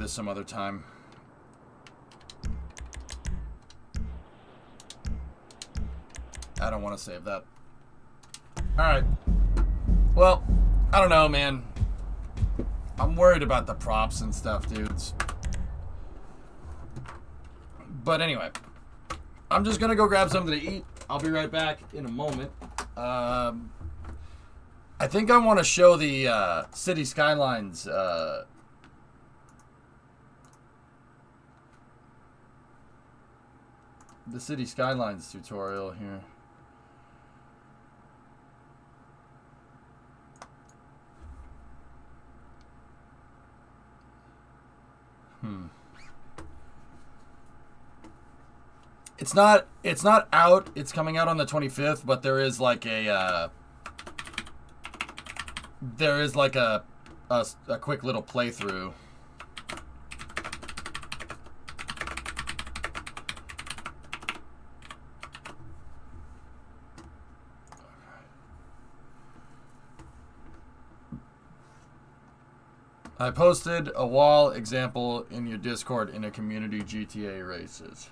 this some other time. I don't want to save that. Alright. Well, I don't know, man. I'm worried about the props and stuff, dudes. But anyway, I'm just gonna go grab something to eat. I'll be right back in a moment. I think I want to show the City Skylines the City Skylines tutorial here. It's not out. It's coming out on the 25th, but there is like a quick little playthrough. I posted a wall example in your Discord in a community GTA races.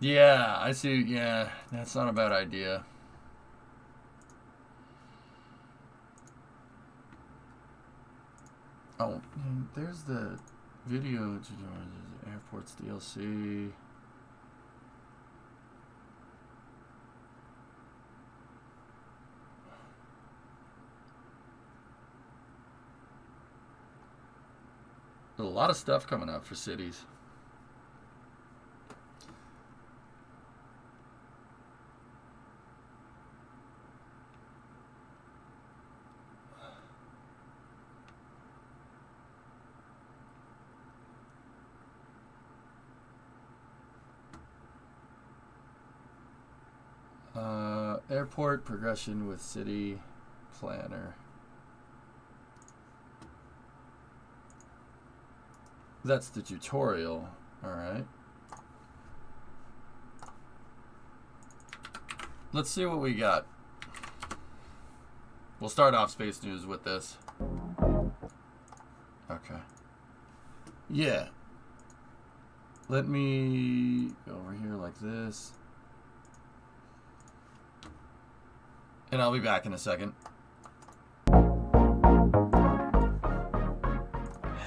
Yeah, I see. Yeah, that's not a bad idea. Oh, there's the video airports DLC. There's a lot of stuff coming up for cities. Airport progression with city planner. That's the tutorial. All right. Let's see what we got. We'll start off Space News with this. Okay. Yeah. Let me go over here like this. And I'll be back in a second.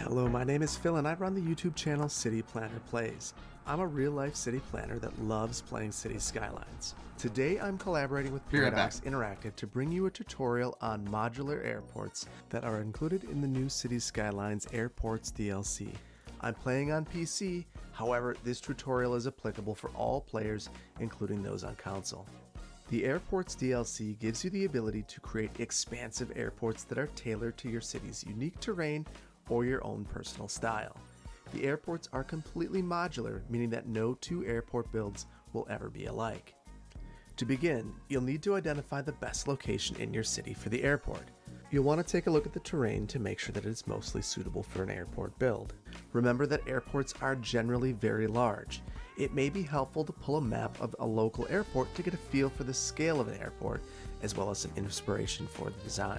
Hello, my name is Phil and I run the YouTube channel City Planner Plays. I'm a real-life city planner that loves playing City Skylines. Today I'm collaborating with Paradox Interactive to bring you a tutorial on modular airports that are included in the new City Skylines Airports DLC. I'm playing on PC, however this tutorial is applicable for all players, including those on console. The Airports DLC gives you the ability to create expansive airports that are tailored to your city's unique terrain or your own personal style. The airports are completely modular, meaning that no two airport builds will ever be alike. To begin, you'll need to identify the best location in your city for the airport. You'll want to take a look at the terrain to make sure that it's mostly suitable for an airport build. Remember that airports are generally very large. It may be helpful to pull a map of a local airport to get a feel for the scale of an airport, as well as some inspiration for the design.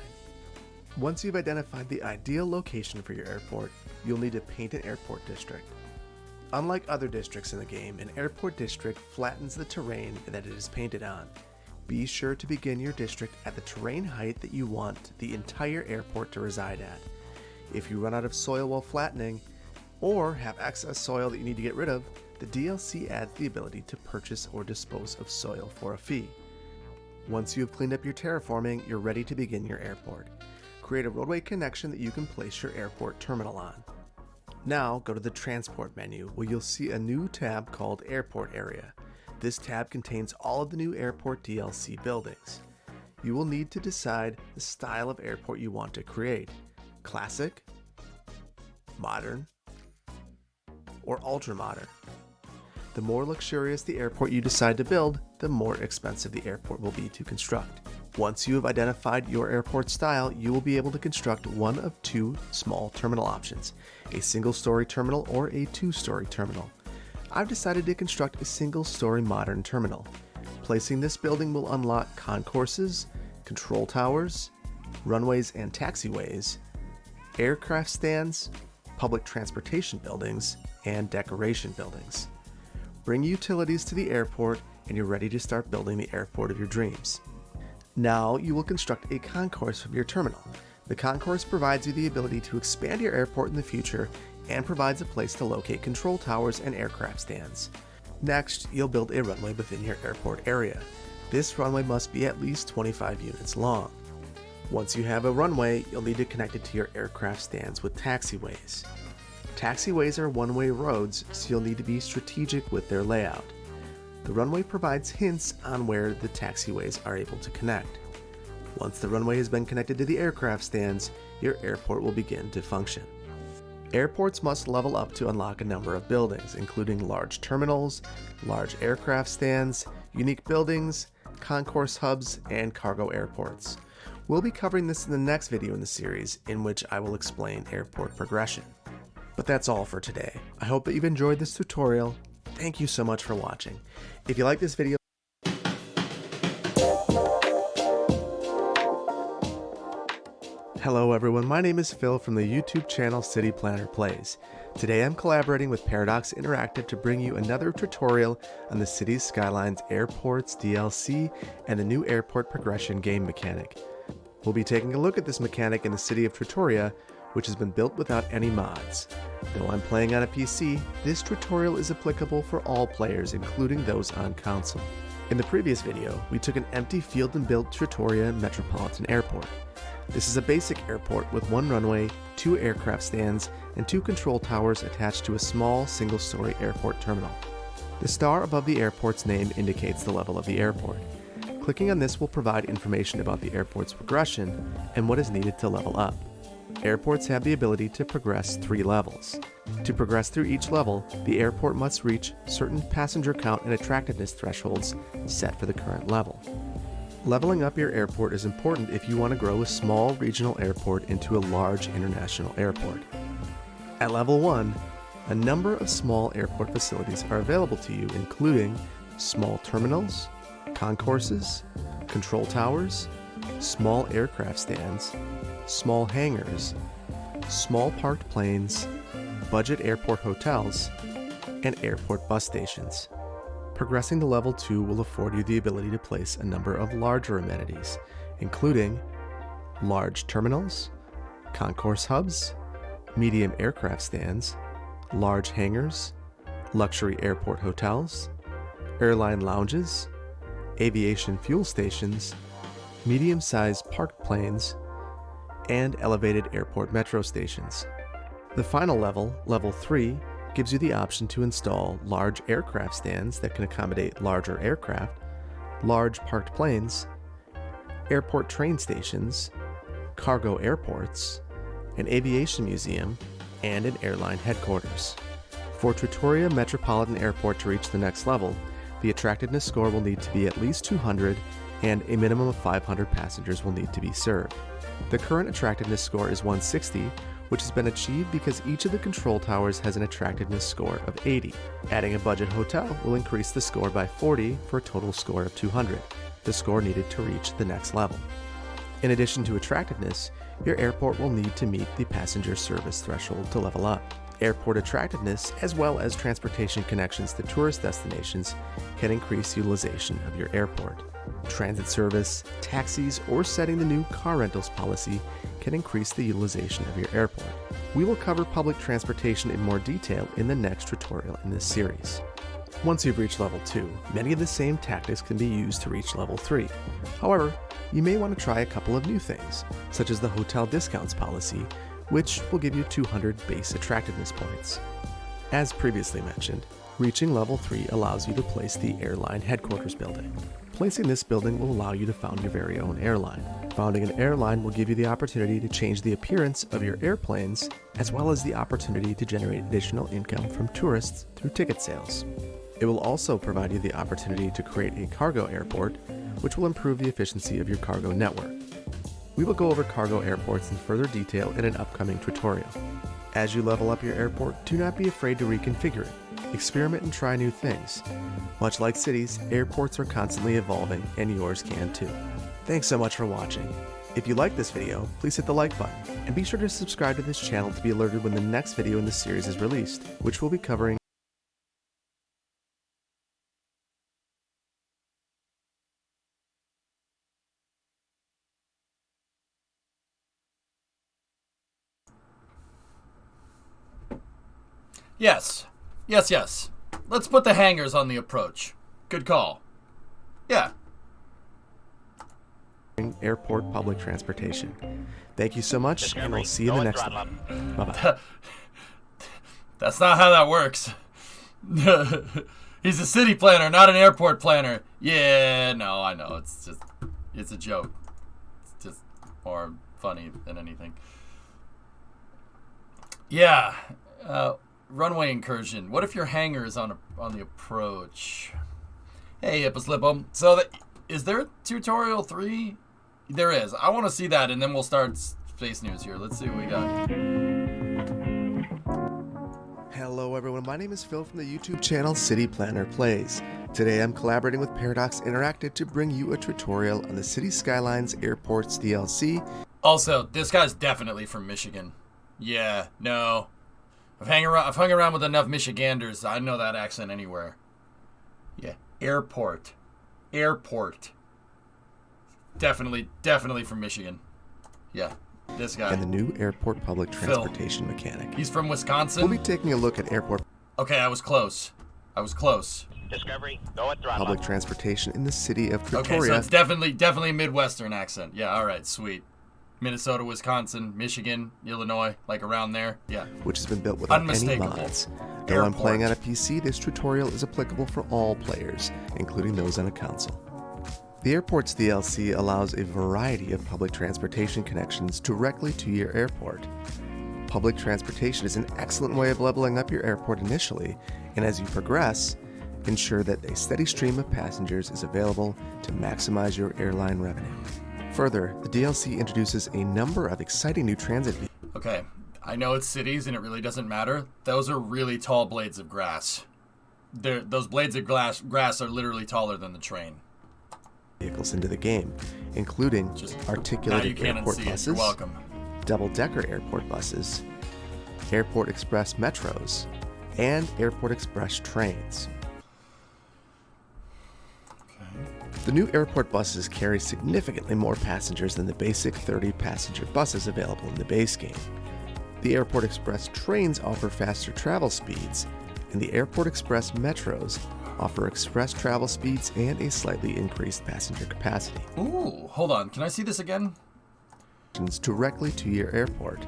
Once you've identified the ideal location for your airport, you'll need to paint an airport district. Unlike other districts in the game, an airport district flattens the terrain that it is painted on. Be sure to begin your district at the terrain height that you want the entire airport to reside at. If you run out of soil while flattening, or have excess soil that you need to get rid of, the DLC adds the ability to purchase or dispose of soil for a fee. Once you have cleaned up your terraforming, you're ready to begin your airport. Create a roadway connection that you can place your airport terminal on. Now go to the Transport menu where you'll see a new tab called Airport Area. This tab contains all of the new Airport DLC buildings. You will need to decide the style of airport you want to create: classic, modern, or ultra-modern. The more luxurious the airport you decide to build, the more expensive the airport will be to construct. Once you have identified your airport style, you will be able to construct one of two small terminal options: a single-story terminal or a two-story terminal. I've decided to construct a single-story modern terminal. Placing this building will unlock concourses, control towers, runways and taxiways, aircraft stands, public transportation buildings, and decoration buildings. Bring utilities to the airport and you're ready to start building the airport of your dreams. Now you will construct a concourse from your terminal. The concourse provides you the ability to expand your airport in the future and provides a place to locate control towers and aircraft stands. Next, you'll build a runway within your airport area. This runway must be at least 25 units long. Once you have a runway, you'll need to connect it to your aircraft stands with taxiways. Taxiways are one-way roads, so you'll need to be strategic with their layout. The runway provides hints on where the taxiways are able to connect. Once the runway has been connected to the aircraft stands, your airport will begin to function. Airports must level up to unlock a number of buildings, including large terminals, large aircraft stands, unique buildings, concourse hubs, and cargo airports. We'll be covering this in the next video in the series, in which I will explain airport progression. But that's all for today. I hope that you've enjoyed this tutorial. Thank you so much for watching. If you like this video, hello everyone, my name is Phil from the YouTube channel City Planner Plays. Today I'm collaborating with Paradox Interactive to bring you another tutorial on the Cities Skylines Airports DLC and the new airport progression game mechanic. We'll be taking a look at this mechanic in the city of Trattoria, which has been built without any mods. Though I'm playing on a PC, this tutorial is applicable for all players, including those on console. In the previous video, we took an empty field and built Trattoria Metropolitan Airport. This is a basic airport with one runway, 2 aircraft stands, and 2 control towers attached to a small single-story airport terminal. The star above the airport's name indicates the level of the airport. Clicking on this will provide information about the airport's progression and what is needed to level up. Airports have the ability to progress 3 levels. To progress through each level, the airport must reach certain passenger count and attractiveness thresholds set for the current level. Leveling up your airport is important if you want to grow a small regional airport into a large international airport. At level 1, a number of small airport facilities are available to you, including small terminals, concourses, control towers, small aircraft stands, small hangars, small parked planes, budget airport hotels, and airport bus stations. Progressing to level 2 will afford you the ability to place a number of larger amenities, including large terminals, concourse hubs, medium aircraft stands, large hangars, luxury airport hotels, airline lounges, aviation fuel stations, medium-sized parked planes, and elevated airport metro stations. The final level, level 3, gives you the option to install large aircraft stands that can accommodate larger aircraft, large parked planes, airport train stations, cargo airports, an aviation museum, and an airline headquarters. For Trattoria Metropolitan Airport to reach the next level, the attractiveness score will need to be at least 200 and a minimum of 500 passengers will need to be served. The current attractiveness score is 160, which has been achieved because each of the control towers has an attractiveness score of 80. Adding a budget hotel will increase the score by 40 for a total score of 200, the score needed to reach the next level. In addition to attractiveness, your airport will need to meet the passenger service threshold to level up. Airport attractiveness, as well as transportation connections to tourist destinations, can increase utilization of your airport. Transit service, taxis, or setting the new car rentals policy can increase the utilization of your airport. We will cover public transportation in more detail in the next tutorial in this series. Once you've reached level 2, many of the same tactics can be used to reach level 3. However, you may want to try a couple of new things, such as the hotel discounts policy, which will give you 200 base attractiveness points. As previously mentioned, reaching level 3 allows you to place the airline headquarters building. Placing this building will allow you to found your very own airline. Founding an airline will give you the opportunity to change the appearance of your airplanes, as well as the opportunity to generate additional income from tourists through ticket sales. It will also provide you the opportunity to create a cargo airport, which will improve the efficiency of your cargo network. We will go over cargo airports in further detail in an upcoming tutorial. As you level up your airport, do not be afraid to reconfigure it. experiment and try new things. Much like cities, airports are constantly evolving, and yours can too. Thanks so much for watching. If you like this video, please hit the like button, and be sure to subscribe to this channel to be alerted when the next video in the series is released, which we'll be covering. Yes. Yes, yes. Let's put the hangers on the approach. Good call. Yeah. Airport public transportation. Thank you so much, and we'll see you in the next one. Bye-bye. That's not how that works. He's a city planner, not an airport planner. Yeah, no, I know. It's a joke. It's just more funny than anything. Yeah. Runway incursion. What if your hangar is on the approach? Hey, Hipposlippo. So, is there a tutorial 3? There is. I want to see that, and then we'll start space news here. Let's see what we got. Hello everyone, my name is Phil from the YouTube channel City Planner Plays. Today I'm collaborating with Paradox Interactive to bring you a tutorial on the City Skylines Airports DLC. Also, this guy's definitely from Michigan. Yeah, no. I've hung around with enough Michiganders. I know that accent anywhere. Yeah, airport. Airport. Definitely from Michigan. Yeah, this guy. And the new airport public transportation mechanic. He's from Wisconsin. We'll be taking a look at airport. Okay, I was close. Discovery, go at throttle. Public transportation in the city of Pretoria. Okay, so it's definitely a Midwestern accent. Yeah, all right, sweet. Minnesota, Wisconsin, Michigan, Illinois, like around there. Yeah. Which has been built without any Unmistakable. mods. Though I'm playing on a PC, this tutorial is applicable for all players, including those on a console. The Airports DLC allows a variety of public transportation connections directly to your airport. Public transportation is an excellent way of leveling up your airport initially, and as you progress, ensure that a steady stream of passengers is available to maximize your airline revenue. Further, the DLC introduces a number of exciting new transit vehicles. Okay, I know it's cities and it really doesn't matter. Those are really tall blades of grass. Those blades of grass are literally taller than the train. Vehicles into the game, including articulated airport buses, You're welcome. double-decker airport buses, Airport Express metros, and Airport Express trains. The new airport buses carry significantly more passengers than the basic 30-passenger buses available in the base game. The Airport Express trains offer faster travel speeds, and the Airport Express metros offer express travel speeds and a slightly increased passenger capacity. Ooh, hold on. Can I see this again? Directly to your airport.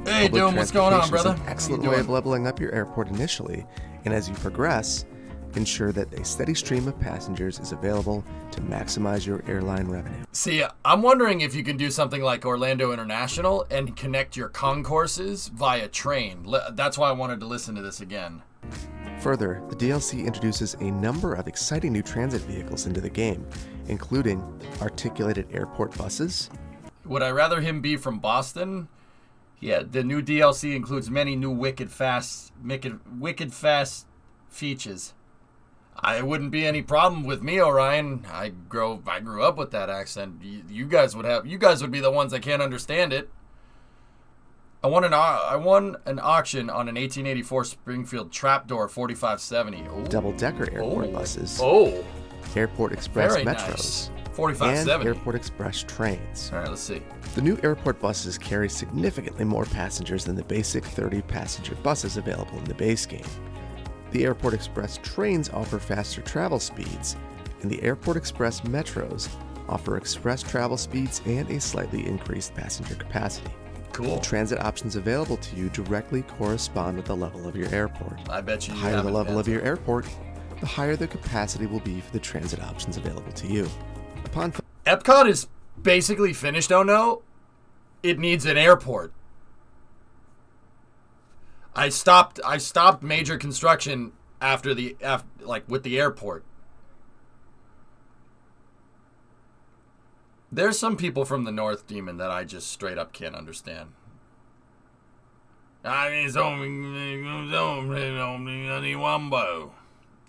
Hey, Doom, what's going on, brother? Is an excellent way of leveling up your airport initially, and as you progress, ensure that a steady stream of passengers is available to maximize your airline revenue. See, I'm wondering if you can do something like Orlando International and connect your concourses via train. That's why I wanted to listen to this again. Further, the DLC introduces a number of exciting new transit vehicles into the game, including articulated airport buses. Would I rather him be from Boston? Yeah, the new DLC includes many new wicked fast features. I wouldn't be any problem with me, Orion. I grew up with that accent. You guys would be the ones that can't understand it. I won an auction on an 1884 Springfield trapdoor 4570. Ooh. Double-decker airport buses. Oh. Airport Express Very metros. Nice. 4570. And Airport Express trains. All right, let's see. The new airport buses carry significantly more passengers than the basic 30-passenger buses available in the base game. The Airport Express trains offer faster travel speeds, and the Airport Express metros offer express travel speeds and a slightly increased passenger capacity. Cool. The transit options available to you directly correspond with the level of your airport. I bet you. The higher the level of your airport, the higher the capacity will be for the transit options available to you. Epcot is basically finished. Oh no, it needs an airport. I stopped major construction after with the airport. There's some people from the North, Demon, that I just straight up can't understand.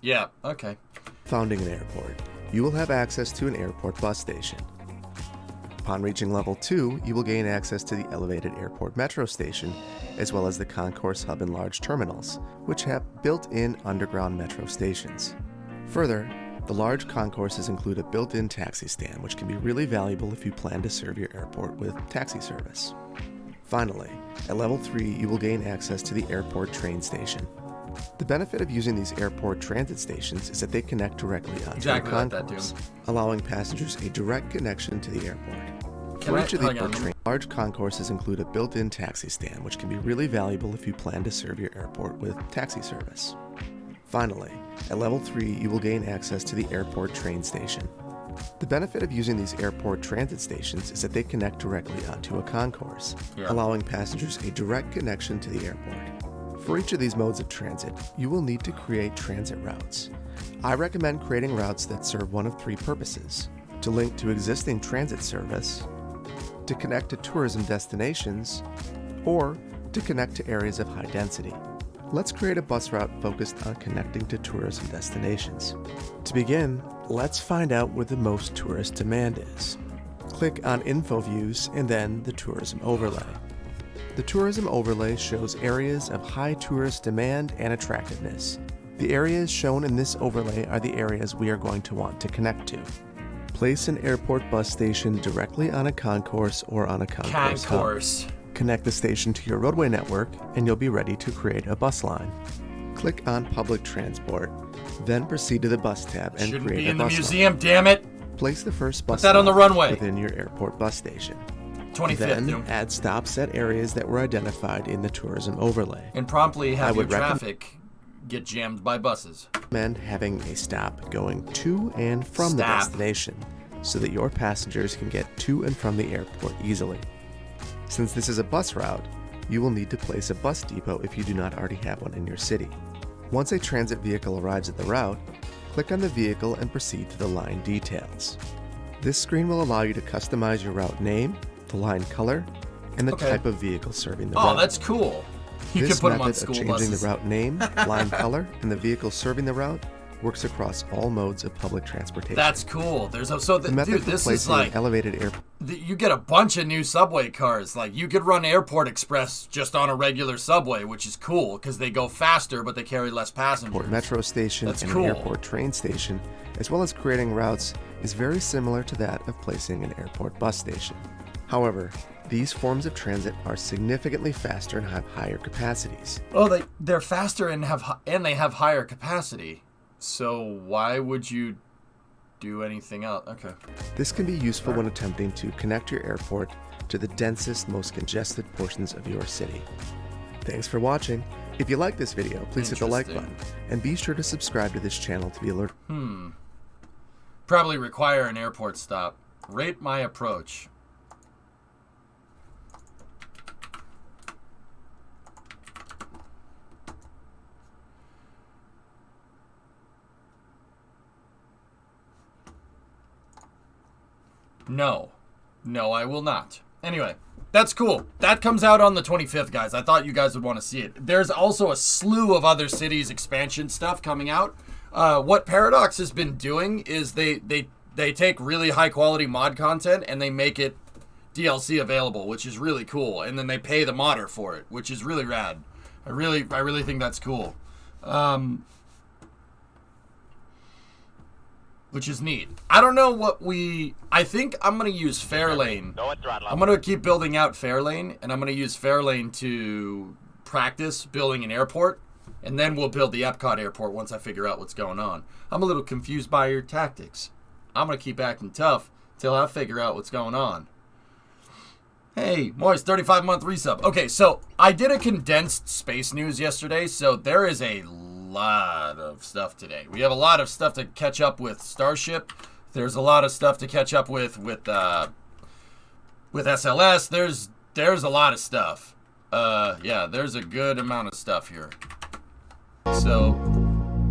Yeah, okay. Founding an airport, you will have access to an airport bus station. Upon reaching level 2, you will gain access to the elevated airport metro station, as well as the concourse hub and large terminals, which have built-in underground metro stations. Further, the large concourses include a built-in taxi stand, which can be really valuable if you plan to serve your airport with taxi service. Finally, at level 3, you will gain access to the airport train station. The benefit of using these airport transit stations is that they connect directly onto a concourse, allowing passengers a direct connection to the airport. For each of the large concourses include a built-in taxi stand, which can be really valuable if you plan to serve your airport with taxi service. Finally, at level 3, you will gain access to the airport train station. The benefit of using these airport transit stations is that they connect directly onto a concourse, allowing passengers a direct connection to the airport. For each of these modes of transit, you will need to create transit routes. I recommend creating routes that serve one of 3 purposes: to link to existing transit service, to connect to tourism destinations, or to connect to areas of high density. Let's create a bus route focused on connecting to tourism destinations. To begin, let's find out where the most tourist demand is. Click on Info Views and then the Tourism Overlay. The Tourism Overlay shows areas of high tourist demand and attractiveness. The areas shown in this overlay are the areas we are going to want to connect to. Place an airport bus station directly on a concourse or on a concourse hub. Connect the station to your roadway network and you'll be ready to create a bus line. Click on Public Transport, then proceed to the Bus tab and Shouldn't create be a in the bus museum, line. damn it! Place the first bus Put that on the runway within your airport bus station. 25th, Then add stops at areas that were identified in the tourism overlay. and promptly have your would traffic get jammed by buses. Recommend having a stop going to and from the destination so that your passengers can get to and from the airport easily. Since this is a bus route, you will need to place a bus depot if you do not already have one in your city. Once a transit vehicle arrives at the route, click on the vehicle and proceed to the line details. This screen will allow you to customize your route name, the line color, and the type of vehicle serving the route. Oh, that's cool. You This can put them on method school of changing buses. the route name, line color, and the vehicle serving the route works across all modes of public transportation. That's cool. There's a, the method dude, for this is placing like an elevated airport. You get a bunch of new subway cars. Like you could run Airport Express just on a regular subway, which is cool because they go faster but they carry less passengers. Metro station That's and cool. an airport train station, as well as creating routes, is very similar to that of placing an airport bus station. However, these forms of transit are significantly faster and have higher capacities. Oh, they're faster and they have higher capacity. So why would you do anything else? Okay. This can be useful when attempting to connect your airport to the densest, most congested portions of your city. Thanks for watching. If you like this video, please hit the like button and be sure to subscribe to this channel to be alerted. Probably require an airport stop. Rate my approach. No. No, I will not. Anyway, that's cool. That comes out on the 25th, guys. I thought you guys would want to see it. There's also a slew of other cities expansion stuff coming out. What Paradox has been doing is they take really high quality mod content and they make it DLC available, which is really cool. And then they pay the modder for it, which is really rad. I really think that's cool. Which is neat. I don't know what I think I'm going to use Fairlane. I'm going to keep building out Fairlane, and I'm going to use Fairlane to practice building an airport, and then we'll build the Epcot airport once I figure out what's going on. I'm a little confused by your tactics. I'm going to keep acting tough till I figure out what's going on. Hey, Moist, 35-month resub. Okay, so I did a condensed space news yesterday, so there is a lot of stuff today. We have a lot of stuff to catch up with Starship. There's a lot of stuff to catch up with SLS. There's a lot of stuff. Yeah, there's a good amount of stuff here. So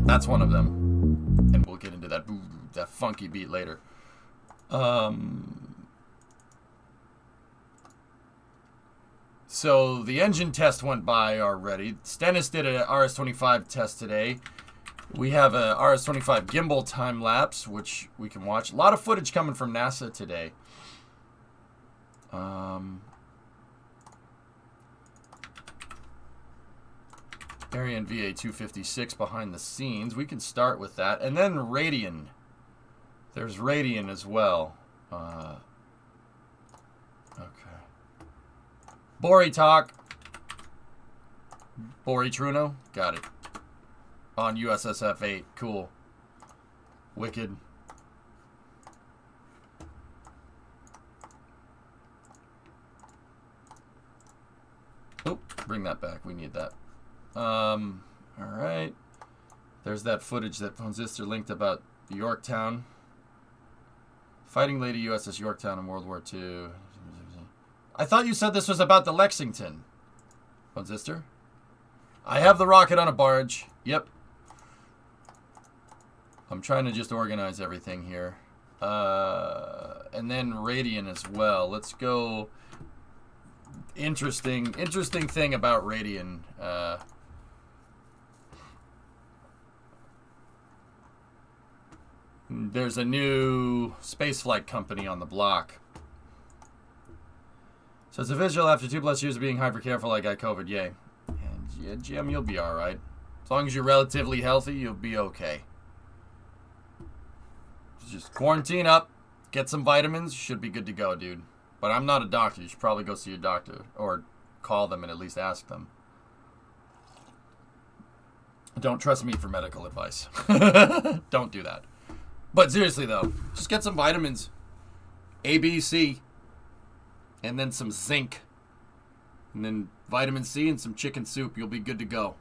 that's one of them, and we'll get into that funky beat later. So the engine test went by already. Stennis did an RS-25 test today. We have a RS-25 gimbal time lapse, which we can watch. A lot of footage coming from NASA today. Ariane VA-256 behind the scenes. We can start with that. And then Radian. There's Radian as well. Okay. Bori talk. Bori Truno. Got it. On USSF 8. Cool. Wicked. Oh, bring that back. We need that. Alright. There's that footage that Von Zister linked about Yorktown. Fighting Lady USS Yorktown in World War II. I thought you said this was about the Lexington. Von Zister? I have the rocket on a barge. Yep. I'm trying to just organize everything here. And then Radian as well. Let's go. Interesting thing about Radian. There's a new spaceflight company on the block. So it's a visual after 2+ years of being hyper careful. I got COVID, yay. And yeah, Jim, you'll be alright. As long as you're relatively healthy, you'll be okay. Just quarantine up, get some vitamins, should be good to go, dude. But I'm not a doctor. You should probably go see your doctor. Or call them and at least ask them. Don't trust me for medical advice. Don't do that. But seriously, though, just get some vitamins. A, B, C. And then some zinc. And then vitamin C and some chicken soup. You'll be good to go.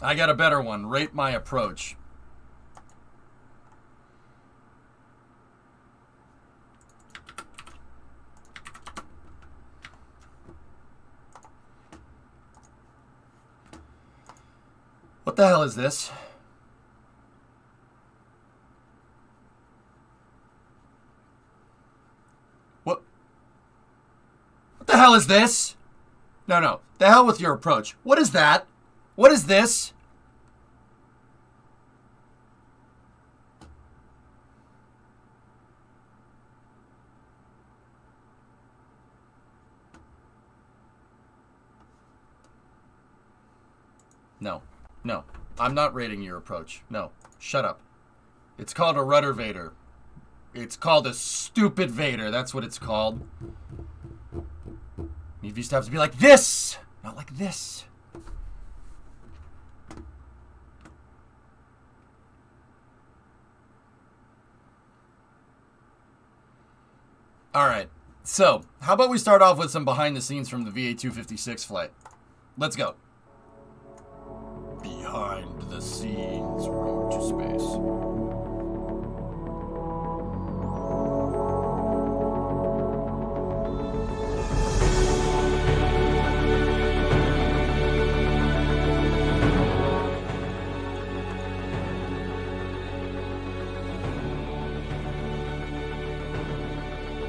I got a better one. Rate my approach. What the hell is this? What the hell is this? No. The hell with your approach. What is that? What is this? No. I'm not rating your approach. No. Shut up. It's called a rudder Vader. It's called a stupid Vader. That's what it's called. You used to have to be like this, not like this. All right. So, how about we start off with some behind the scenes from the VA-256 flight? Let's go. Behind the scenes, road to space.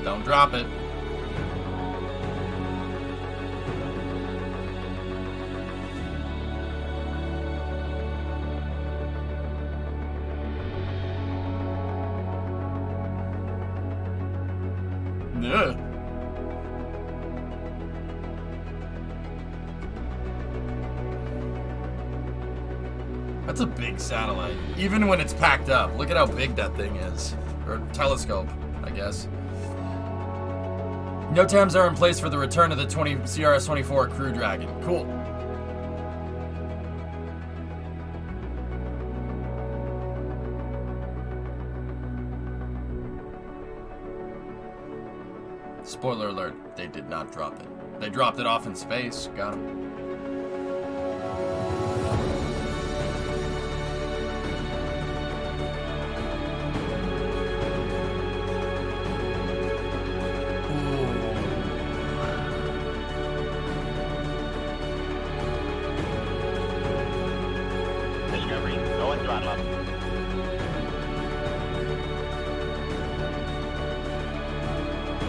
Don't drop it. Ugh. That's a big satellite. Even when it's packed up. Look at how big that thing is. Or telescope, I guess. No TAMs are in place for the return of the CRS-24 Crew Dragon. Cool. Spoiler alert, they did not drop it. They dropped it off in space. Got him. Discovery, go and throttle up.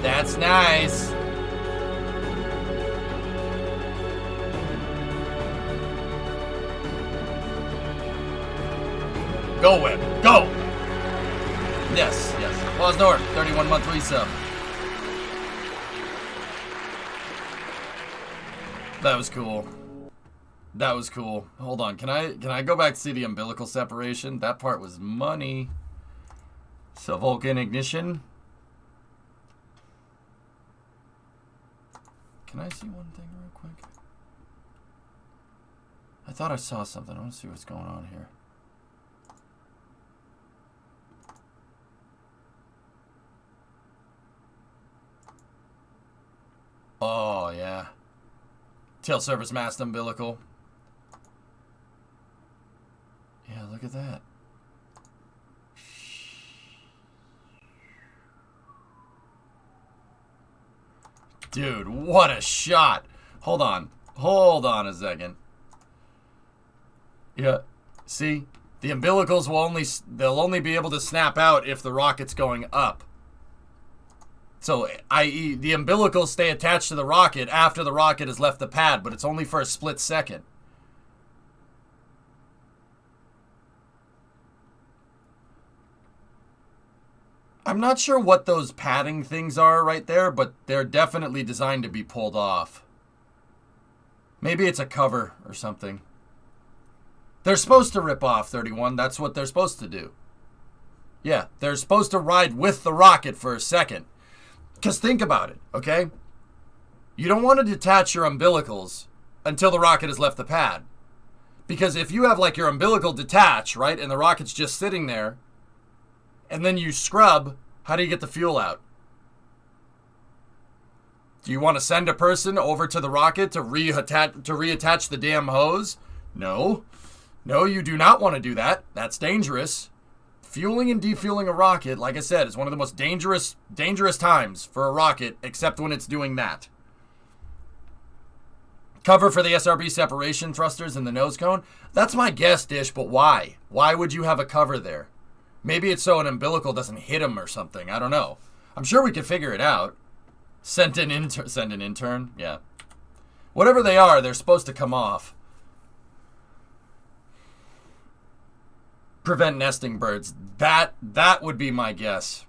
That's nice. Go, Web. Go! Yes, yes. Laws North, 31-month resub. That was cool. That was cool. Hold on. Can I go back to see the umbilical separation? That part was money. So Vulcan ignition. Can I see one thing real quick? I thought I saw something. I want to see what's going on here. Oh, yeah. Tail service mast umbilical. Yeah, look at that. Dude, what a shot. Hold on. Hold on a second. Yeah. See? The umbilicals will they'll only be able to snap out if the rocket's going up. So, i.e., the umbilicals stay attached to the rocket after the rocket has left the pad, but it's only for a split second. I'm not sure what those padding things are right there, but they're definitely designed to be pulled off. Maybe it's a cover or something. They're supposed to rip off, 31. That's what they're supposed to do. Yeah, they're supposed to ride with the rocket for a second. Because think about it, okay? You don't want to detach your umbilicals until the rocket has left the pad. Because if you have like your umbilical detached, right, and the rocket's just sitting there, and then you scrub, how do you get the fuel out? Do you want to send a person over to the rocket to reattach the damn hose? No. No, you do not want to do that. That's dangerous. Fueling and defueling a rocket, like I said, is one of the most dangerous times for a rocket, except when it's doing that. Cover for the SRB separation thrusters in the nose cone? That's my guess, Dish, but why? Why would you have a cover there? Maybe it's so an umbilical doesn't hit him or something. I don't know. I'm sure we could figure it out. Send an intern? Yeah. Whatever they are, they're supposed to come off. Prevent nesting birds. That would be my guess.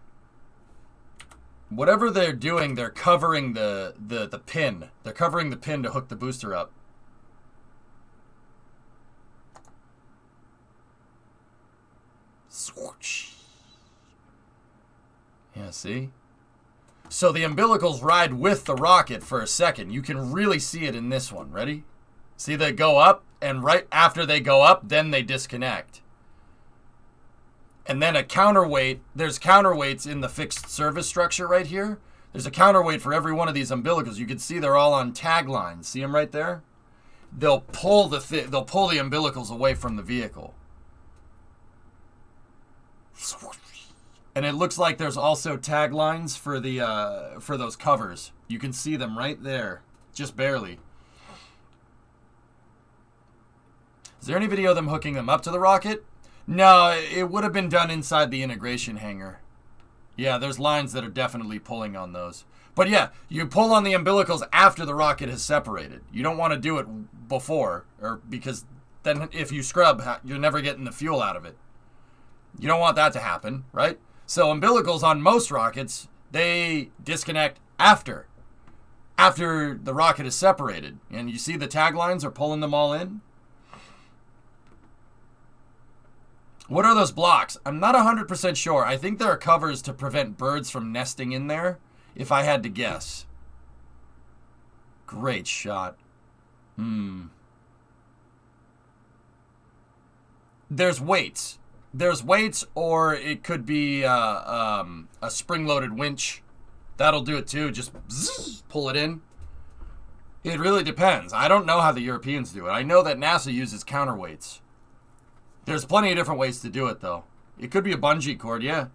Whatever they're doing, they're covering the pin. They're covering the pin to hook the booster up. Swoosh. Yeah, see? So the umbilicals ride with the rocket for a second. You can really see it in this one. Ready? See, they go up, and right after they go up, then they disconnect. And then a counterweight, there's counterweights in the fixed service structure right here. There's a counterweight for every one of these umbilicals. You can see they're all on tag lines. See them right there? They'll pull the umbilicals away from the vehicle. And it looks like there's also tag lines for the for those covers. You can see them right there, just barely. Is there any video of them hooking them up to the rocket? No, it would have been done inside the integration hangar. Yeah, there's lines that are definitely pulling on those. But yeah, you pull on the umbilicals after the rocket has separated. You don't want to do it before, or because then if you scrub, you're never getting the fuel out of it. You don't want that to happen, right? So umbilicals on most rockets, they disconnect after the rocket is separated. And you see the tag lines are pulling them all in. What are those blocks? I'm not 100% sure. I think there are covers to prevent birds from nesting in there, if I had to guess. Great shot. There's weights. There's weights, or it could be a spring-loaded winch. That'll do it too. Just zzz, pull it in. It really depends. I don't know how the Europeans do it. I know that NASA uses counterweights. There's plenty of different ways to do it, though. It could be a bungee cord, yeah.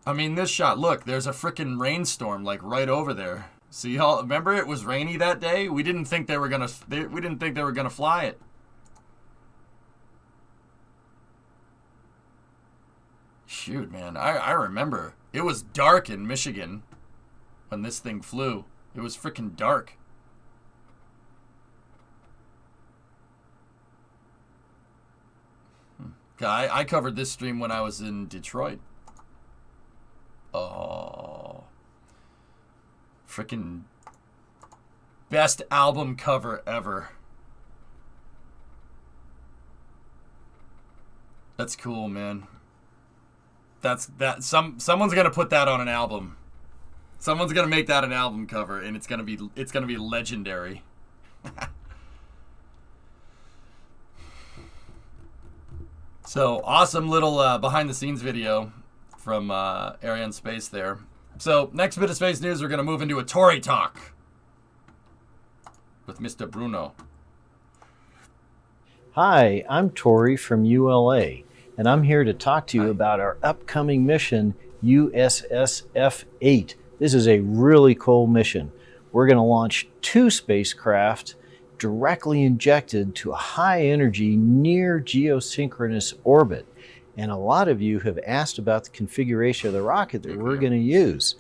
I mean, this shot, look, there's a frickin' rainstorm, like, right over there. See, y'all, remember it was rainy that day? We didn't think they were gonna fly it. Shoot, man. I remember. It was dark in Michigan when this thing flew. It was freaking dark. I covered this stream when I was in Detroit. Oh. Freaking best album cover ever. That's cool, man. Someone's gonna put that on an album. Someone's gonna make that an album cover, and it's gonna be legendary. So awesome little behind the scenes video from Ariane Space there. So next bit of space news, we're gonna move into a Tory talk with Mr. Bruno. Hi, I'm Tori from ULA, and I'm here to talk to you about our upcoming mission, USSF-8. This is a really cool mission. We're going to launch 2 spacecraft directly injected to a high-energy, near-geosynchronous orbit. And a lot of you have asked about the configuration of the rocket that we're going to use.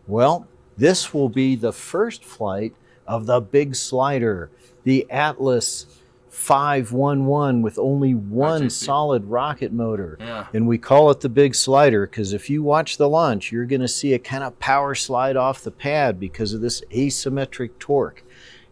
Well, this will be the first flight of the big slider, the Atlas 511 with only one solid rocket motor. Yeah. And we call it the big slider because if you watch the launch, you're going to see a kind of power slide off the pad because of this asymmetric torque.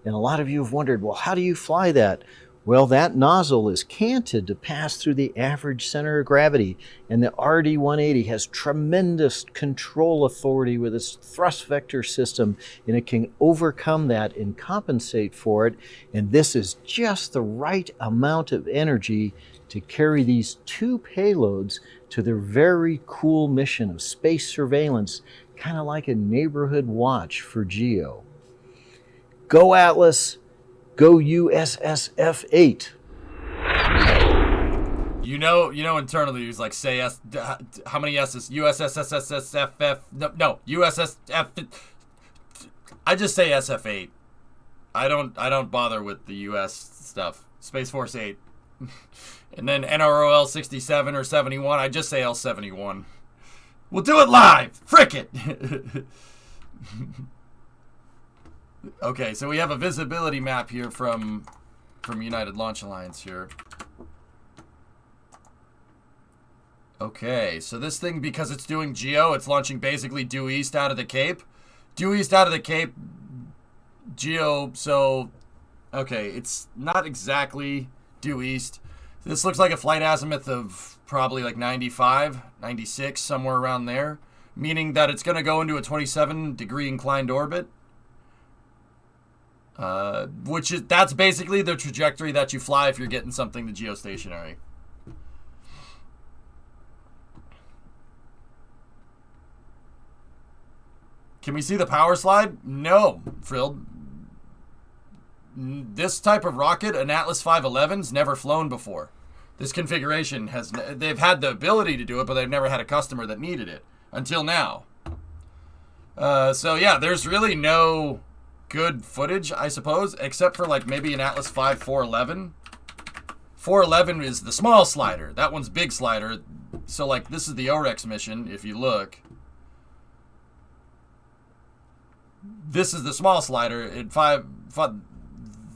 And a lot of you have wondered, well, how do you fly that? Well, that nozzle is canted to pass through the average center of gravity, and the RD-180 has tremendous control authority with its thrust vector system, and it can overcome that and compensate for it. And this is just the right amount of energy to carry these 2 payloads to their very cool mission of space surveillance, kind of like a neighborhood watch for GEO. Go Atlas! Go USSF-8. You know, internally, he was like, say S, how many S's? USSSSFF, no, USSF, I just say SF-8. I don't bother with the US stuff. Space Force 8. And then NROL 67 or 71, I just say L71. We'll do it live! Frick it! Okay, so we have a visibility map here from United Launch Alliance here. Okay, so this thing, because it's doing GEO, it's launching basically due east out of the Cape. Due east out of the Cape, GEO, so, okay, it's not exactly due east. This looks like a flight azimuth of probably like 95, 96, somewhere around there, meaning that it's going to go into a 27-degree inclined orbit. That's basically the trajectory that you fly if you're getting something to geostationary. Can we see the power slide? No, Frill. This type of rocket, an Atlas 511's never flown before. This configuration they've had the ability to do it, but they've never had a customer that needed it until now. So yeah, there's really no good footage, I suppose, except for like maybe an Atlas 5 411. 411 is the small slider. That one's big slider. So like this is the OREX mission, if you look. This is the small slider. The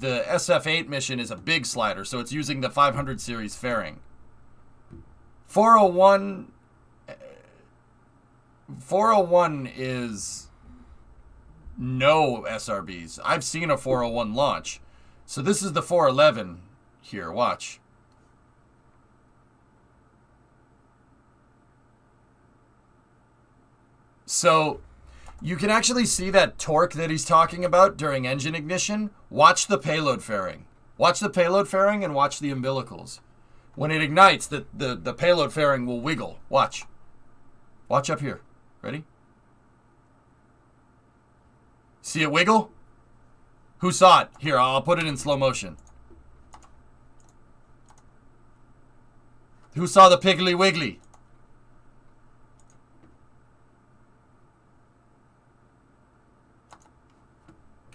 SF-8 mission is a big slider, so it's using the 500 series fairing. 401 is no SRBs. I've seen a 401 launch. So this is the 411 here. Watch. So you can actually see that torque that he's talking about during engine ignition. Watch the payload fairing. Watch the payload fairing and watch the umbilicals. When it ignites, the payload fairing will wiggle. Watch. Watch up here. Ready? See it wiggle? Who saw it? Here, I'll put it in slow motion. Who saw the Piggly Wiggly?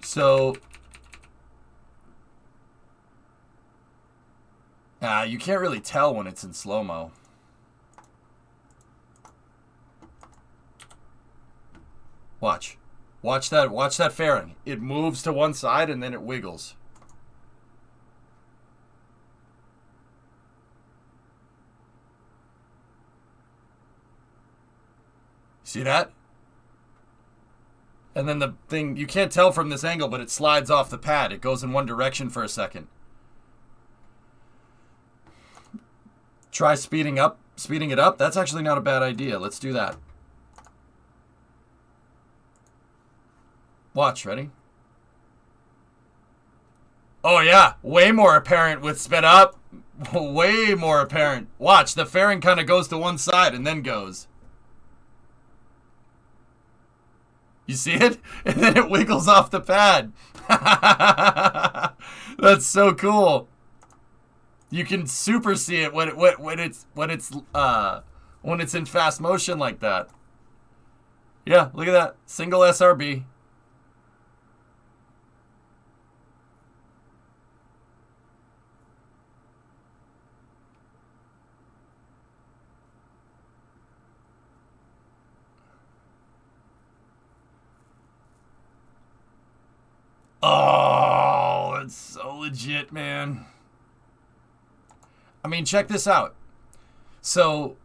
So, you can't really tell when it's in slow-mo. Watch. Watch that fairing. It moves to one side and then it wiggles. See that? And then the thing, you can't tell from this angle, but it slides off the pad. It goes in one direction for a second. Try speeding it up. That's actually not a bad idea. Let's do that. Watch, ready? Oh yeah, way more apparent with sped up. Way more apparent. Watch, the fairing kind of goes to one side and then goes. You see it? And then it wiggles off the pad. That's so cool. You can super see it when it's in fast motion like that. Yeah, look at that. Single SRB. Oh, it's so legit, man. I mean, check this out. So,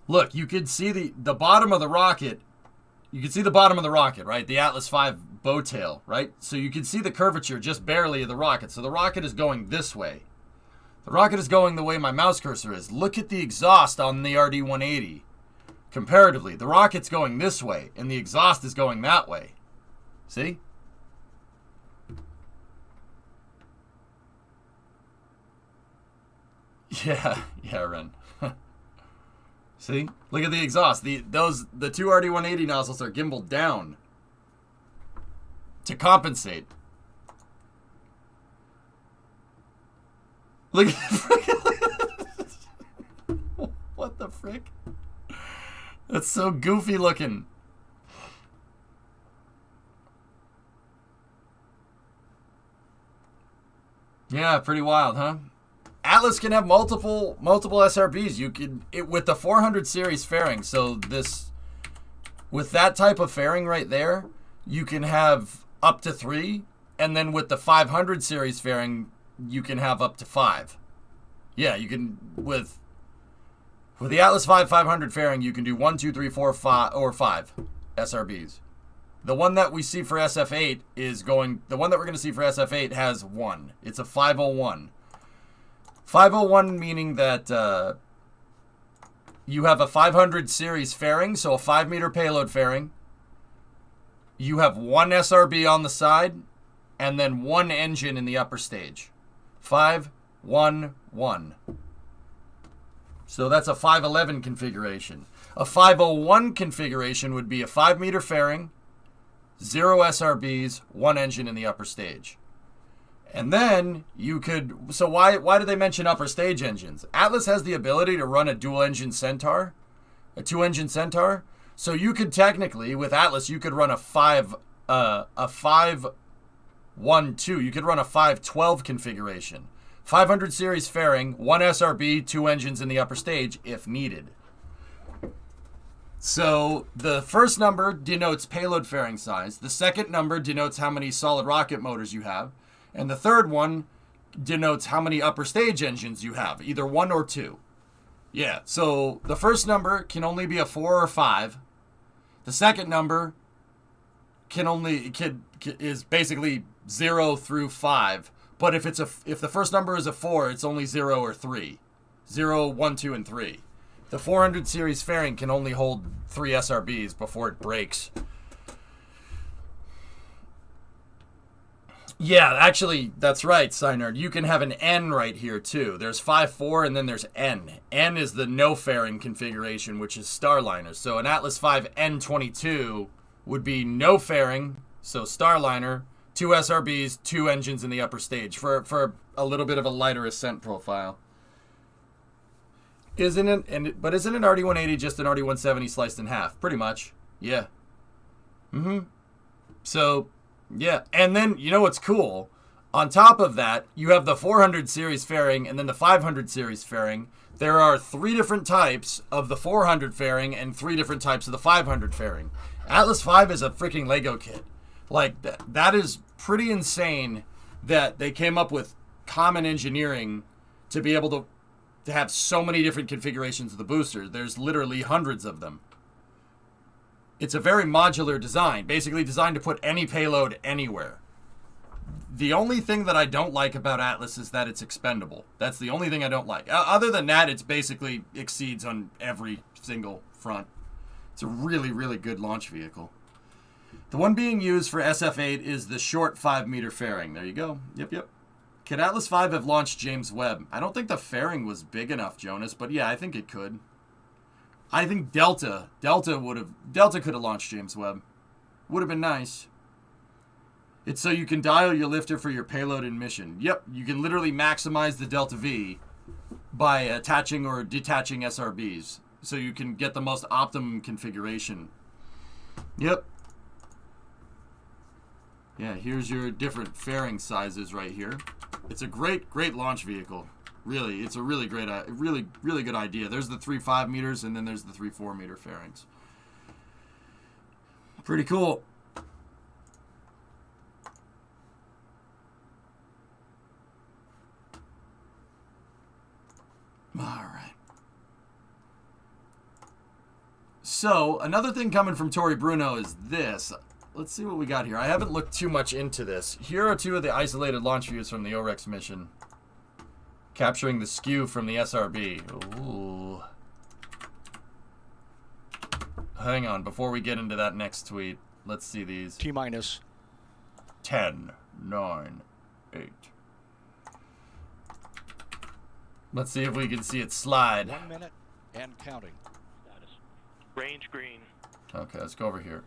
look, you could see the bottom of the rocket. You can see the bottom of the rocket, right? The Atlas V bow tail, right? So you can see the curvature just barely of the rocket. So the rocket is going this way. The rocket is going the way my mouse cursor is. Look at the exhaust on the RD-180. Comparatively, the rocket's going this way, and the exhaust is going that way. See? Yeah, Ren. See? Look at the exhaust. The two RD-180 nozzles are gimbaled down to compensate. Look at what the frick? That's so goofy looking. Yeah, pretty wild, huh? Atlas can have multiple SRBs. You could with the 400 series fairing. So with that type of fairing right there, you can have up to 3, and then with the 500 series fairing, you can have up to 5. Yeah, you can with the Atlas V 500 fairing, you can do 1, 2, 3, 4, 5, or 5 SRBs. The one that we see for SF8 the one that we're going to see for SF8 has 1. It's a 501. 501 meaning that you have a 500 series fairing, so a 5-meter payload fairing. You have 1 SRB on the side, and then 1 engine in the upper stage. 5, 1, 1. So that's a 511 configuration. A 501 configuration would be a 5-meter fairing, 0 SRBs, 1 engine in the upper stage. And then you could... So why do they mention upper stage engines? Atlas has the ability to run a dual-engine Centaur, a 2-engine Centaur. So you could technically, with Atlas, you could run a 512. You could run a 512 configuration. 500 series fairing, 1 SRB, 2 engines in the upper stage if needed. So the first number denotes payload fairing size. The second number denotes how many solid rocket motors you have. And the third one denotes how many upper stage engines you have, either 1 or 2. Yeah, so the first number can only be a 4 or 5. The second number is basically 0 through 5. But if the first number is a 4, it's only 0 or 3. 0, 1, 2, and 3. The 400 series fairing can only hold 3 SRBs before it breaks. Yeah, actually, that's right, Synerd. You can have an N right here, too. There's 5-4, and then there's N. N is the no fairing configuration, which is Starliner. So an Atlas V N22 would be no fairing, so Starliner, 2 SRBs, 2 engines in the upper stage for a little bit of a lighter ascent profile. But isn't an RD-180 just an RD-170 sliced in half? Pretty much. Yeah. So... yeah, and then, you know what's cool? On top of that, you have the 400 series fairing and then the 500 series fairing. there are 3 different types of the 400 fairing and 3 different types of the 500 fairing. Atlas V is a freaking Lego kit. Like, that is pretty insane that they came up with common engineering to be able to have so many different configurations of the booster. There's literally hundreds of them. It's a very modular design, basically designed to put any payload anywhere. The only thing that I don't like about Atlas is that it's expendable. That's the only thing I don't like. Other than that, it's basically exceeds on every single front. It's a really, really good launch vehicle. The one being used for SF-8 is the short 5-meter fairing. There you go. Yep. Could Atlas V have launched James Webb? I don't think the fairing was big enough, Jonas, but yeah, I think it could. I think Delta could have launched James Webb. Would have been nice. It's so you can dial your lifter for your payload and mission. Yep, you can literally maximize the Delta V by attaching or detaching SRBs. So you can get the most optimum configuration. Yep. Yeah, here's your different fairing sizes right here. It's a great launch vehicle. Really, it's a really great, really good idea. There's the 3 5-meters, and then there's the 3 4-meter fairings. Pretty cool. All right. So, another thing coming from Tori Bruno is this. Let's see what we got here. I haven't looked too much into this. Here are 2 of the isolated launch views from the OREX mission. Capturing the skew from the SRB. Ooh. Hang on, before we get into that next tweet, let's see these. T-minus 10, 9, 8. Let's see if we can see it slide. 1 minute and counting. Status. Range green. Okay, let's go over here.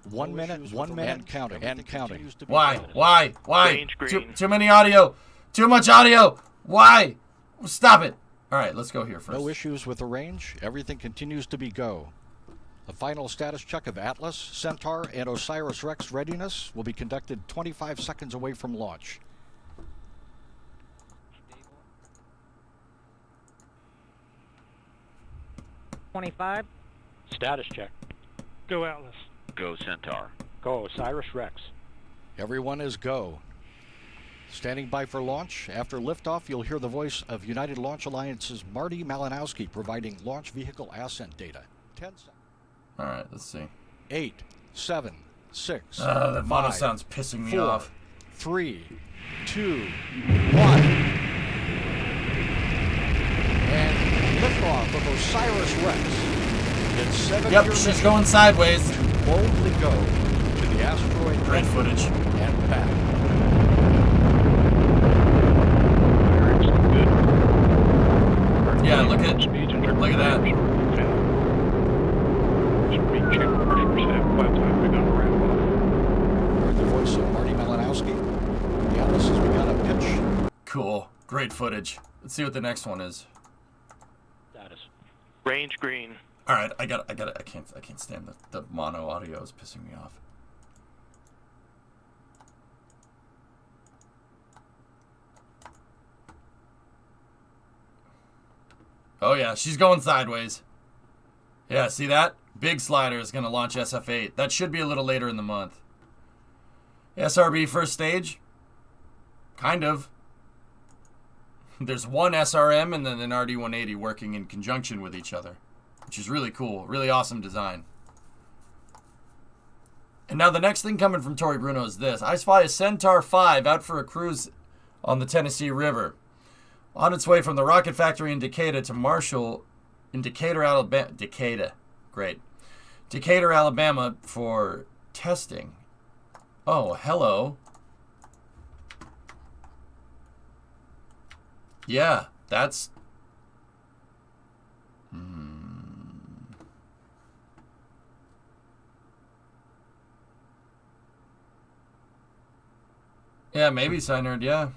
1 minute, 1 minute and counting. And counting. Why? Range green. Too many audio. Too much audio. Why? Stop it. All right, let's go here first. No issues with the range. Everything continues to be go. The final status check of Atlas, Centaur, and OSIRIS-REx readiness will be conducted 25 seconds away from launch. Status check. Go Atlas. Go Centaur. Go OSIRIS-REx. Everyone is go. Standing by for launch. After liftoff, you'll hear the voice of United Launch Alliance's Marty Malinowski providing launch vehicle ascent data. 10 seconds. All right, let's see. 8, 7, 6. The mono 5, sound's pissing me 4, off. 3, 2, 1. And liftoff of OSIRIS-REx. It's 7 Yep, she's going sideways. to boldly go to the asteroid Great belt footage. and back. Yeah, look at that. Heard the voice of Marty Malinowski. The Atlas has begun a pitch. Cool. Great footage. Let's see what the next one is. Status. Range green. All right, I can't stand the mono audio is pissing me off. Oh yeah, she's going sideways. Yeah, see that? Big slider is going to launch SF-8. That should be a little later in the month. SRB first stage? Kind of. There's one SRM and then an RD-180 working in conjunction with each other, which is really cool. Really awesome design. And now the next thing coming from Tori Bruno is this. I spy a Centaur 5 out for a cruise on the Tennessee River. On its way from the rocket factory in Decatur to Marshall in Decatur, Alabama. Decatur. Great. Decatur, Alabama for testing. Oh, hello. Yeah, that's... Yeah, maybe Synerd, yeah.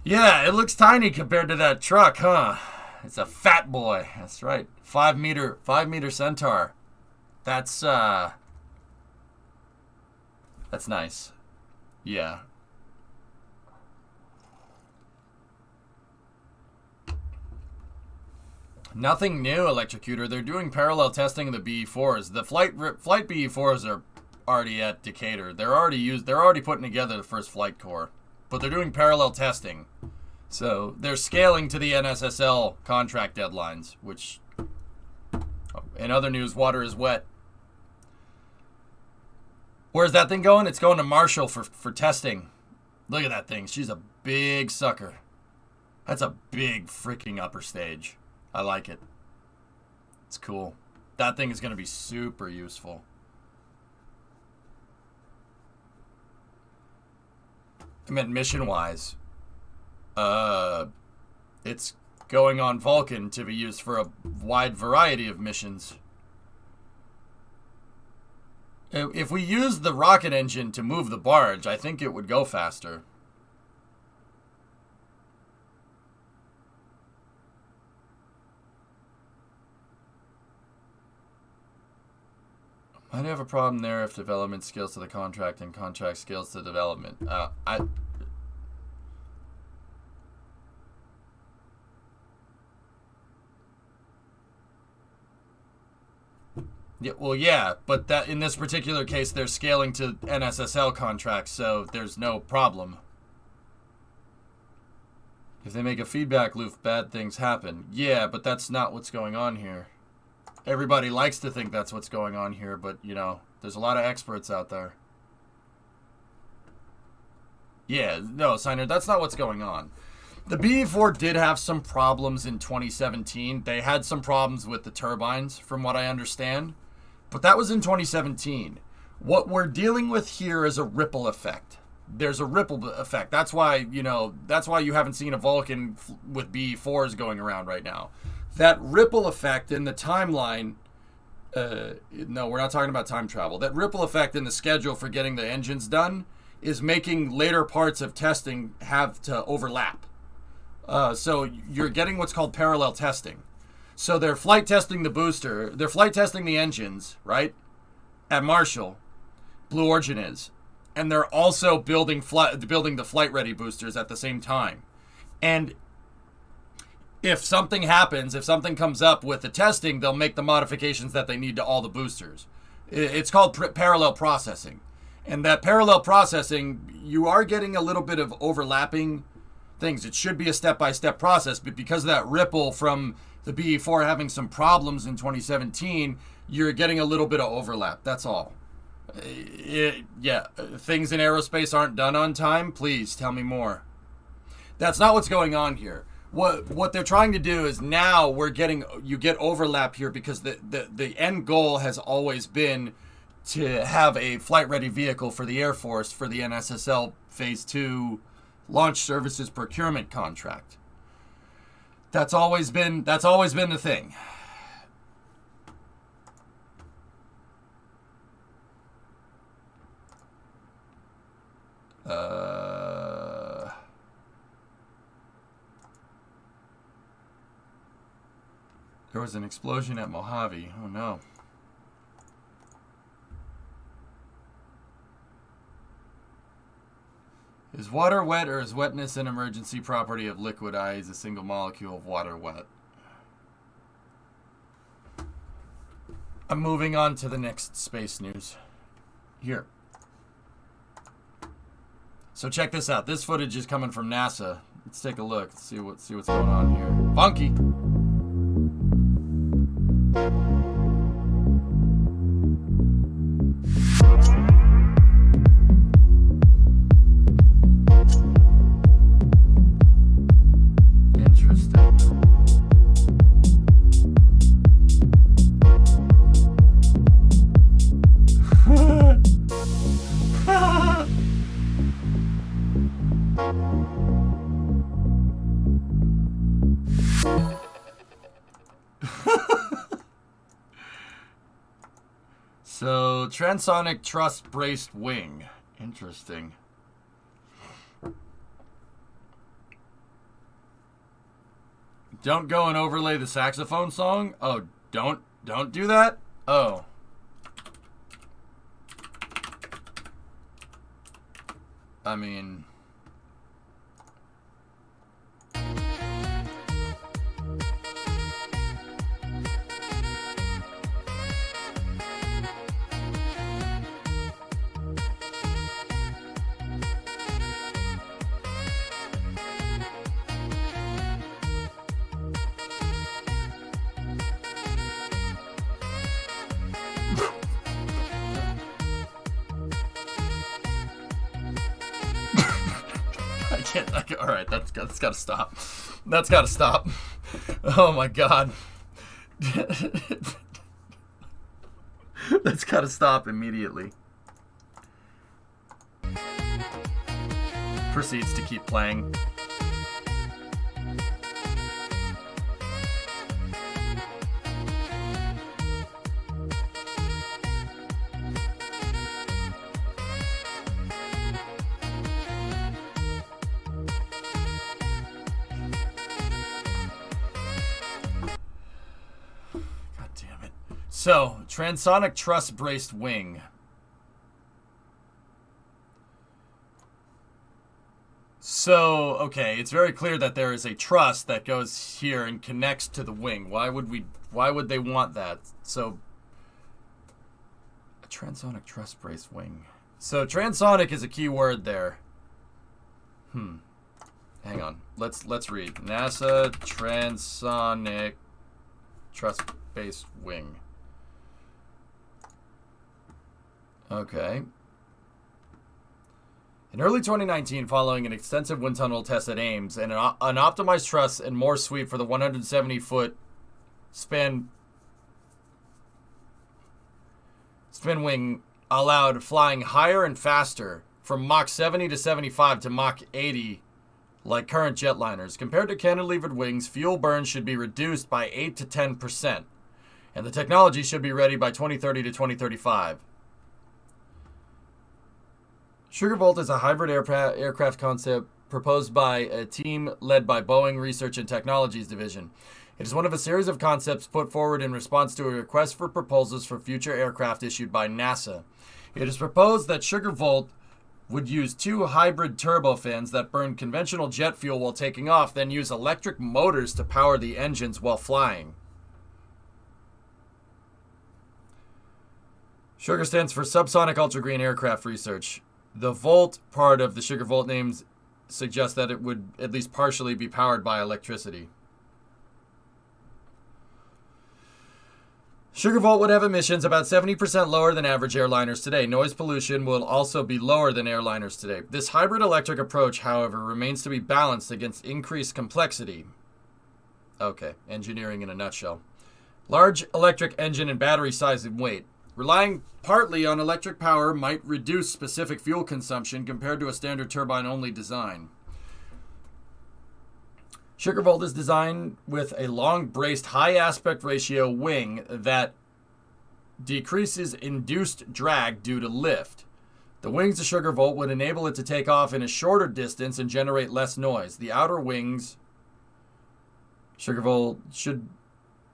Yeah, it looks tiny compared to that truck, huh? It's a fat boy. That's right. 5 meter Centaur. That's nice. Yeah. Nothing new, Electrocutor. They're doing parallel testing of the BE4s. The flight BE4s are already at Decatur. They're already putting together the first flight core, but they're doing parallel testing. So they're scaling to the NSSL contract deadlines, which, in other news, water is wet. Where's that thing going? It's going to Marshall for testing. Look at that thing. She's a big sucker. That's a big freaking upper stage. I like it. It's cool. That thing is going to be super useful. I meant mission-wise. It's going on Vulcan to be used for a wide variety of missions. If we use the rocket engine to move the barge, I think it would go faster. Might have a problem there if development scales to the contract and contract scales to development. Yeah, well, yeah, but that in this particular case, they're scaling to NSSL contracts, so there's no problem. If they make a feedback loop, bad things happen. Yeah, but that's not what's going on here. Everybody likes to think that's what's going on here, but, you know, there's a lot of experts out there. Yeah, no, Signer, that's not what's going on. The BE4 did have some problems in 2017. They had some problems with the turbines, from what I understand. But that was in 2017. What we're dealing with here is a ripple effect. There's a ripple effect. That's why, you know, that's why you haven't seen a Vulcan with BE4s going around right now. That ripple effect in the timeline, no, we're not talking about time travel. That ripple effect in the schedule for getting the engines done is making later parts of testing have to overlap. So you're getting what's called parallel testing. So they're flight testing the booster, they're flight testing the engines, right? At Marshall, Blue Origin is. And they're also building the flight-ready boosters at the same time. And if something happens, if something comes up with the testing, they'll make the modifications that they need to all the boosters. It's called parallel processing. And that parallel processing, you are getting a little bit of overlapping things. It should be a step-by-step process, but because of that ripple from the BE4 having some problems in 2017, you're getting a little bit of overlap. That's all. Yeah, things in aerospace aren't done on time. Please tell me more. That's not what's going on here. What they're trying to do is now you get overlap here because the end goal has always been to have a flight-ready vehicle for the Air Force for the NSSL Phase 2 Launch Services Procurement Contract. That's always been the thing. There was an explosion at Mojave. Oh no. Is water wet, or is wetness an emergency property of liquid, i.e. is a single molecule of water wet? I'm moving on to the next space news. Here. So check this out. This footage is coming from NASA. Let's take a look. See what's going on here. Funky. So, transonic truss braced wing. Interesting. Don't go and overlay the saxophone song? Oh, don't do that? Oh. I mean... can't. All right, that's got to stop. That's got to stop. Oh my god. That's got to stop immediately. Proceeds to keep playing. So, transonic truss braced wing. So, okay, it's very clear that there is a truss that goes here and connects to the wing. Why would they want that? So, a transonic truss braced wing. So, transonic is a key word there. Hang on. Let's read. NASA transonic truss braced wing. Okay. In early 2019, following an extensive wind tunnel test at Ames and an optimized truss and more sweep for the 170-foot span wing allowed flying higher and faster from Mach 70 to 75 to Mach 80 like current jetliners. Compared to cantilevered wings, fuel burn should be reduced by 8 to 10%, and the technology should be ready by 2030 to 2035. Sugarvolt is a hybrid aircraft concept proposed by a team led by Boeing Research and Technologies Division. It is one of a series of concepts put forward in response to a request for proposals for future aircraft issued by NASA. It is proposed that Sugarvolt would use two hybrid turbofans that burn conventional jet fuel while taking off, then use electric motors to power the engines while flying. Sugar stands for Subsonic Ultra Green Aircraft Research. The Volt part of the Sugarvolt names suggests that it would at least partially be powered by electricity. Sugarvolt would have emissions about 70% lower than average airliners today. Noise pollution will also be lower than airliners today. This hybrid electric approach, however, remains to be balanced against increased complexity. Okay, engineering in a nutshell. Large electric engine and battery size and weight. Relying partly on electric power might reduce specific fuel consumption compared to a standard turbine-only design. Sugarvolt is designed with a long-braced, high-aspect ratio wing that decreases induced drag due to lift. The wings of Sugarvolt would enable it to take off in a shorter distance and generate less noise. The outer wings, Sugarvolt should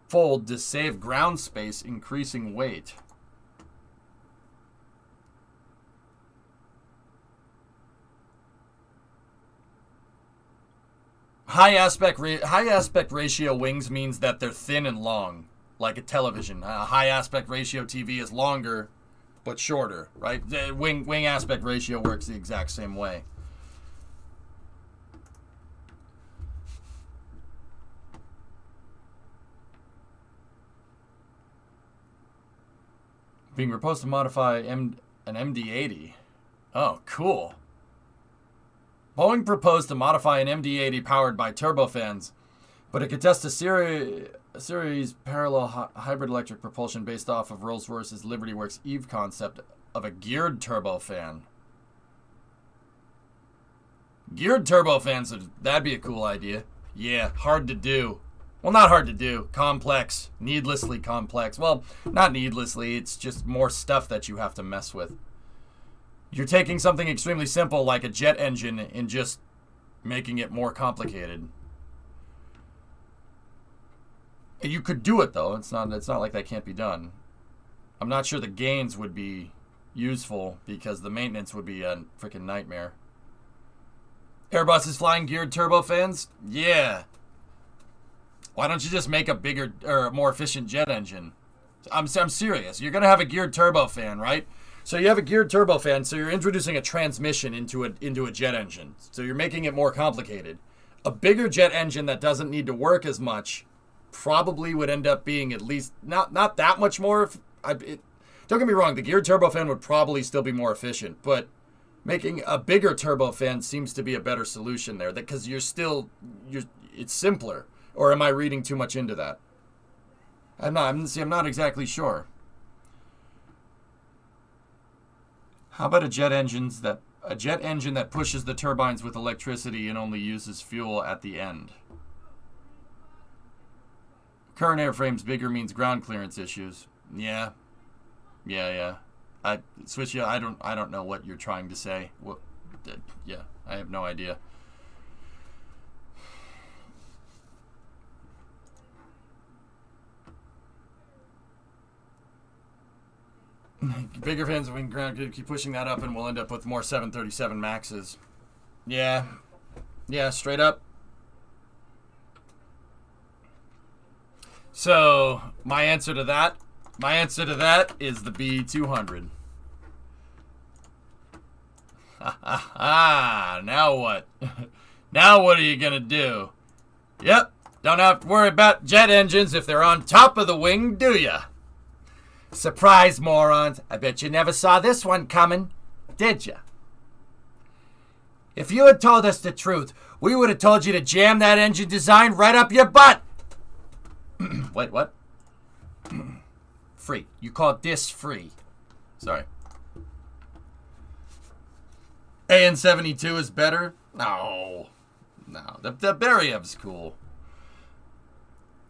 fold to save ground space, increasing weight. High aspect ratio wings means that they're thin and long, like a television. A high aspect ratio TV is longer, but shorter, right? The wing aspect ratio works the exact same way. Being proposed to modify an MD-80. Oh, cool. Boeing proposed to modify an MD-80 powered by turbofans, but it could test a series parallel hybrid electric propulsion based off of Rolls-Royce's Liberty Works Eve concept of a geared turbofan. Geared turbofans, that'd be a cool idea. Yeah, hard to do. Well, not hard to do. Complex. Needlessly complex. Well, not needlessly. It's just more stuff that you have to mess with. You're taking something extremely simple like a jet engine and just making it more complicated. And you could do it, though. It's not like that can't be done. I'm not sure the gains would be useful because the maintenance would be a freaking nightmare. Airbus is flying geared turbofans? Yeah. Why don't you just make a bigger or more efficient jet engine? I'm serious. You're going to have a geared turbofan, right? So you have a geared turbofan, so you're introducing a transmission into a jet engine. So you're making it more complicated. A bigger jet engine that doesn't need to work as much probably would end up being at least not that much more. Don't get me wrong, the geared turbofan would probably still be more efficient, but Making a bigger turbofan seems to be a better solution there, because it's simpler. Or am I reading too much into that? I'm not exactly sure. How about a jet engine that pushes the turbines with electricity and only uses fuel at the end? Current airframes bigger means ground clearance issues. Yeah. I don't know what you're trying to say. Yeah, I have no idea. Bigger fans when ground keep pushing that up, and we'll end up with more 737 Maxes. Yeah, straight up. So my answer to that is the B200. Now what? Now what are you gonna do? Yep, don't have to worry about jet engines if they're on top of the wing, do ya? Surprise, morons. I bet you never saw this one coming, did ya? If you had told us the truth, we would have told you to jam that engine design right up your butt. Wait, what? Free. You called this free. Sorry. AN-72 is better? No. The Beryev's cool.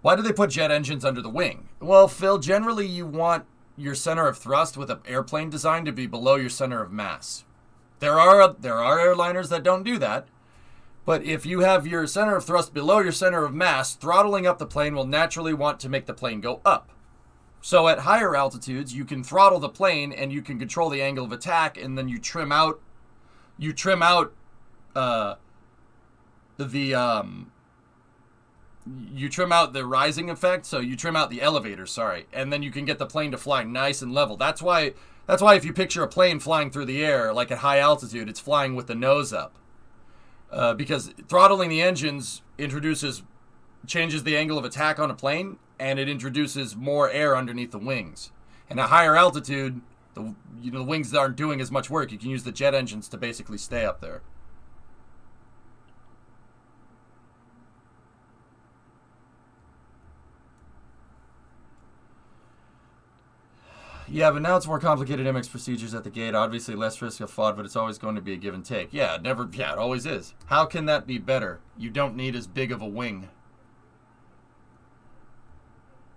Why do they put jet engines under the wing? Well, Phil, generally you want your center of thrust with an airplane design to be below your center of mass. There are airliners that don't do that. But if you have your center of thrust below your center of mass, throttling up the plane will naturally want to make the plane go up. So at higher altitudes, you can throttle the plane and you can control the angle of attack, and then you trim out the rising effect, so you trim out the elevator, and then you can get the plane to fly nice and level. That's why if you picture a plane flying through the air, like at high altitude, it's flying with the nose up. Because throttling the engines changes the angle of attack on a plane, and it introduces more air underneath the wings. And at higher altitude, the wings aren't doing as much work. You can use the jet engines to basically stay up there. Yeah, but now it's more complicated MX procedures at the gate. Obviously less risk of fraud, but it's always going to be a give and take. Yeah, it always is. How can that be better? You don't need as big of a wing.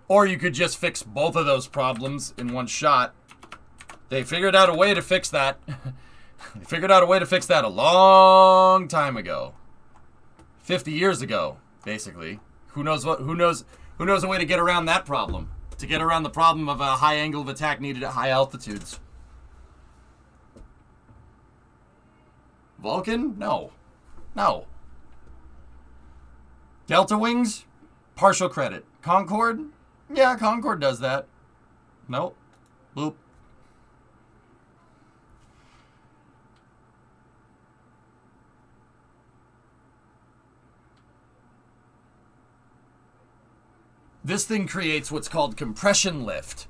Or you could just fix both of those problems in one shot. They figured out a way to fix that. They figured out a way to fix that a long time ago. 50 years ago, basically. Who knows a way to get around that problem? To get around the problem of a high angle of attack needed at high altitudes. Vulcan? No. Delta Wings? Partial credit. Concorde? Yeah, Concorde does that. Nope. Boop. This thing creates what's called compression lift.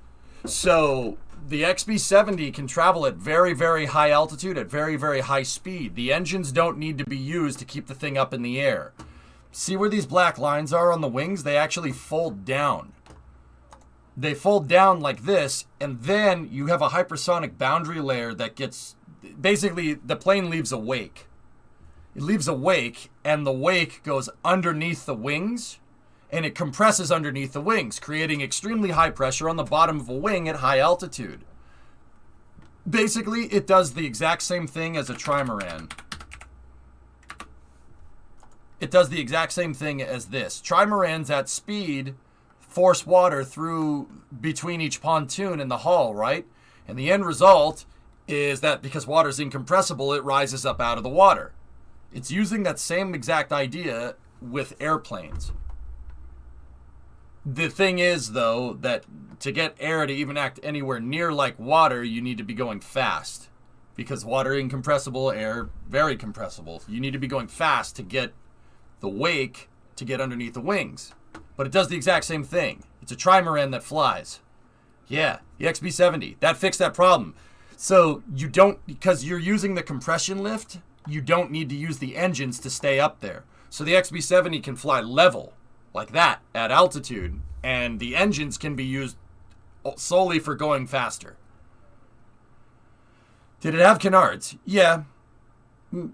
So the XB-70 can travel at very, very high altitude at very, very high speed. The engines don't need to be used to keep the thing up in the air. See where these black lines are on the wings? They actually fold down. They fold down like this, and then you have a hypersonic boundary layer that gets... Basically, the plane leaves a wake. It leaves a wake, and the wake goes underneath the wings, and it compresses underneath the wings, creating extremely high pressure on the bottom of a wing at high altitude. Basically, it does the exact same thing as a trimaran. It does the exact same thing as this. Trimarans at speed force water through between each pontoon and the hull, right? And the end result is that because water is incompressible, it rises up out of the water. It's using that same exact idea with airplanes. The thing is, though, that to get air to even act anywhere near like water, you need to be going fast. Because water incompressible, air very compressible. You need to be going fast to get the wake to get underneath the wings. But it does the exact same thing. It's a trimaran that flies. Yeah, the XB-70. That fixed that problem. So you don't, because you're using the compression lift, you don't need to use the engines to stay up there. So the XB70 can fly level like that at altitude, and the engines can be used solely for going faster. Did it have canards? Yeah.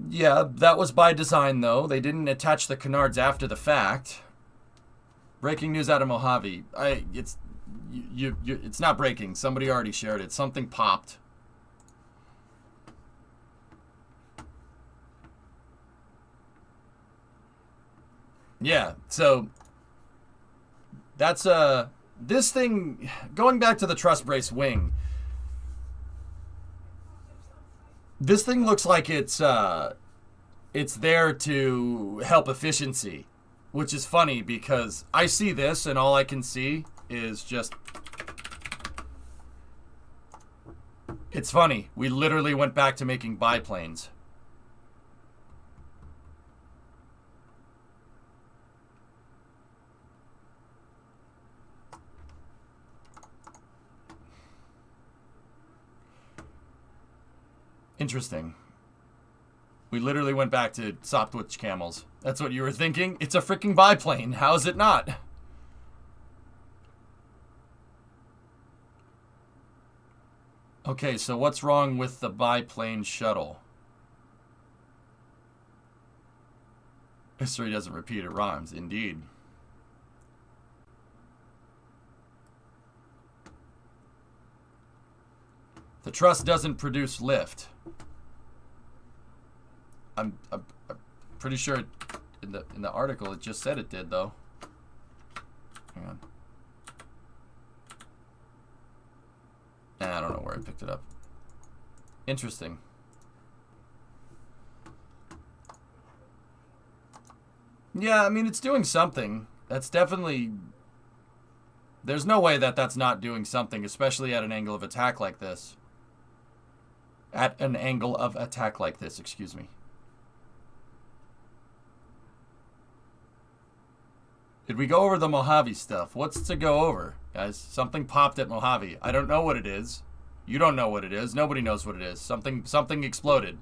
Yeah, that was by design, though. They didn't attach the canards after the fact. Breaking news out of Mojave. It's not breaking. Somebody already shared it. Something popped. Yeah, so that's this thing, going back to the truss brace wing. This thing looks like it's there to help efficiency, which is funny because I see this and all I can see is just, it's funny. We literally went back to making biplanes. Interesting. We literally went back to Sopwith camels. That's what you were thinking? It's a freaking biplane. How is it not? Okay, so what's wrong with the biplane shuttle? History doesn't repeat, it rhymes. Indeed. The truss doesn't produce lift. I'm pretty sure in the article it just said it did, though. Hang on. I don't know where I picked it up. Interesting. Yeah, I mean, it's doing something. That's definitely... There's no way that that's not doing something, especially at an angle of attack like this. At an angle of attack like this, excuse me. Did we go over the Mojave stuff? What's to go over, guys? Something popped at Mojave. I don't know what it is. You don't know what it is. Nobody knows what it is. Something exploded,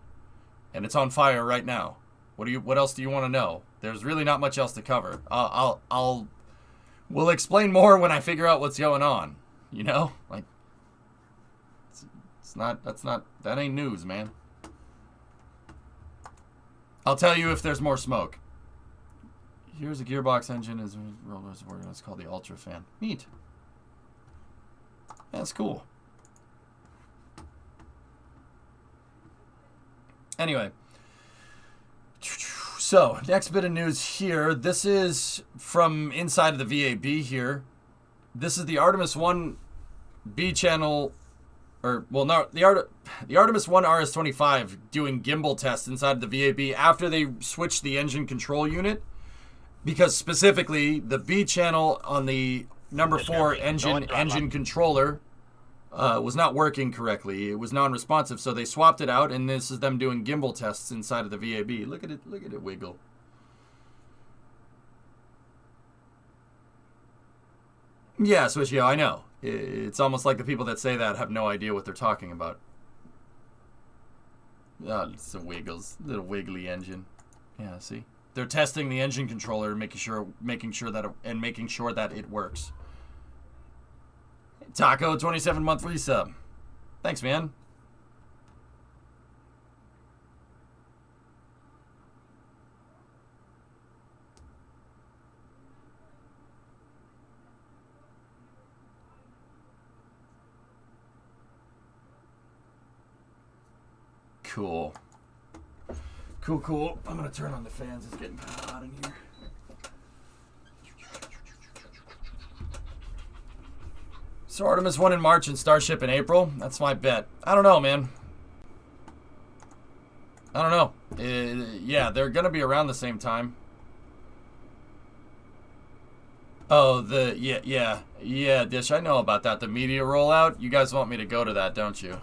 and it's on fire right now. What else do you want to know? There's really not much else to cover. We'll explain more when I figure out what's going on. You know, like that ain't news, man. I'll tell you if there's more smoke. Here's a gearbox engine. It's called the Ultra Fan. Neat. That's cool. Anyway. So, next bit of news here. This is from inside of the VAB here. This is the Artemis 1 B channel, or, well, no, the Artemis 1 RS-25 doing gimbal tests inside the VAB after they switched the engine control unit. Because specifically, the B channel on the number 4 engine controller was not working correctly. It was non-responsive, so they swapped it out, and this is them doing gimbal tests inside of the VAB. Look at it wiggle. Yeah, Swish, yeah, I know. It's almost like the people that say that have no idea what they're talking about. Oh, it's a little wiggly engine. Yeah, see? They're testing the engine controller, making sure that it works. Taco, 27 month resub. Thanks, man. Cool. Cool. I'm gonna turn on the fans. It's getting kind of hot in here. So Artemis 1 in March and Starship in April. That's my bet. I don't know, man. I don't know. Yeah, they're gonna be around the same time. Oh, yeah, Dish. I know about that. The media rollout. You guys want me to go to that, don't you?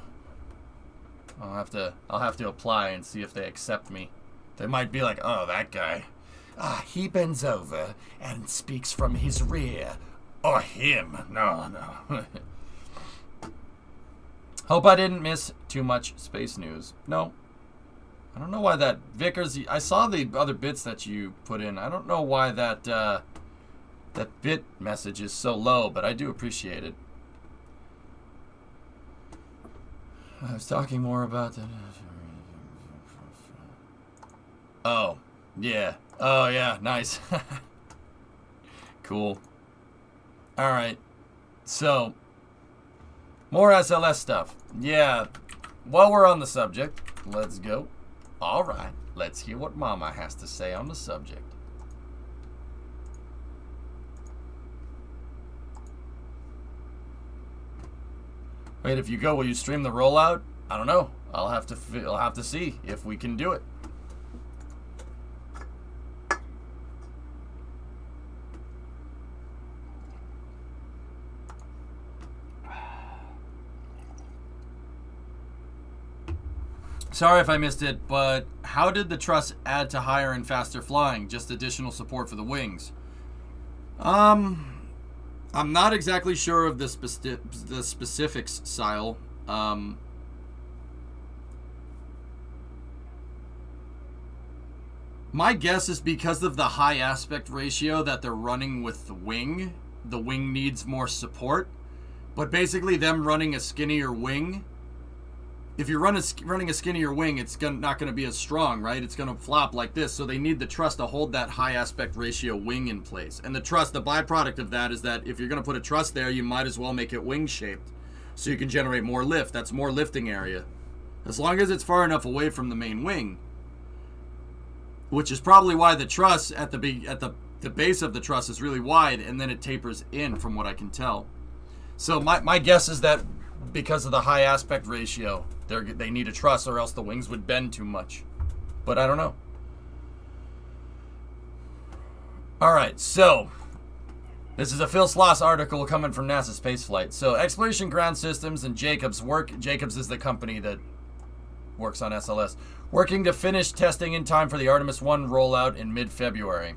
I'll have to apply and see if they accept me. They might be like, oh, that guy. He bends over and speaks from his rear. Or him. No. Hope I didn't miss too much space news. No. I don't know why that Vickers. I saw the other bits that you put in. I don't know why that that bit message is so low, but I do appreciate it. I was talking more about the. Oh, yeah. Oh, yeah. Nice. Cool. All right. So, more SLS stuff. Yeah. While we're on the subject, let's go. All right. Let's hear what Mama has to say on the subject. Wait, if you go, will you stream the rollout? I don't know. I'll have to see if we can do it. Sorry if I missed it, but how did the truss add to higher and faster flying? Just additional support for the wings? I'm not exactly sure of the specifics, Sile. My guess is because of the high aspect ratio that they're running with the wing needs more support. But basically them running a skinnier wing, if you're running a skinnier wing, it's not going to be as strong, right? It's going to flop like this. So they need the truss to hold that high aspect ratio wing in place. And the truss, the byproduct of that is that if you're going to put a truss there, you might as well make it wing shaped so you can generate more lift. That's more lifting area. As long as it's far enough away from the main wing, which is probably why the truss at the base of the truss is really wide and then it tapers in from what I can tell. So my guess is that because of the high aspect ratio, they need a truss or else the wings would bend too much. But I don't know. All right, so this is a Phil Sloss article coming from NASA Spaceflight. So Exploration Ground Systems and Jacobs is the company that works on SLS, working to finish testing in time for the Artemis 1 rollout in mid-February.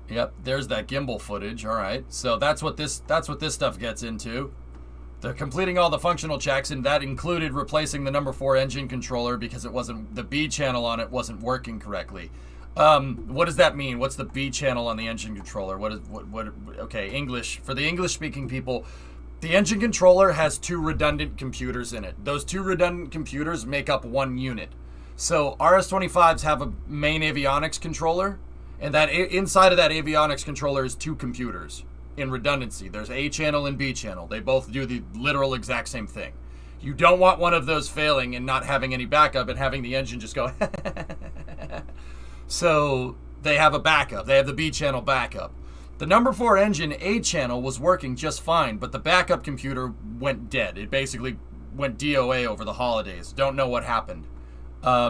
Yep, there's that gimbal footage. All right, so that's what this stuff gets into. They're completing all the functional checks, and that included replacing the number 4 engine controller because the B channel on it wasn't working correctly. What does that mean? What's the B channel on the engine controller? Okay, English. For the English-speaking people, the engine controller has 2 redundant computers in it. Those 2 redundant computers make up 1 unit. So RS-25s have a main avionics controller, and that inside of that avionics controller is 2 computers in redundancy. There's A channel and B channel. They both do the literal exact same thing. You don't want one of those failing and not having any backup and having the engine just go So they have a backup. They have the B channel backup. The number 4 engine A channel was working just fine, but the backup computer went dead. It basically went DOA over the holidays. Don't know what happened.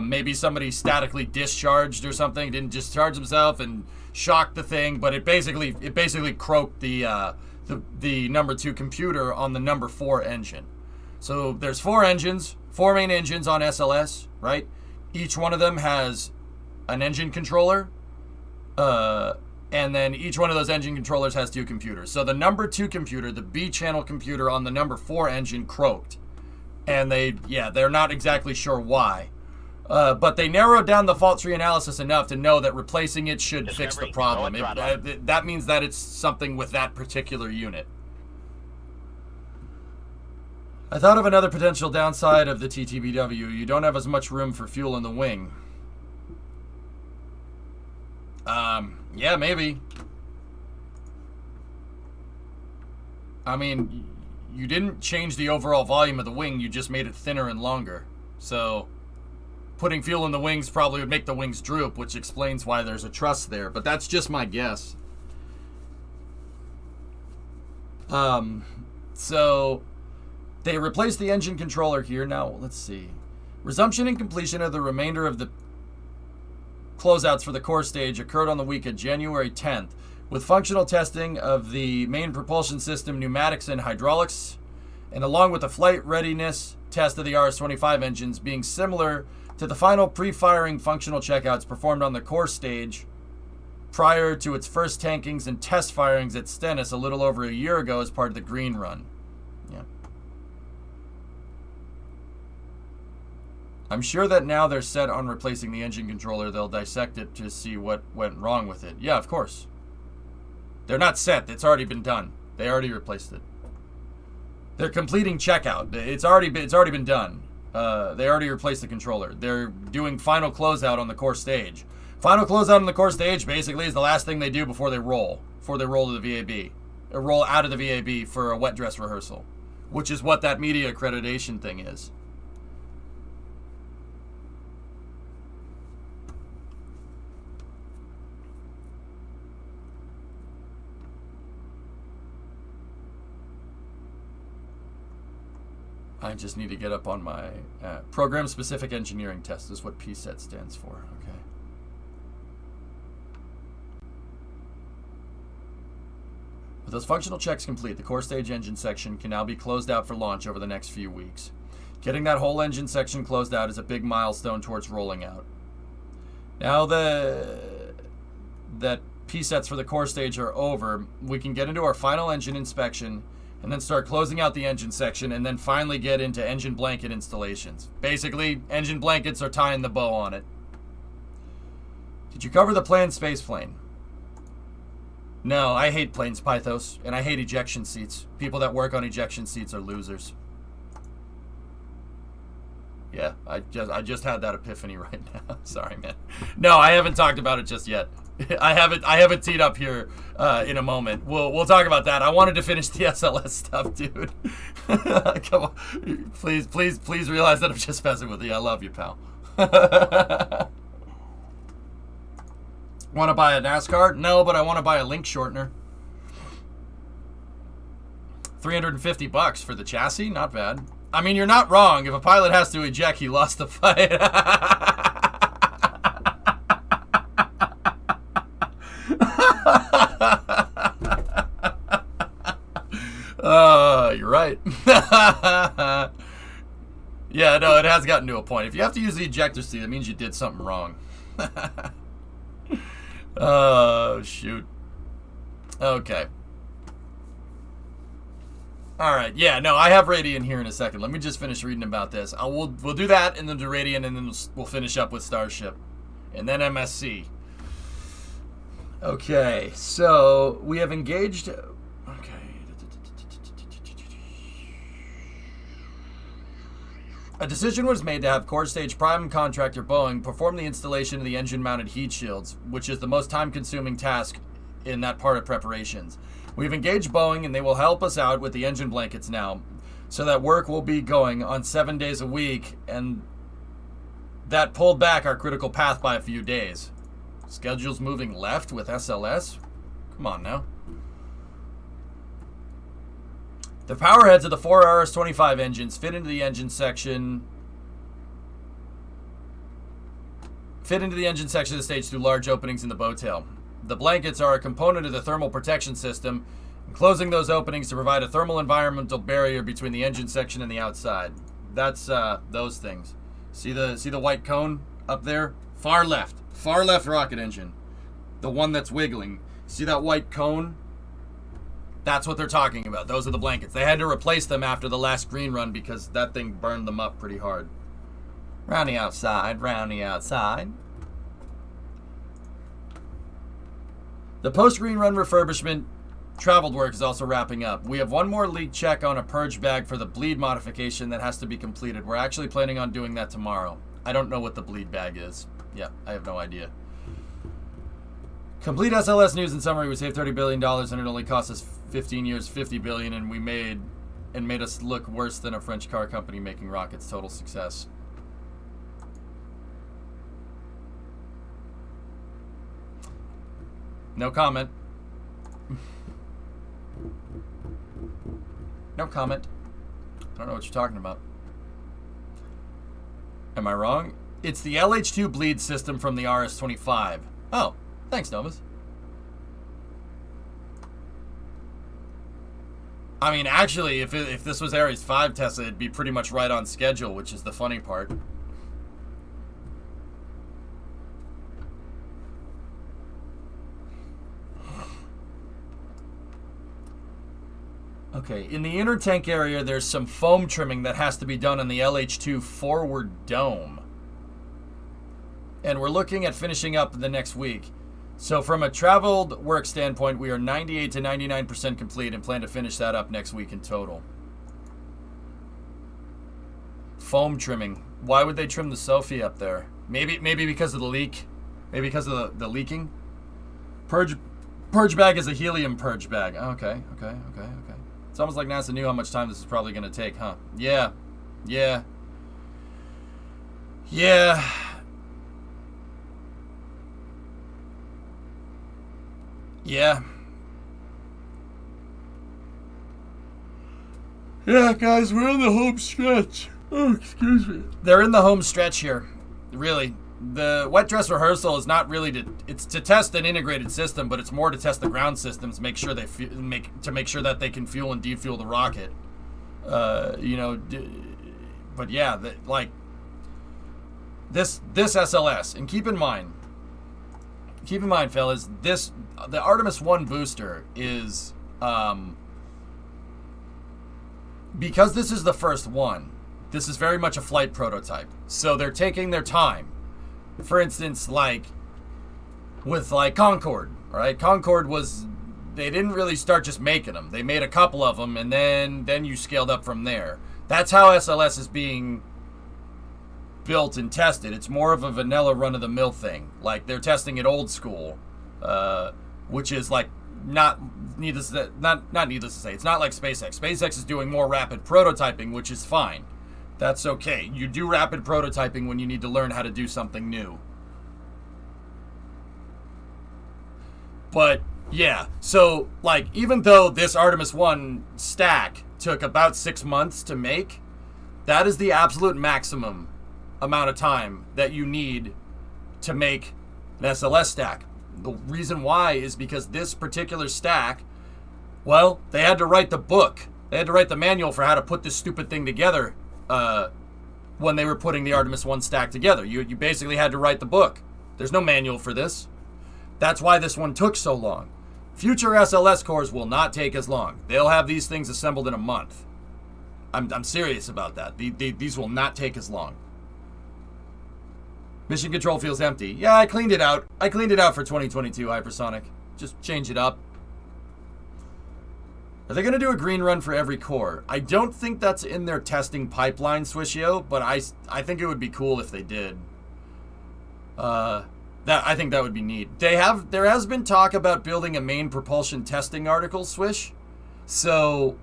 Maybe somebody statically discharged or something, didn't discharge himself and shocked the thing, but it basically croaked the number 2 computer on the number 4 engine. So there's 4 engines, 4 main engines on SLS, right? Each one of them has an engine controller, and then each one of those engine controllers has 2 computers. So the number 2 computer, the B channel computer on the number 4 engine, croaked, and they're not exactly sure why. But they narrowed down the fault tree analysis enough to know that replacing it should fix the problem. That means that it's something with that particular unit. I thought of another potential downside of the TTBW. You don't have as much room for fuel in the wing. Yeah, maybe. I mean, you didn't change the overall volume of the wing, you just made it thinner and longer. So putting fuel in the wings probably would make the wings droop, which explains why there's a truss there, but that's just my guess. So they replaced the engine controller here. Now, let's see. Resumption and completion of the remainder of the closeouts for the core stage occurred on the week of January 10th, with functional testing of the main propulsion system, pneumatics, and hydraulics, and along with the flight readiness test of the RS-25 engines being similar to the final pre-firing functional checkouts performed on the core stage prior to its first tankings and test firings at Stennis a little over a year ago as part of the Green Run. Yeah. I'm sure that now they're set on replacing the engine controller, they'll dissect it to see what went wrong with it. Yeah, of course. They're not set. It's already been done. They already replaced it. They're completing checkout. It's already been done. They already replaced the controller. They're doing final closeout on the core stage. Final closeout on the core stage basically is the last thing they do before they roll to the VAB. Or roll out of the VAB for a wet dress rehearsal, which is what that media accreditation thing is. I just need to get up on my program-specific engineering test is what PSET stands for. Okay. With those functional checks complete, the core stage engine section can now be closed out for launch over the next few weeks. Getting that whole engine section closed out is a big milestone towards rolling out. Now that PSETs for the core stage are over, we can get into our final engine inspection and then start closing out the engine section, and then finally get into engine blanket installations. Basically, engine blankets are tying the bow on it. Did you cover the planned space plane? No, I hate planes, Pythos, and I hate ejection seats. People that work on ejection seats are losers. Yeah, I just had that epiphany right now. Sorry, man. No, I haven't talked about it just yet. I haven't teed up here in a moment. We'll talk about that. I wanted to finish the SLS stuff, dude. Come on. Please realize that I'm just messing with you. I love you, pal. Want to buy a NASCAR? No, but I want to buy a link shortener. $350 for the chassis? Not bad. I mean, you're not wrong. If a pilot has to eject, he lost the fight. You're right. Yeah, no, it has gotten to a point. If you have to use the ejector seat, that means you did something wrong. Oh, shoot. Okay. Alright, yeah, no, I have Radiant here in a second. Let me just finish reading about this. We'll do that, and then do Radiant, and then we'll finish up with Starship. And then MSC. Okay, so we have engaged... Okay. A decision was made to have core stage prime contractor Boeing perform the installation of the engine-mounted heat shields, which is the most time-consuming task in that part of preparations. We've engaged Boeing, and they will help us out with the engine blankets now, so that work will be going on 7 days a week, and that pulled back our critical path by a few days. Schedule's moving left with SLS? Come on now. The power heads of the 4 RS-25 engines fit into the engine section of the stage through large openings in the bow tail. The blankets are a component of the thermal protection system, closing those openings to provide a thermal environmental barrier between the engine section and the outside. That's those things. See the white cone up there? Far left rocket engine. The one that's wiggling. See that white cone? That's what they're talking about. Those are the blankets. They had to replace them after the last green run because that thing burned them up pretty hard. Round the outside, round the outside. The post-green run refurbishment traveled work is also wrapping up. We have one more leak check on a purge bag for the bleed modification that has to be completed. We're actually planning on doing that tomorrow. I don't know what the bleed bag is. Yeah, I have no idea. Complete SLS news in summary: we saved $30 billion and it only cost us 15 years, $50 billion, and we made us look worse than a French car company making rockets. Total success. No comment. No comment. I don't know what you're talking about. Am I wrong? It's the LH2 bleed system from the RS-25. Oh, thanks, Novus. I mean, actually, if this was Ares 5 Tesla, it'd be pretty much right on schedule, which is the funny part. Okay, in the inner tank area, there's some foam trimming that has to be done on the LH2 forward dome. And we're looking at finishing up the next week. So from a traveled work standpoint, we are 98 to 99% complete and plan to finish that up next week in total. Foam trimming. Why would they trim the Sophie up there? Maybe because of the leak. Maybe because of the leaking. Purge bag is a helium purge bag. Okay. It's almost like NASA knew how much time this is probably going to take, huh? Yeah. Yeah. Yeah, guys, we're in the home stretch. Oh, excuse me. They're in the home stretch here. Really. The wet dress rehearsal is not really it's to test an integrated system, but it's more to test the ground systems, make sure they make sure that they can fuel and defuel the rocket. But yeah, like this SLS, and keep in mind, fellas, the Artemis 1 booster is because this is the first one. This is very much a flight prototype, so they're taking their time. For instance, with Concorde, right? Concorde they didn't really start just making them. They made a couple of them, and then you scaled up from there. That's how SLS is being built and tested. It's more of a vanilla run-of-the-mill thing. Like, they're testing it old school, which is not needless to say. It's not like SpaceX. SpaceX is doing more rapid prototyping, which is fine. That's okay. You do rapid prototyping when you need to learn how to do something new. But, yeah. So, even though this Artemis 1 stack took about 6 months to make, that is the absolute maximum amount of time that you need to make an SLS stack. The reason why is because this particular stack, well, they had to write the book. They had to write the manual for how to put this stupid thing together. When they were putting the Artemis 1 stack together. You basically had to write the book. There's no manual for this. That's why this one took so long. Future SLS cores will not take as long. They'll have these things assembled in a month. I'm serious about that. These will not take as long. Mission control feels empty. Yeah, I cleaned it out. I cleaned it out for 2022 Hypersonic. Just change it up. Are they going to do a green run for every core? I don't think that's in their testing pipeline, Swishio, but I think it would be cool if they did. I think that would be neat. There has been talk about building a main propulsion testing article, Swish. So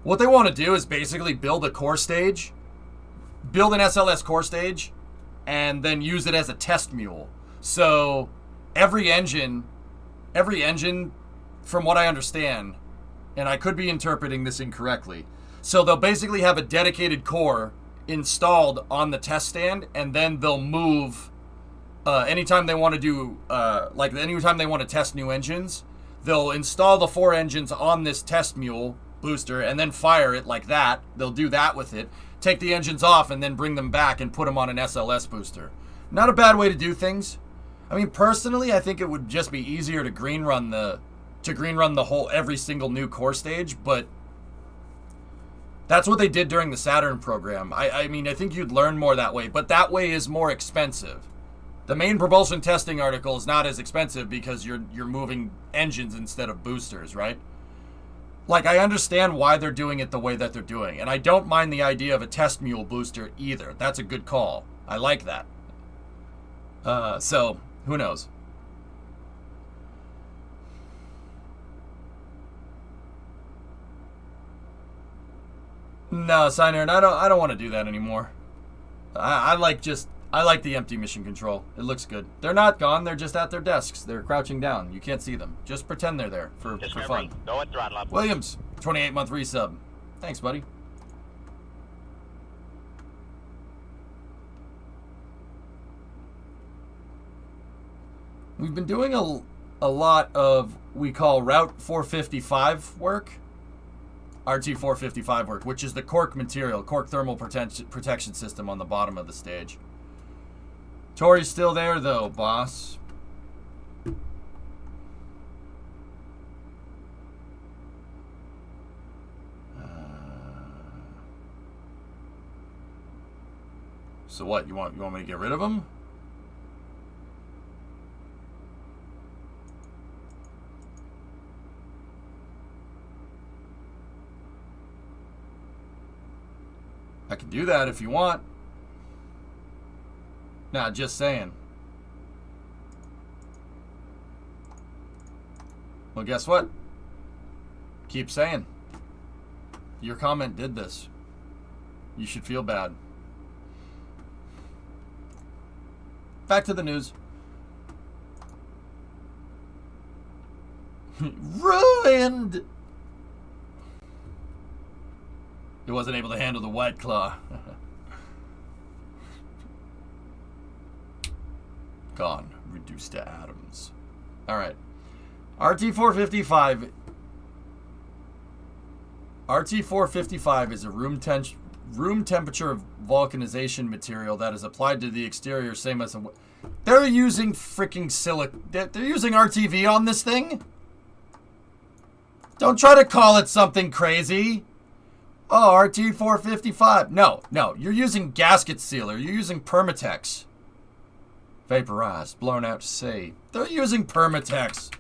what they want to do is basically build a core stage, build an SLS core stage, and then use it as a test mule. So every engine, from what I understand, and I could be interpreting this incorrectly. So they'll basically have a dedicated core installed on the test stand, and then they'll move anytime they want to do, anytime they want to test new engines, they'll install the 4 engines on this test mule booster and then fire it like that. They'll do that with it, take the engines off, and then bring them back and put them on an SLS booster. Not a bad way to do things. I mean, personally, I think it would just be easier to green run the whole every single new core stage, but that's what they did during the Saturn program. I mean, I think you'd learn more that way, but that way is more expensive. The main propulsion testing article is not as expensive because you're moving engines instead of boosters, right? I understand why they're doing it the way that they're doing, and I don't mind the idea of a test mule booster either. That's a good call. I like that. So, who knows? No, Sinern, I don't want to do that anymore. I like the empty mission control. It looks good. They're not gone. They're just at their desks. They're crouching down. You can't see them. Just pretend they're there for fun. Go at throttle up. Williams, 28-month resub. Thanks, buddy. We've been doing a lot of we call Route 455 work. RT-455 work, which is the cork material, cork thermal protection system on the bottom of the stage. Tori's still there, though, boss. So what? You want me to get rid of them? I can do that if you want. Nah, just saying. Well, guess what? Keep saying. Your comment did this. You should feel bad. Back to the news. Ruined! It wasn't able to handle the White Claw. Gone. Reduced to atoms. Alright. RT-455. RT-455 is a room temperature vulcanization material that is applied to the exterior, same as a... They're using freaking they're using RTV on this thing? Don't try to call it something crazy. Oh, RT-455. No, you're using gasket sealer. You're using Permatex. Vaporized, blown out to sea. They're using Permatex.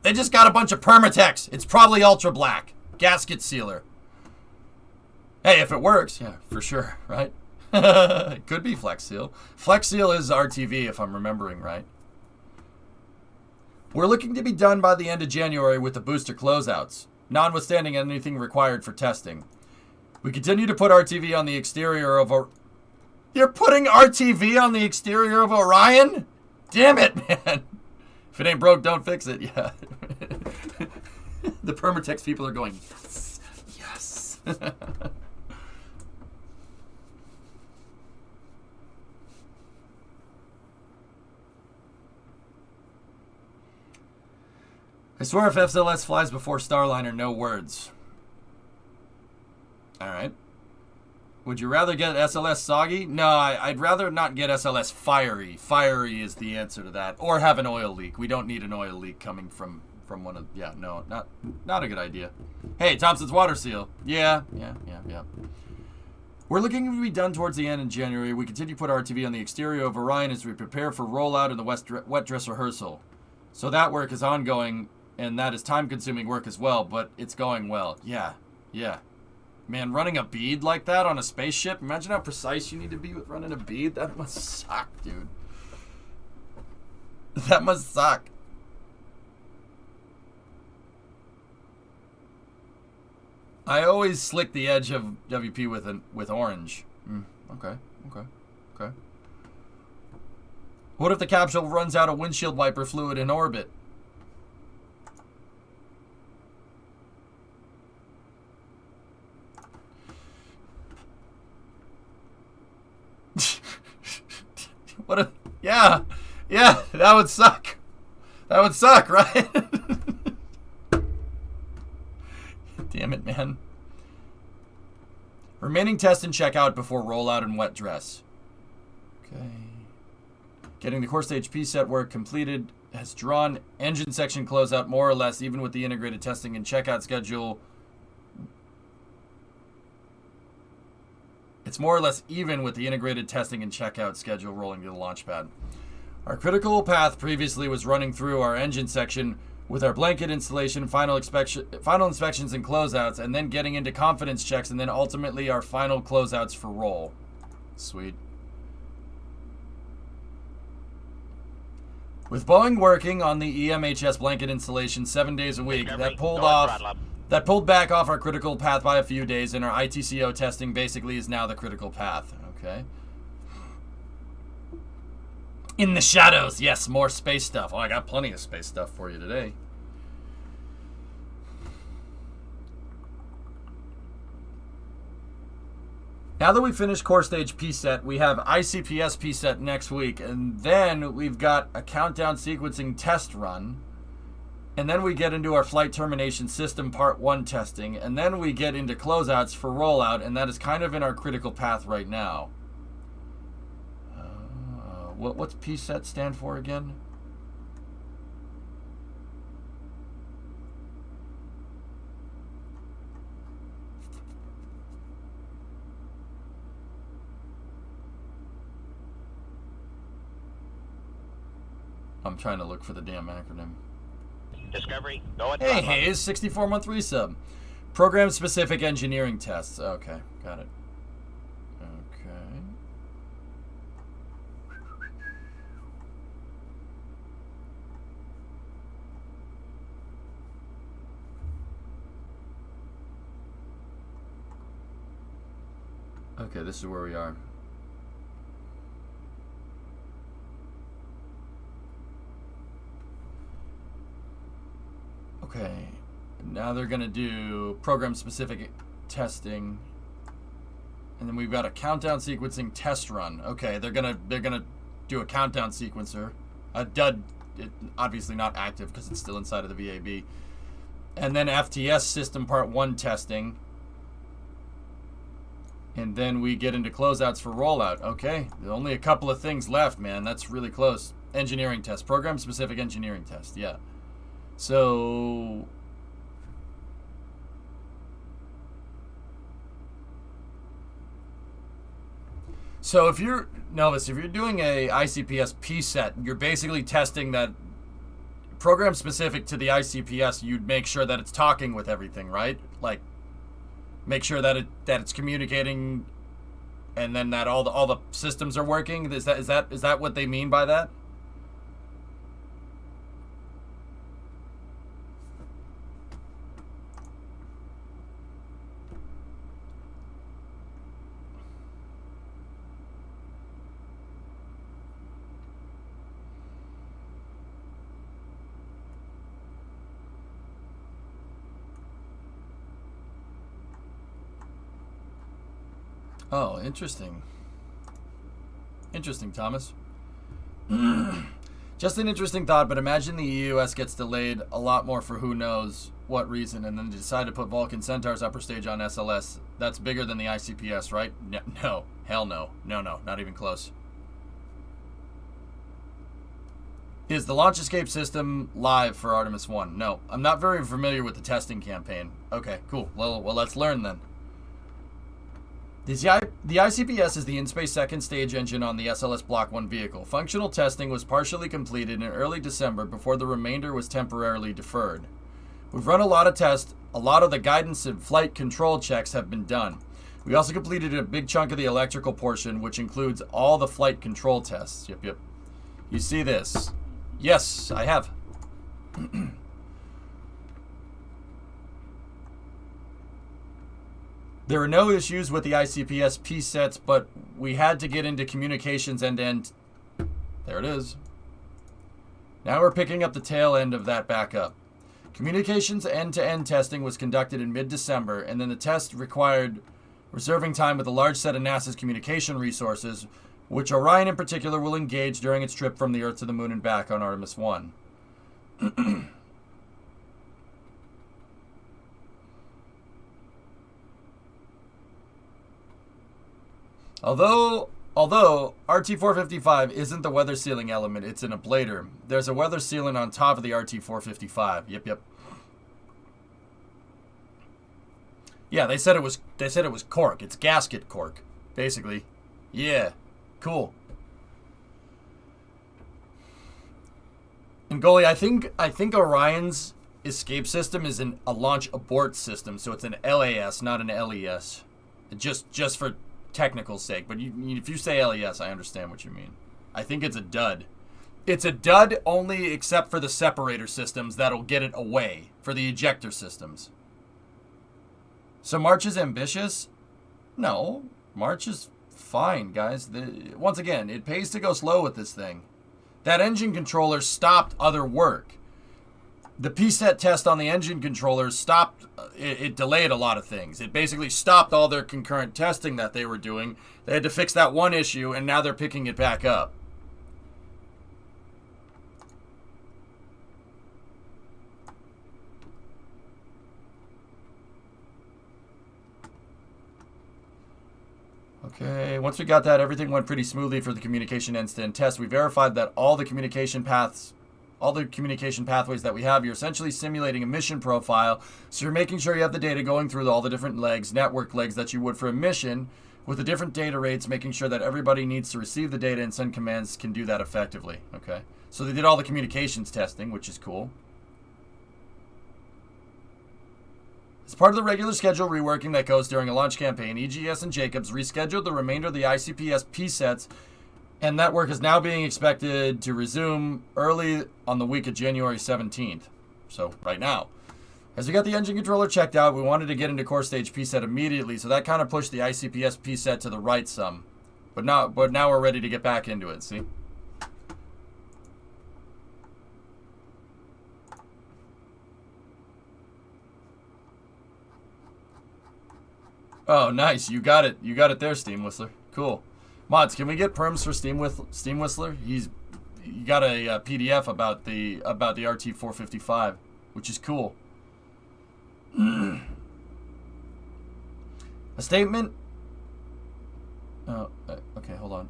They just got a bunch of Permatex. It's probably ultra black. Gasket sealer. Hey, if it works, yeah, for sure, right? It could be Flex Seal. Flex Seal is RTV, if I'm remembering right. We're looking to be done by the end of January with the booster closeouts, notwithstanding anything required for testing. We continue to put RTV on the exterior of You're putting RTV on the exterior of Orion? Damn it, man. If it ain't broke, don't fix it. Yeah. The Permatex people are going, yes, yes. I swear if SLS flies before Starliner, no words. Alright. Would you rather get SLS soggy? No, I'd rather not get SLS fiery. Fiery is the answer to that. Or have an oil leak. We don't need an oil leak coming from one of... Yeah, no, not a good idea. Hey, Thompson's water seal. Yeah. We're looking to be done towards the end in January. We continue to put RTV on the exterior of Orion as we prepare for rollout in the wet dress rehearsal. So that work is ongoing, and that is time-consuming work as well, but it's going well. Yeah. Man, running a bead like that on a spaceship, imagine how precise you need to be with running a bead. That must suck, dude. That must suck. I always slick the edge of WP with orange. Okay. What if the capsule runs out of windshield wiper fluid in orbit? What a... Yeah, that would suck. That would suck, right? Damn it, man. Remaining test and checkout before rollout and wet dress. Okay. Getting the core stage P set work completed has drawn engine section closeout more or less even with the integrated testing and checkout schedule. It's more or less even with the integrated testing and checkout schedule rolling to the launch pad. Our critical path previously was running through our engine section with our blanket installation, final inspections and closeouts, and then getting into confidence checks, and then ultimately our final closeouts for roll. Sweet. With Boeing working on the EMHS blanket installation 7 days a week, that pulled back off our critical path by a few days, and our ITCO testing basically is now the critical path. Okay. In the shadows, yes, more space stuff. Oh, I got plenty of space stuff for you today. Now that we finished core stage P-set, we have ICPS P-set next week, and then we've got a countdown sequencing test run, and then we get into our flight termination system part 1 testing, and then we get into closeouts for rollout, and that is kind of in our critical path right now. What's P-set stand for again? I'm trying to look for the damn acronym. Discovery, go at Hey, Hayes, 64-month resub. Program-specific engineering tests. Okay, got it. Okay. Okay, this is where we are. Okay, now they're gonna do program-specific testing, and then we've got a countdown sequencing test run. Okay, they're gonna do a countdown sequencer, a dud, obviously not active because it's still inside of the VAB, and then FTS system part 1 testing, and then we get into closeouts for rollout. Okay, there's only a couple of things left, man. That's really close. Engineering test, program-specific engineering test. Yeah. So if you're Nelvis, if you're doing a ICPS P set, you're basically testing that program specific to the ICPS. You'd make sure that it's talking with everything, right? Like make sure that it's communicating, and then that all the systems are working. Is that what they mean by that? Oh, interesting. Interesting, Thomas. Just an interesting thought, but imagine the EUS gets delayed a lot more for who knows what reason, and then they decide to put Vulcan Centaur's upper stage on SLS. That's bigger than the ICPS, right? No. Hell no. No, not even close. Is the Launch Escape system live for Artemis 1? No. I'm not very familiar with the testing campaign. Okay, cool. Well, let's learn then. The ICPS is the in-space second stage engine on the SLS Block 1 vehicle. Functional testing was partially completed in early December before the remainder was temporarily deferred. We've run a lot of tests. A lot of the guidance and flight control checks have been done. We also completed a big chunk of the electrical portion, which includes all the flight control tests. Yep. You see this? Yes, I have. There are no issues with the ICPS P sets, but we had to get into communications end-to-end. There it is. Now we're picking up the tail end of that backup. Communications end-to-end testing was conducted in mid-December, and then the test required reserving time with a large set of NASA's communication resources, which Orion in particular will engage during its trip from the Earth to the Moon and back on Artemis 1. Although RT-455 isn't the weather sealing element, it's an ablator. There's a weather sealant on top of the RT-455. Yep. Yeah, they said it was cork. It's gasket cork, basically. Yeah, cool. And Goalie, I think Orion's escape system is a launch abort system, so it's an LAS, not an LES. Just for technical sake, but if you say LES, I understand what you mean. I think it's a dud. It's a dud only except for the separator systems that'll get it away for the ejector systems. So March is ambitious? No, March is fine, guys. Once again, it pays to go slow with this thing. That engine controller stopped other work. The PSET test on the engine controller stopped, it delayed a lot of things. It basically stopped all their concurrent testing that they were doing. They had to fix that one issue, and now they're picking it back up. Okay, once we got that, everything went pretty smoothly for the communication end-to-end test. We verified that all the communication pathways that we have, you're essentially simulating a mission profile. So you're making sure you have the data going through all the different legs, network legs that you would for a mission, with the different data rates, making sure that everybody needs to receive the data and send commands can do that effectively. Okay, so they did all the communications testing, which is cool. As part of the regular schedule reworking that goes during a launch campaign, EGS and Jacobs rescheduled the remainder of the ICPS P sets, and that work is now being expected to resume early on the week of January 17th. So right now. As we got the engine controller checked out, we wanted to get into core stage P set immediately, so that kind of pushed the ICPS P set to the right some. But now we're ready to get back into it, see? Oh, nice. You got it. You got it there, Steam Whistler. Cool. Mods, can we get perms for Steam Whistler? You got a PDF about the RT455, which is cool. A statement. Oh, okay, hold on.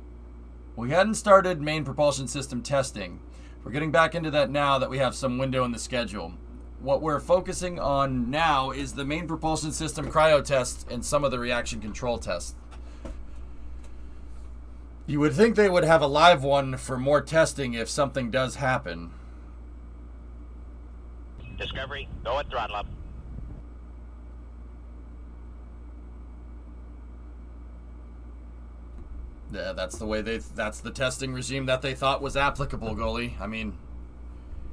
We hadn't started main propulsion system testing. We're getting back into that now that we have some window in the schedule. What we're focusing on now is the main propulsion system cryo test and some of the reaction control tests. You would think they would have a live one for more testing if something does happen. Discovery, go at throttle up. Yeah, that's the testing regime that they thought was applicable, goalie. I mean,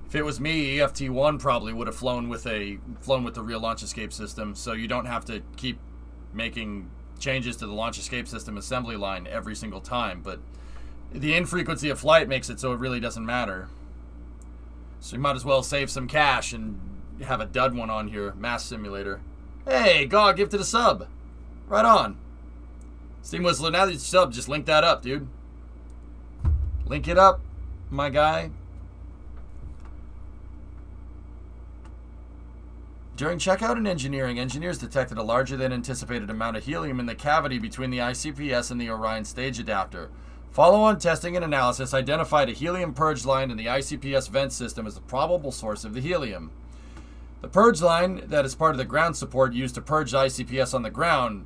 if it was me, EFT1 probably would have flown with the real launch escape system, so you don't have to keep making changes to the launch escape system assembly line every single time, but the infrequency of flight makes it so it really doesn't matter. So you might as well save some cash and have a dud one on here, Mass Simulator. Hey, God, give to the sub. Right on. Steam Whistler, now that you sub, just link that up, dude. Link it up, my guy. During checkout and engineering, engineers detected a larger than anticipated amount of helium in the cavity between the ICPS and the Orion stage adapter. Follow-on testing and analysis identified a helium purge line in the ICPS vent system as the probable source of the helium. The purge line that is part of the ground support used to purge ICPS on the ground.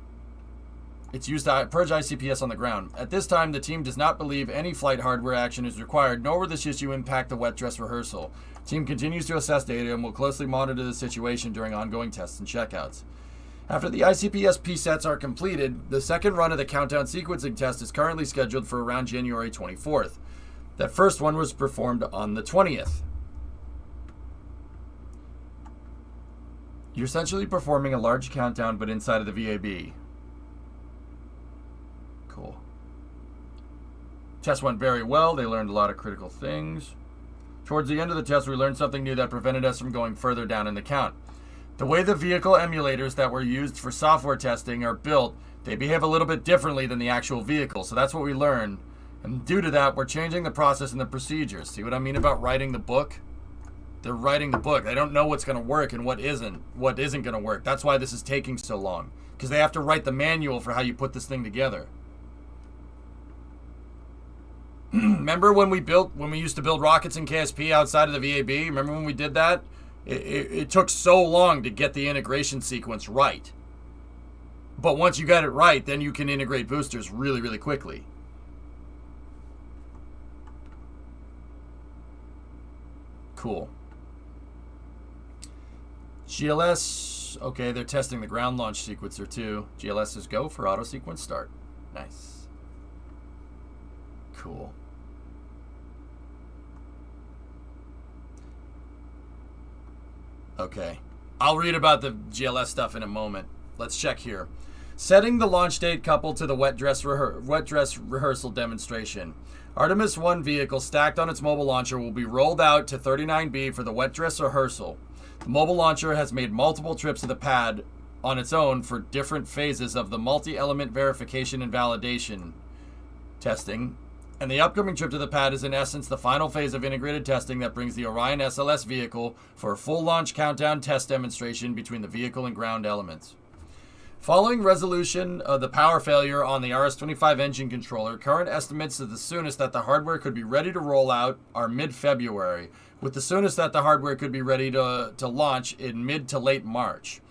It's used to purge ICPS on the ground. At this time, the team does not believe any flight hardware action is required, nor will this issue impact the wet dress rehearsal. The team continues to assess data and will closely monitor the situation during ongoing tests and checkouts. After the ICPS P sets are completed, the second run of the countdown sequencing test is currently scheduled for around January 24th. That first one was performed on the 20th. You're essentially performing a large countdown, but inside of the VAB. Cool. Test went very well. They learned a lot of critical things. Towards the end of the test, we learned something new that prevented us from going further down in the count. The way the vehicle emulators that were used for software testing are built, they behave a little bit differently than the actual vehicle. So that's what we learned. And due to that, we're changing the process and the procedures. See what I mean about writing the book? They're writing the book. They don't know what's going to work and what isn't going to work. That's why this is taking so long. Because they have to write the manual for how you put this thing together. Remember when we used to build rockets in KSP outside of the VAB? Remember when we did that? It took so long to get the integration sequence right. But once you got it right, then you can integrate boosters really, really quickly. Cool. GLS, okay, they're testing the ground launch sequencer too. GLS is go for auto sequence start. Nice. Cool. Okay. I'll read about the GLS stuff in a moment. Let's check here. Setting the launch date coupled to the wet dress rehearsal demonstration. Artemis 1 vehicle stacked on its mobile launcher will be rolled out to 39B for the wet dress rehearsal. The mobile launcher has made multiple trips to the pad on its own for different phases of the multi-element verification and validation testing. And the upcoming trip to the pad is in essence the final phase of integrated testing that brings the Orion SLS vehicle for a full launch countdown test demonstration between the vehicle and ground elements. Following resolution of the power failure on the RS-25 engine controller, current estimates of the soonest that the hardware could be ready to roll out are mid-February, with the soonest that the hardware could be ready to launch in mid to late March.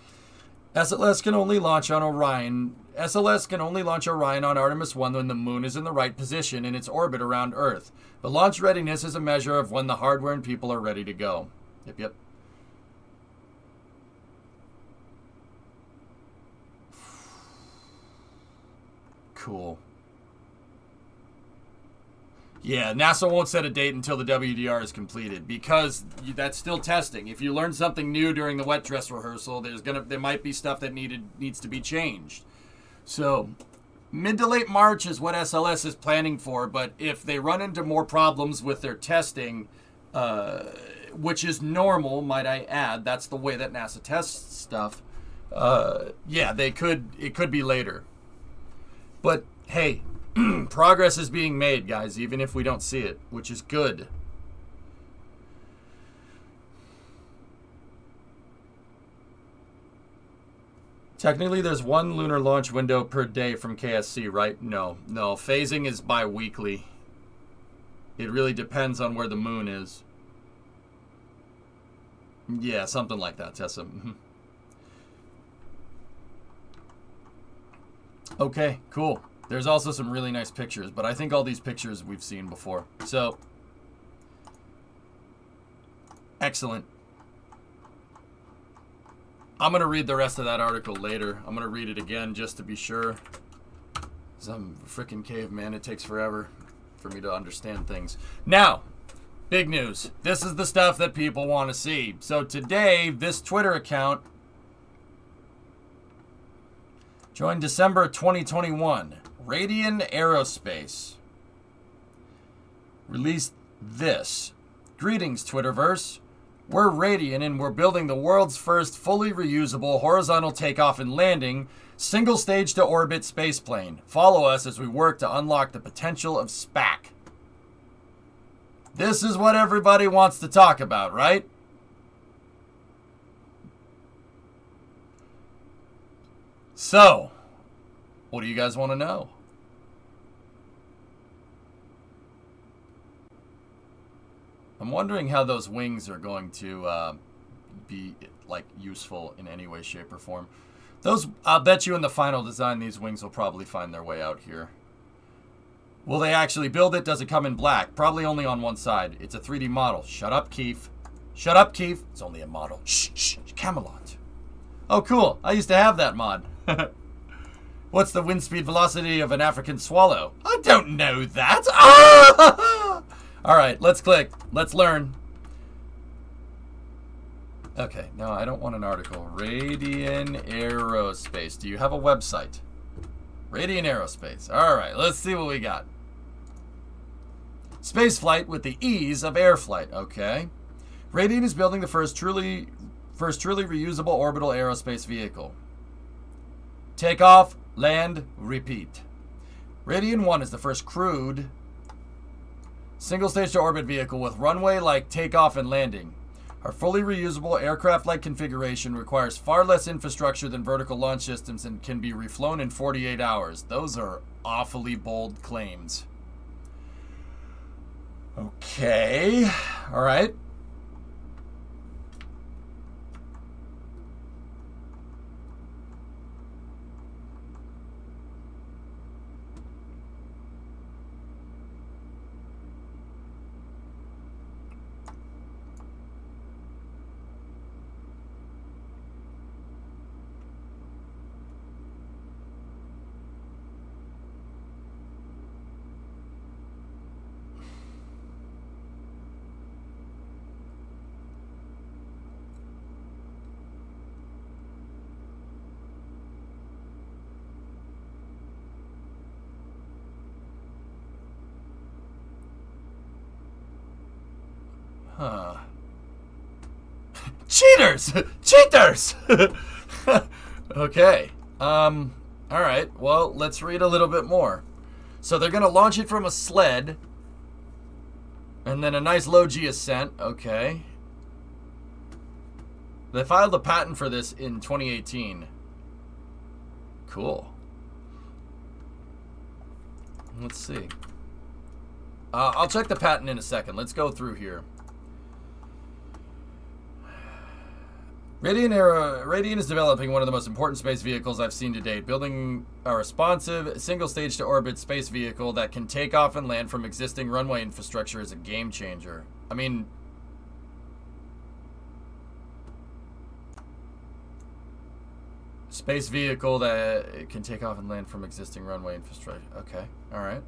SLS can only launch on Orion. SLS can only launch Orion on Artemis 1 when the moon is in the right position in its orbit around Earth. But launch readiness is a measure of when the hardware and people are ready to go. Yep. Cool. Yeah, NASA won't set a date until the WDR is completed because that's still testing. If you learn something new during the wet dress rehearsal, there might be stuff that needs to be changed. So, mid to late March is what SLS is planning for, but if they run into more problems with their testing, which is normal, might I add, that's the way that NASA tests stuff. Yeah, it could be later. But hey, progress is being made, guys, even if we don't see it, which is good. Technically, there's one lunar launch window per day from KSC, right? No. Phasing is bi-weekly. It really depends on where the moon is. Yeah, something like that, Tessa. Okay, cool. There's also some really nice pictures, but I think all these pictures we've seen before. So, excellent. I'm going to read the rest of that article later. I'm going to read it again just to be sure. 'Cause I'm a freaking caveman. It takes forever for me to understand things. Now, big news. This is the stuff that people want to see. So today, this Twitter account joined December 2021. Radian Aerospace released this. Greetings, Twitterverse. We're Radian and we're building the world's first fully reusable horizontal takeoff and landing single stage to orbit spaceplane. Follow us as we work to unlock the potential of SPAC. This is what everybody wants to talk about, right? So, what do you guys want to know? I'm wondering how those wings are going to be like useful in any way, shape, or form. I'll bet you in the final design, these wings will probably find their way out here. Will they actually build it? Does it come in black? Probably only on one side. It's a 3D model. Shut up, Keith. Shut up, Keith. It's only a model. Shh, Camelot. Oh, cool. I used to have that mod. What's the wind speed velocity of an African swallow? I don't know that. Ah! All right, let's click. Let's learn. Okay, no, I don't want an article. Radian Aerospace. Do you have a website? Radian Aerospace. All right, let's see what we got. Space flight with the ease of air flight. Okay. Radian is building the first truly reusable orbital aerospace vehicle. Take off, land, repeat. Radian 1 is the first crewed single-stage to orbit vehicle with runway-like takeoff and landing. Our fully reusable aircraft-like configuration requires far less infrastructure than vertical launch systems and can be reflown in 48 hours. Those are awfully bold claims. Okay. All right. Huh. Cheaters! Cheaters! Okay. All right. Well, let's read a little bit more. So they're going to launch it from a sled. And then a nice low G ascent. Okay. They filed a patent for this in 2018. Cool. Let's see. I'll check the patent in a second. Let's go through here. Radian is developing one of the most important space vehicles I've seen to date, building a responsive, single-stage to orbit space vehicle that can take off and land from existing runway infrastructure is a game changer. I mean, space vehicle that can take off and land from existing runway infrastructure. Okay, all right.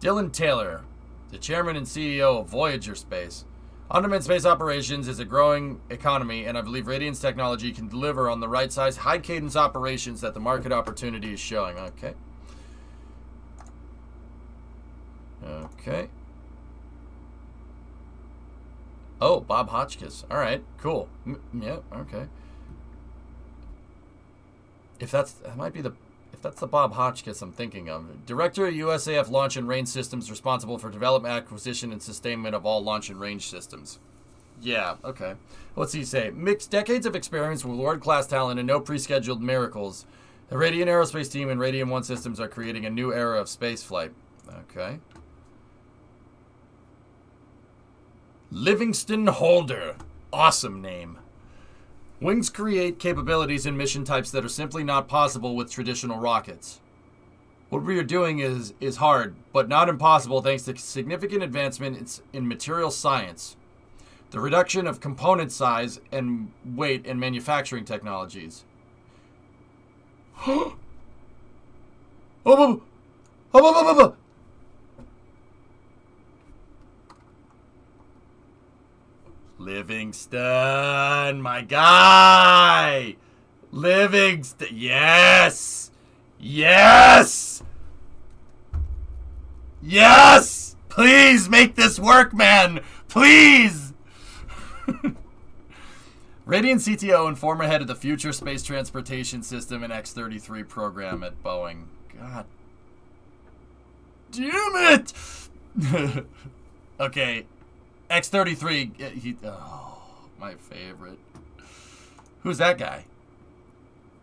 Dylan Taylor, the chairman and CEO of Voyager Space. Unmanned space operations is a growing economy, and I believe Radiant's technology can deliver on the right size, high cadence operations that the market opportunity is showing. Okay. Okay. Oh, Bob Hotchkiss. All right, cool. Yeah, okay. If that's the Bob Hotchkiss I'm thinking of. Director of USAF Launch and Range Systems, responsible for development, acquisition, and sustainment of all launch and range systems. Yeah, okay. What's he say? Mixed decades of experience with world-class talent and no pre-scheduled miracles. The Radiant Aerospace team and Radiant One Systems are creating a new era of spaceflight. Okay. Livingston Holder. Awesome name. Wings create capabilities and mission types that are simply not possible with traditional rockets. What we are doing is hard, but not impossible thanks to significant advancements in material science, the reduction of component size and weight, and manufacturing technologies. Livingston, my guy! Livingston, yes! Yes! Yes! Please make this work, man! Please! Radiant CTO and former head of the Future Space Transportation System and X-33 program at Boeing. God damn it! Okay. X-33, my favorite. Who's that guy?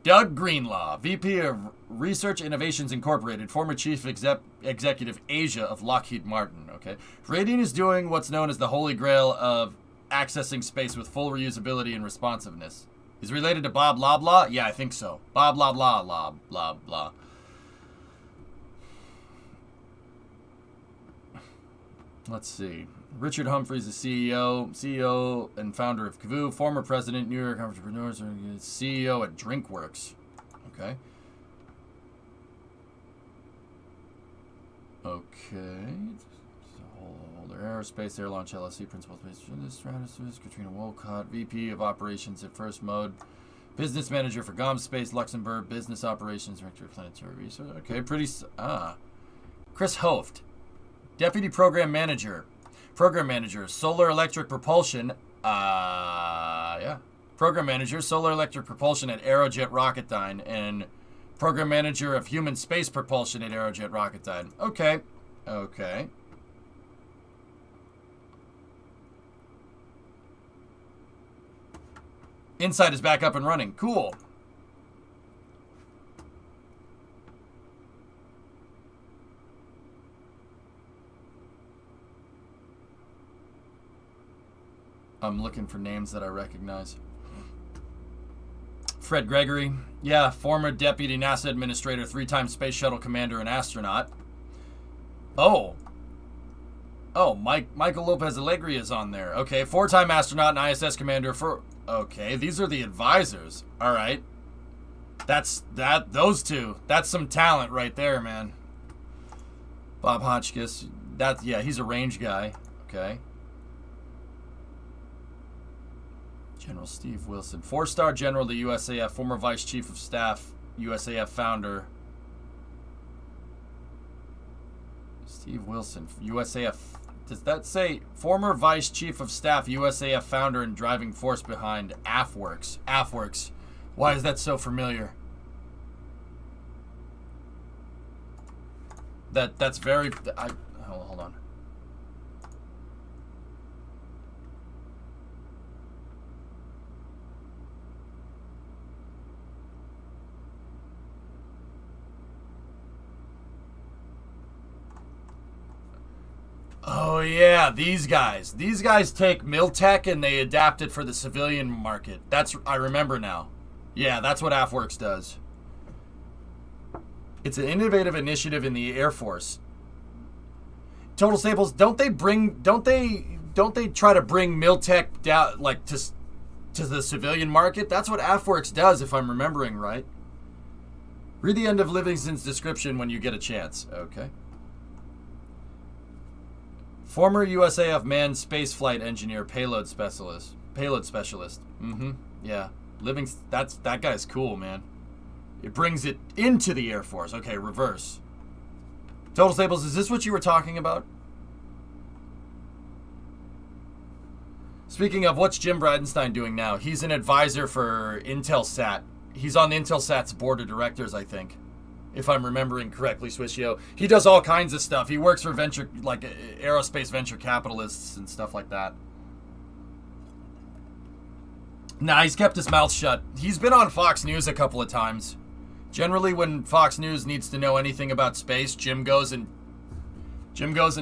Doug Greenlaw, VP of Research Innovations Incorporated, former Chief Executive Asia of Lockheed Martin. Okay, Radiant is doing what's known as the holy grail of accessing space with full reusability and responsiveness. He's related to Bob Loblaw? Yeah, I think so. Bob Loblaw, blah. Let's see. Richard Humphreys, the CEO and founder of Kavoo, former president, New York Entrepreneurs, CEO at DrinkWorks. Okay. Holder Aerospace, Air Launch LLC, Principal Space Strategist, Katrina Wolcott, VP of Operations at First Mode, Business Manager for GOM Space, Luxembourg, Business Operations, Director of Planetary Research. Okay, Chris Hoft, Deputy Program Manager, Solar Electric Propulsion. Program Manager, Solar Electric Propulsion at Aerojet Rocketdyne, and Program Manager of Human Space Propulsion at Aerojet Rocketdyne. Okay. Insight is back up and running. Cool. I'm looking for names that I recognize. Fred Gregory. Yeah, former deputy NASA administrator, 3-time space shuttle commander and astronaut. Oh, Michael Lopez Alegria is on there. Okay, 4-time astronaut and ISS commander for... Okay, these are the advisors. All right. Those two. That's some talent right there, man. Bob Hotchkiss. He's a range guy. Okay. General Steve Wilson, 4-star general of the USAF, former vice chief of staff, USAF founder. Steve Wilson, USAF. Does that say former vice chief of staff, USAF founder and driving force behind AFWorks? AFWorks. Why is that so familiar? That's very. Hold on. Oh yeah, these guys. These guys take Miltech and they adapt it for the civilian market. I remember now. Yeah, that's what AFWorks does. It's an innovative initiative in the Air Force. Total Staples, don't they try to bring Miltech down like to the civilian market? That's what AFWorks does, if I'm remembering right. Read the end of Livingston's description when you get a chance. Okay. Former USAF manned spaceflight engineer, payload specialist. Mm-hmm. Yeah. That guy's cool, man. It brings it into the Air Force. Okay, reverse. Total Staples, is this what you were talking about? Speaking of, what's Jim Bridenstine doing now? He's an advisor for Intelsat. He's on Intelsat's board of directors, I think. If I'm remembering correctly, Swishio. He does all kinds of stuff. He works for aerospace venture capitalists and stuff like that. Nah, he's kept his mouth shut. He's been on Fox News a couple of times. Generally, when Fox News needs to know anything about space, Jim goes and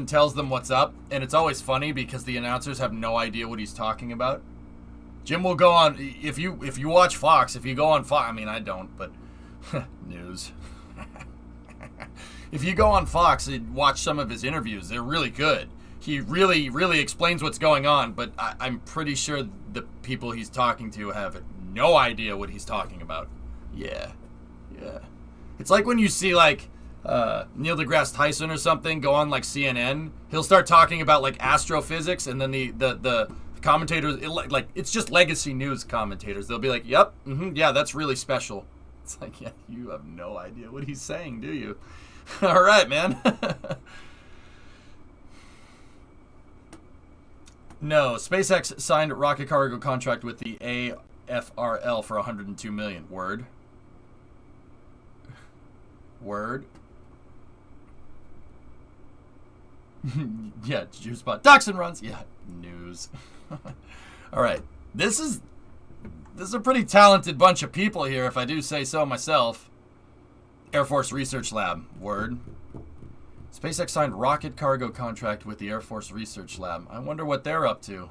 tells them what's up, and it's always funny because the announcers have no idea what he's talking about. Jim will go on, if you watch Fox, if you go on Fox, I mean, I don't, but news. If you go on Fox and watch some of his interviews, they're really good. He really, really explains what's going on, but I'm pretty sure the people he's talking to have no idea what he's talking about. Yeah. It's like when you see, like, Neil deGrasse Tyson or something go on, like, CNN. He'll start talking about, like, astrophysics, and then the commentators, it's just legacy news commentators. They'll be like, yep, yeah, that's really special. It's like, yeah, you have no idea what he's saying, do you? All right, man. No, SpaceX signed a rocket cargo contract with the AFRL for $102 million. Word. Yeah, juice spot. Dachshund runs. Yeah, news. All right, this is a pretty talented bunch of people here, if I do say so myself. Air Force Research Lab. Word. SpaceX signed rocket cargo contract with the Air Force Research Lab. I wonder what they're up to.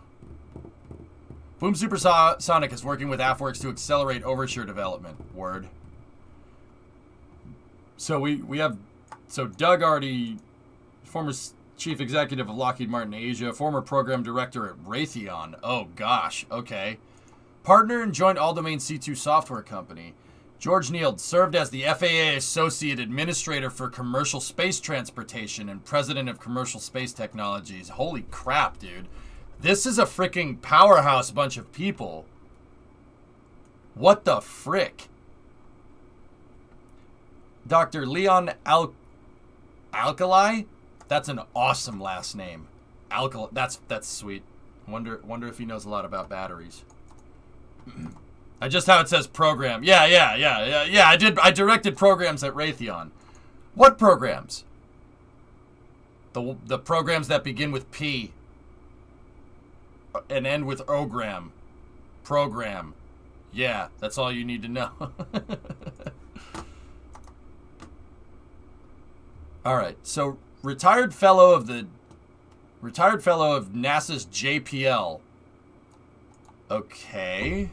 Boom Supersonic is working with AFWorks to accelerate Overture development. Word. So we have Doug Arty, former chief executive of Lockheed Martin Asia, former program director at Raytheon. Oh gosh, okay. Partner and joint all-domain C2 software company. George Neild served as the FAA Associate Administrator for Commercial Space Transportation and President of Commercial Space Technologies. Holy crap, dude. This is a freaking powerhouse bunch of people. What the frick? Dr. Leon Alkali? That's an awesome last name. That's sweet. Wonder if he knows a lot about batteries. I just how it says program. Yeah. I directed programs at Raytheon. What programs? The programs that begin with P and end with ogram. Program. Yeah, that's all you need to know. All right. So retired fellow of NASA's JPL. Okay.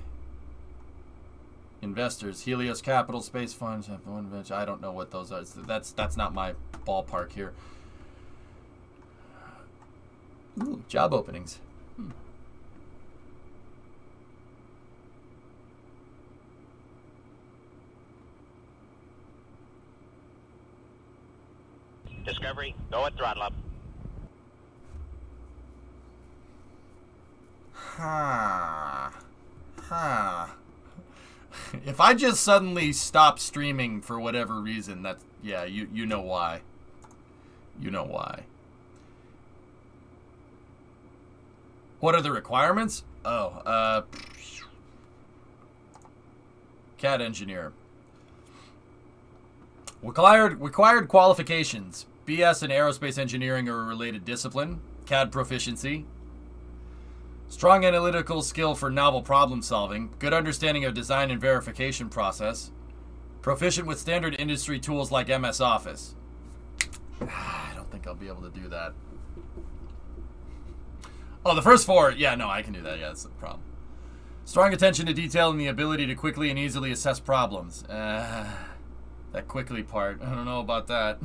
Investors, Helios Capital, Space Funds, I don't know what those are. That's not my ballpark here. Ooh, job openings. Discovery, go at throttle up. If I just suddenly stop streaming for whatever reason, that's, yeah, you know why. You know why. What are the requirements? Oh, CAD engineer. Required qualifications. BS in aerospace engineering or a related discipline. CAD proficiency. Strong analytical skill for novel problem solving. Good understanding of design and verification process. Proficient with standard industry tools like MS Office. I don't think I'll be able to do that. Oh, the first 4. Yeah, no, I can do that. Yeah, that's the problem. Strong attention to detail and the ability to quickly and easily assess problems. That quickly part. I don't know about that.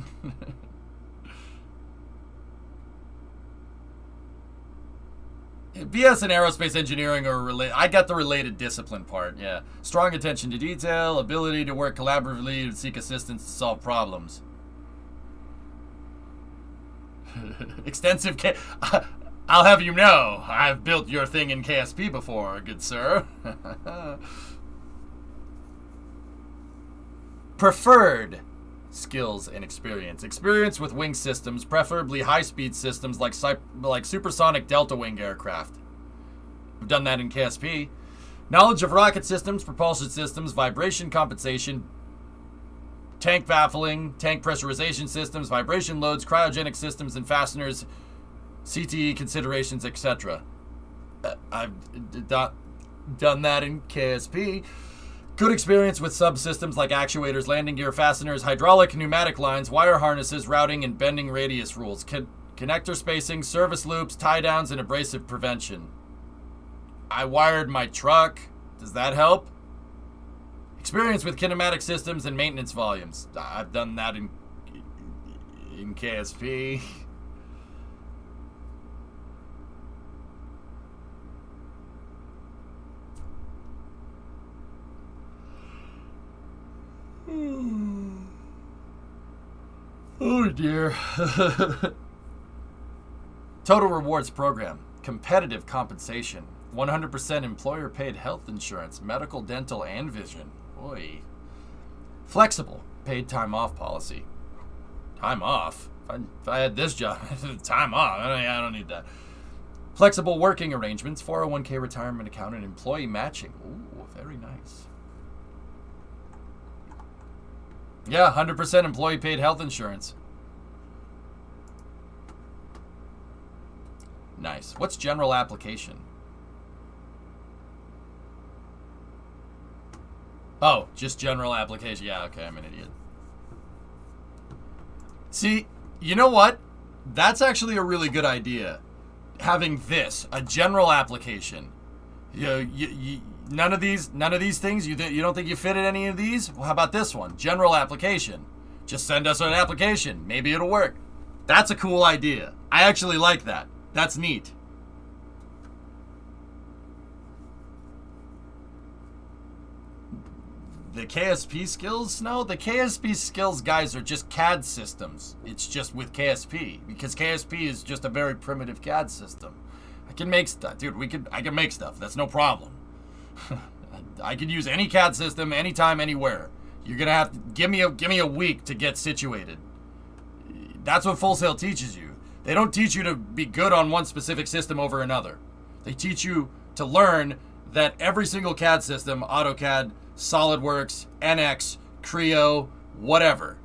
BS and aerospace engineering are related. I got the related discipline part, yeah. Strong attention to detail, ability to work collaboratively and seek assistance to solve problems. Extensive I'll have you know, I've built your thing in KSP before, good sir. Preferred skills and experience. Experience with wing systems, preferably high-speed systems like supersonic delta wing aircraft. We've done that in KSP. Knowledge of rocket systems, propulsion systems, vibration compensation, tank baffling, tank pressurization systems, vibration loads, cryogenic systems and fasteners, CTE considerations, etc. I've done that in KSP. Good experience with subsystems like actuators, landing gear, fasteners, hydraulic, pneumatic lines, wire harnesses, routing, and bending radius rules. Connector spacing, service loops, tie downs, and abrasive prevention. I wired my truck. Does that help? Experience with kinematic systems and maintenance volumes. I've done that in KSP. Oh dear. Total rewards program. Competitive compensation. 100% employer paid health insurance, medical, dental, and vision. Boy. Flexible paid time off policy. Time off? If I had this job, time off. I don't need that. Flexible working arrangements, 401k retirement account, and employee matching. Ooh, very nice. Yeah, 100% employee paid health insurance. Nice. What's general application? Oh, just general application. Yeah, okay, I'm an idiot. See, you know what? That's actually a really good idea. Having this, a general application. None of these things, you don't think you fit in any of these? Well, how about this one? General application. Just send us an application. Maybe it'll work. That's a cool idea. I actually like that. That's neat. The KSP skills? No, the KSP skills guys are just CAD systems. It's just with KSP. Because KSP is just a very primitive CAD system. I can make stuff. Dude, I can make stuff. That's no problem. I can use any CAD system, anytime, anywhere. You're gonna have to give me a week to get situated. That's what Full Sail teaches you. They don't teach you to be good on one specific system over another. They teach you to learn that every single CAD system, AutoCAD, SolidWorks, NX, Creo, whatever,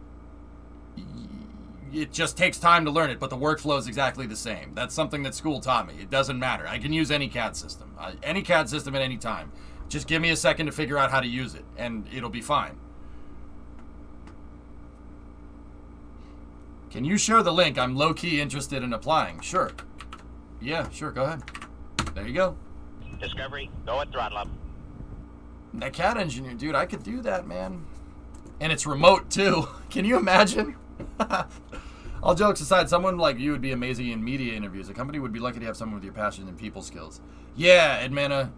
it just takes time to learn it, but the workflow is exactly the same. That's something that school taught me. It doesn't matter. I can use any CAD system. Any CAD system at any time. Just give me a second to figure out how to use it, and it'll be fine. Can you share the link? I'm low-key interested in applying. Sure. Yeah, sure, go ahead. There you go. Discovery, go at throttle up. That CAD engineer, dude, I could do that, man. And it's remote, too. Can you imagine? All jokes aside, someone like you would be amazing in media interviews. A company would be lucky to have someone with your passion and people skills. Yeah, Edmana.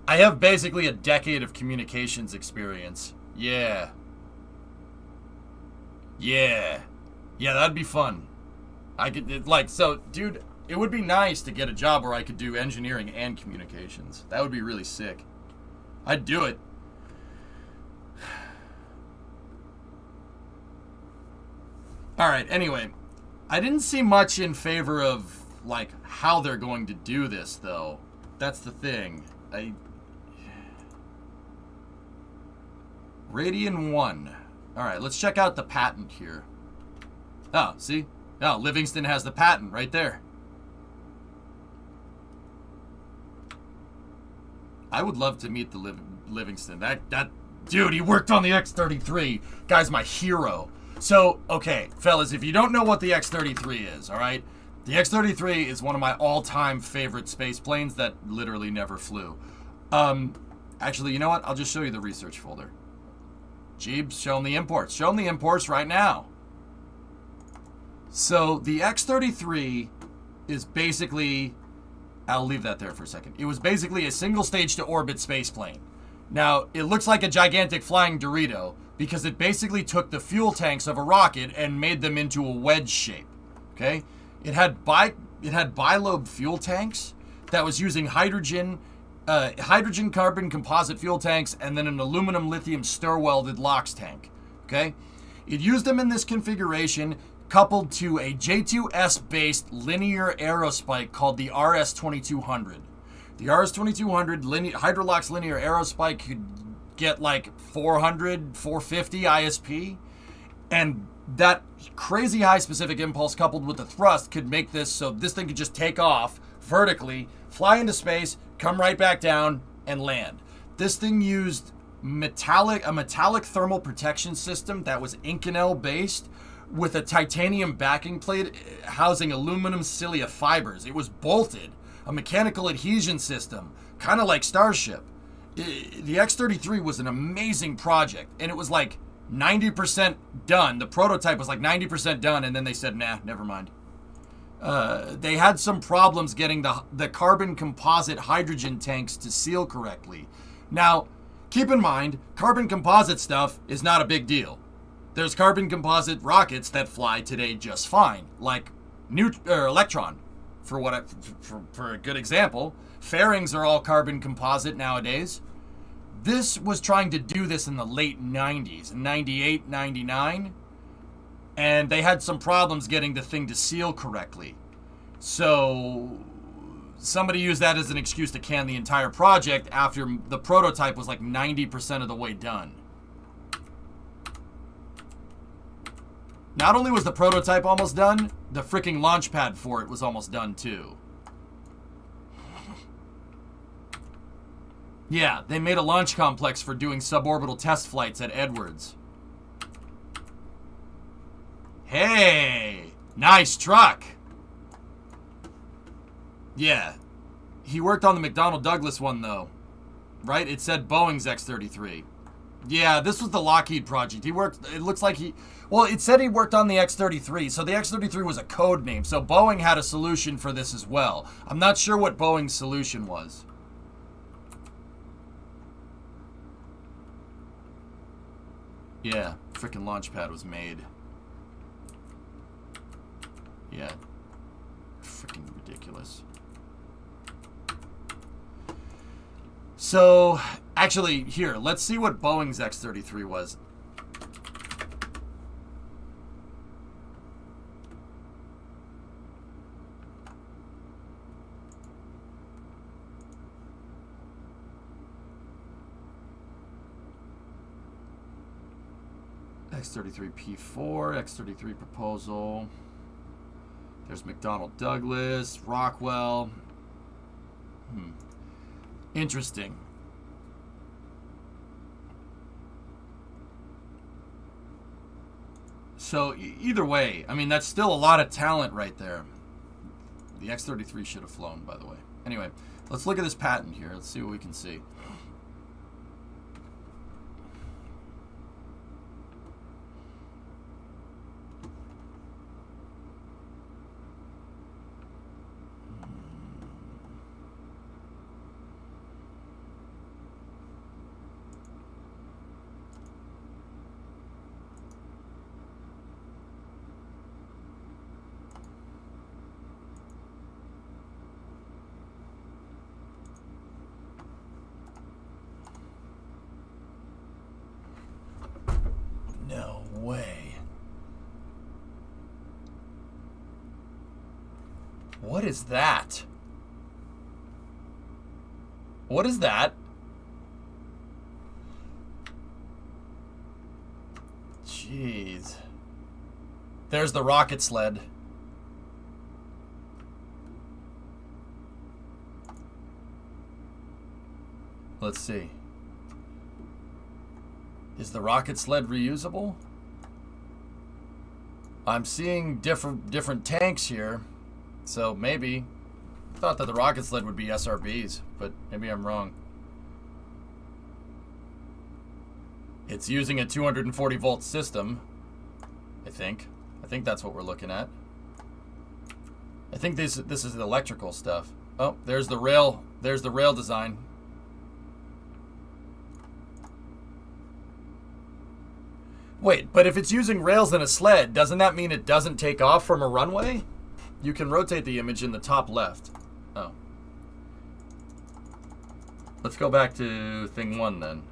I have basically a decade of communications experience. Yeah. Yeah. Yeah, that'd be fun. I could, dude, it would be nice to get a job where I could do engineering and communications. That would be really sick. I'd do it. Alright, anyway. I didn't see much in favor of, like, how they're going to do this, though. That's the thing. Radian 1. Alright, let's check out the patent here. Oh, see? Oh, Livingston has the patent right there. I would love to meet the Livingston. That dude, he worked on the X-33. Guy's my hero. So, okay, fellas, if you don't know what the X-33 is, all right? The X-33 is one of my all-time favorite space planes that literally never flew. Actually, you know what? I'll just show you the research folder. Jeebs, show them the imports. Show them the imports right now. So the X-33 is basically... I'll leave that there for a second. It was basically a single stage to orbit space plane. Now, it looks like a gigantic flying Dorito because it basically took the fuel tanks of a rocket and made them into a wedge shape. Okay? It had bilobe fuel tanks that was using hydrogen carbon composite fuel tanks and then an aluminum lithium stir welded LOX tank. Okay? It used them in this configuration coupled to a J2S based linear aerospike called the RS-2200. The RS-2200 Hydrolox linear aerospike could get like 400, 450 ISP, and that crazy high specific impulse coupled with the thrust could make this so this thing could just take off vertically, fly into space, come right back down, and land. This thing used a metallic thermal protection system that was Inconel based with a titanium backing plate housing aluminum cilia fibers. It was bolted, a mechanical adhesion system, kind of like Starship. The X-33 was an amazing project, and it was like 90% done. The prototype was like 90% done, and then they said, nah, never mind. They had some problems getting the carbon composite hydrogen tanks to seal correctly. Now, keep in mind, carbon composite stuff is not a big deal. There's carbon composite rockets that fly today just fine, like Electron, for a good example. Fairings are all carbon composite nowadays. This was trying to do this in the late 90s, 98, 99, and they had some problems getting the thing to seal correctly. So somebody used that as an excuse to can the entire project after the prototype was like 90% of the way done. Not only was the prototype almost done, the freaking launch pad for it was almost done too. Yeah, they made a launch complex for doing suborbital test flights at Edwards. Hey, nice truck. Yeah, he worked on the McDonnell Douglas one though, right? It said Boeing's X-33. Yeah, this was the Lockheed project. He worked, it looks like well, it said he worked on the X-33, so the X-33 was a code name. So Boeing had a solution for this as well. I'm not sure what Boeing's solution was. Yeah, freaking launch pad was made. Yeah, freaking ridiculous. So, actually, here, let's see what Boeing's X-33 was. X-33P4, X-33 proposal. There's McDonnell Douglas, Rockwell. Interesting. So either way, I mean, that's still a lot of talent right there. The X-33 should have flown, by the way. Anyway, let's look at this patent here. Let's see what we can see. No way. What is that? What is that? Jeez. There's the rocket sled. Let's see. Is the rocket sled reusable? I'm seeing different tanks here. So maybe, I thought that the rocket sled would be SRBs, but maybe I'm wrong. It's using a 240 volt system, I think. I think that's what we're looking at. I think this is the electrical stuff. Oh, there's the rail. There's the rail design. Wait, but if it's using rails in a sled, doesn't that mean it doesn't take off from a runway? You can rotate the image in the top left. Oh. Let's go back to thing 1 then.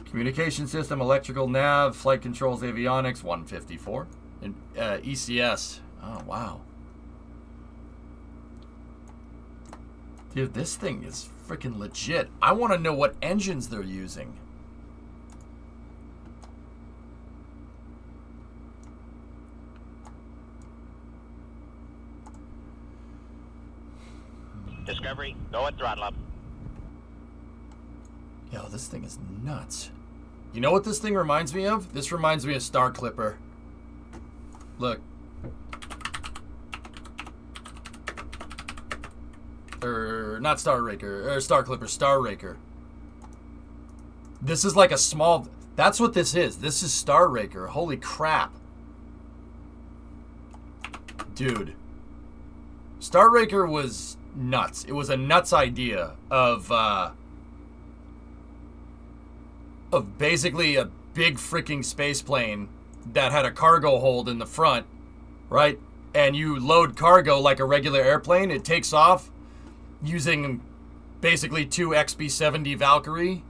Communication system, electrical nav, flight controls, avionics, 154. And ECS. Oh, wow. Dude, this thing is freaking legit. I want to know what engines they're using. Discovery, go at throttle up. Yo, this thing is nuts. You know what this thing reminds me of? This reminds me of Star Clipper. Look. Not Star Raker, or Star Clipper, Star Raker. This is like a small, that's what this is. This is Star Raker. Holy crap. Dude. Star Raker was nuts. It was a nuts idea of basically a big freaking space plane that had a cargo hold in the front, right? And you load cargo like a regular airplane. It takes off using basically 2 XB-70 Valkyrie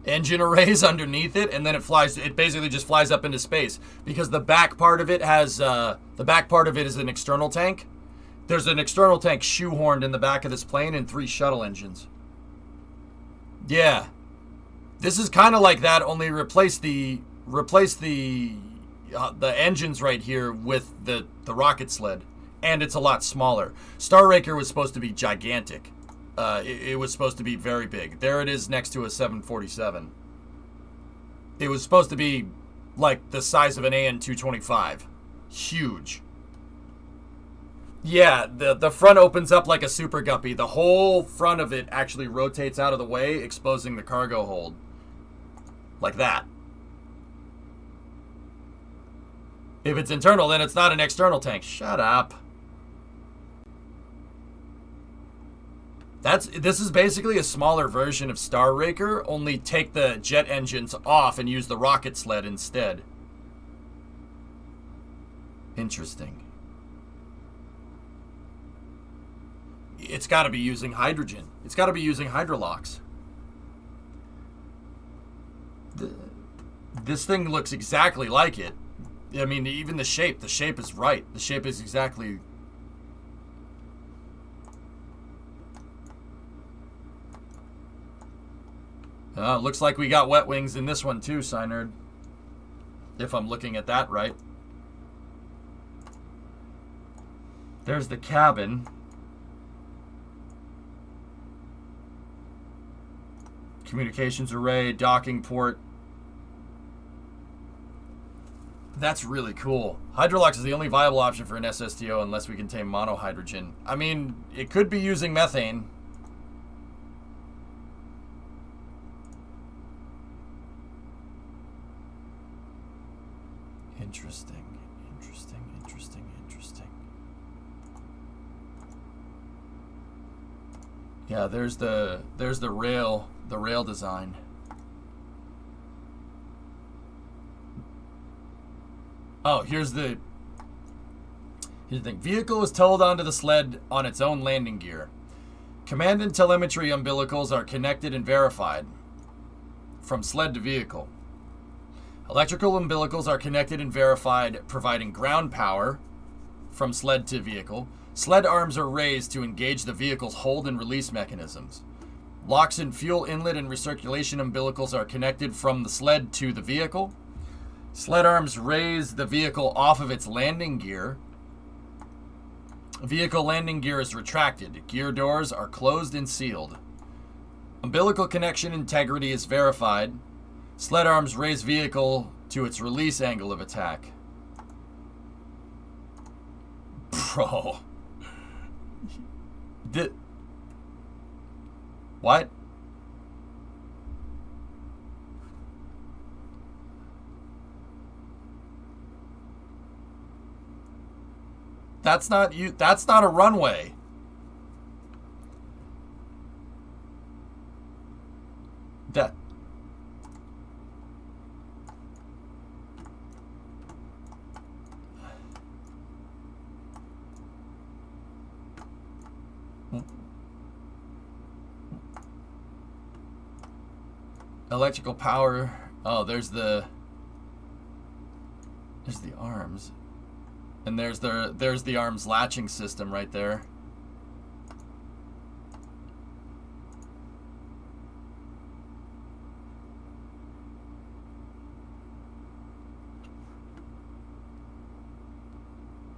engine arrays underneath it, and then it flies. It basically just flies up into space because the back part of it has the back part of it is an external tank. There's an external tank shoehorned in the back of this plane and 3 shuttle engines. Yeah, this is kind of like that. Only replace the engines right here with the rocket sled, and it's a lot smaller. Star Raker was supposed to be gigantic. It was supposed to be very big. There it is next to a 747. It was supposed to be like the size of an AN-225. Huge. Yeah, the front opens up like a super guppy. The whole front of it actually rotates out of the way, exposing the cargo hold. Like that. If it's internal, then it's not an external tank. Shut up. This is basically a smaller version of Star Raker, only take the jet engines off and use the rocket sled instead. Interesting. It's got to be using hydrogen. It's got to be using hydrolox. This thing looks exactly like it. I mean, even the shape is right. The shape is exactly... looks like we got wet wings in this one too, Synerd. If I'm looking at that right. There's the cabin. Communications array, docking port. That's really cool. Hydrolox is the only viable option for an SSTO unless we contain monohydrogen. I mean, it could be using methane. Interesting. Yeah, there's the rail design. Oh, here's the thing. Vehicle is towed onto the sled on its own landing gear. Command and telemetry umbilicals are connected and verified from sled to vehicle. Electrical umbilicals are connected and verified, providing ground power from sled to vehicle. Sled arms are raised to engage the vehicle's hold and release mechanisms. Locks and fuel inlet and recirculation umbilicals are connected from the sled to the vehicle. Sled arms raise the vehicle off of its landing gear. Vehicle landing gear is retracted. Gear doors are closed and sealed. Umbilical connection integrity is verified. Sled arms raise vehicle to its release angle of attack. Bro. What? That's not you. That's not a runway. That. Electrical power. Oh, there's the arms. And there's the arms latching system right there.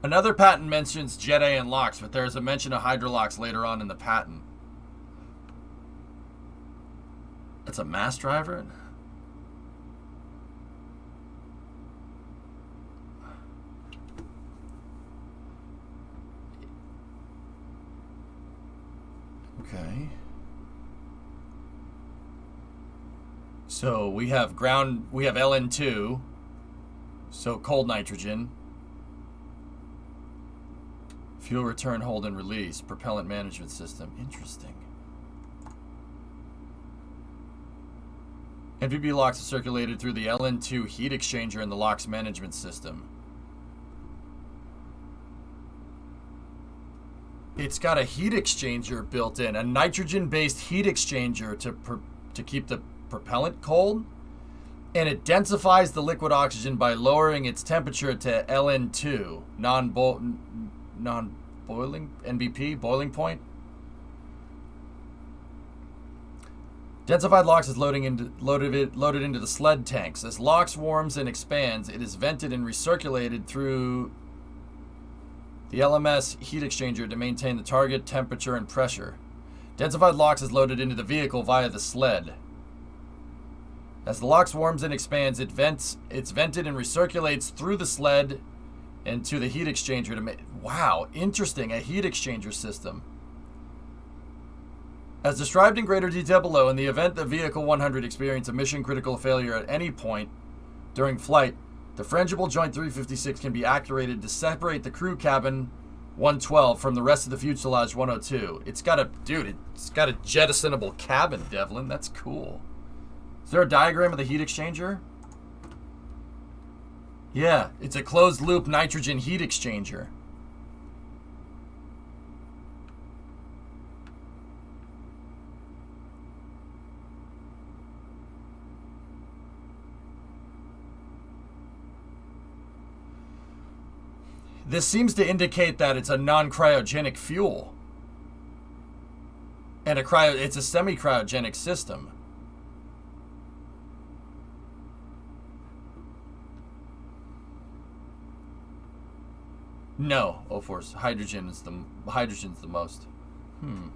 Another patent mentions Jet A and locks, but there's a mention of hydrolocks later on in the patent. It's a mass driver? Okay. So we have LN2, so cold nitrogen. Fuel return, hold, and release. Propellant management system. Interesting. NVB locks are circulated through the LN2 heat exchanger in the locks management system. It's got a heat exchanger built in, a nitrogen-based heat exchanger to keep the propellant cold, and it densifies the liquid oxygen by lowering its temperature to LN2, non-boiling NBP, boiling point. Densified LOX is loaded into the sled tanks. As LOX warms and expands, it is vented and recirculated through the LMS heat exchanger to maintain the target temperature and pressure. Densified LOX is loaded into the vehicle via the sled. As the LOX warms and expands, it's vented and recirculates through the sled and to the heat exchanger to make... Wow, interesting, a heat exchanger system. As described in greater detail below, in the event the Vehicle 100 experiences a mission-critical failure at any point during flight, the frangible joint 356 can be activated to separate the crew cabin 112 from the rest of the fuselage 102. It's got a jettisonable cabin, Devlin. That's cool. Is there a diagram of the heat exchanger? Yeah, it's a closed-loop nitrogen heat exchanger. This seems to indicate that it's a non-cryogenic fuel. And it's a semi-cryogenic system. No, O-Force. Hydrogen's the most. The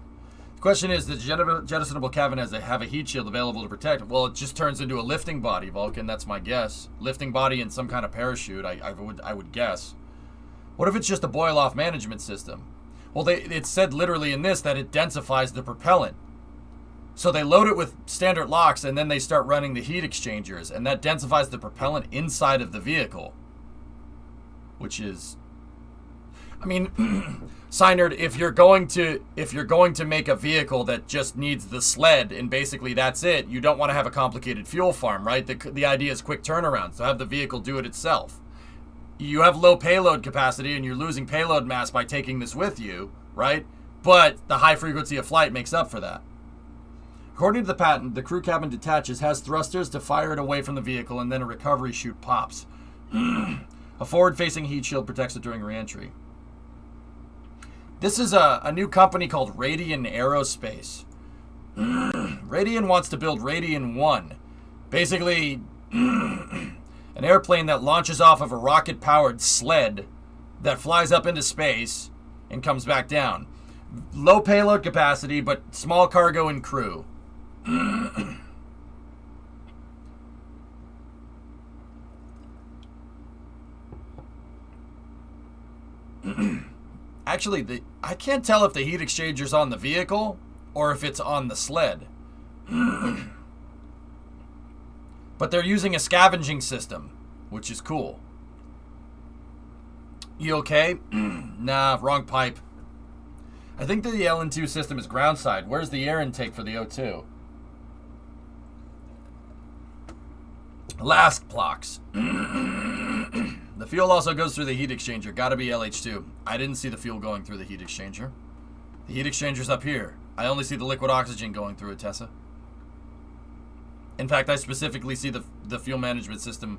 question is, the jettisonable cabin have a heat shield available to protect it? Well, it just turns into a lifting body, Vulcan. That's my guess. Lifting body and some kind of parachute, I would guess. What if it's just a boil-off management system? Well, it said literally in this that it densifies the propellant. So they load it with standard LOX, and then they start running the heat exchangers, and that densifies the propellant inside of the vehicle. Which is... I mean, Synerd, if you're going to make a vehicle that just needs the sled, and basically that's it, you don't want to have a complicated fuel farm, right? The idea is quick turnaround, so have the vehicle do it itself. You have low payload capacity and you're losing payload mass by taking this with you, right? But the high frequency of flight makes up for that. According to the patent, the crew cabin detaches, has thrusters to fire it away from the vehicle, and then a recovery chute pops. A forward-facing heat shield protects it during re-entry. This is a new company called Radian Aerospace. Radian wants to build Radian 1. Basically... an airplane that launches off of a rocket-powered sled that flies up into space and comes back down. Low payload capacity, but small cargo and crew. Actually, I can't tell if the heat exchanger's on the vehicle or if it's on the sled. But they're using a scavenging system, which is cool. You okay? Nah, wrong pipe. I think that the LN2 system is ground side. Where's the air intake for the O2? Last blocks. The fuel also goes through the heat exchanger. Gotta be LH2. I didn't see the fuel going through the heat exchanger. The heat exchanger's up here. I only see the liquid oxygen going through it, Tessa. In fact, I specifically see the fuel management system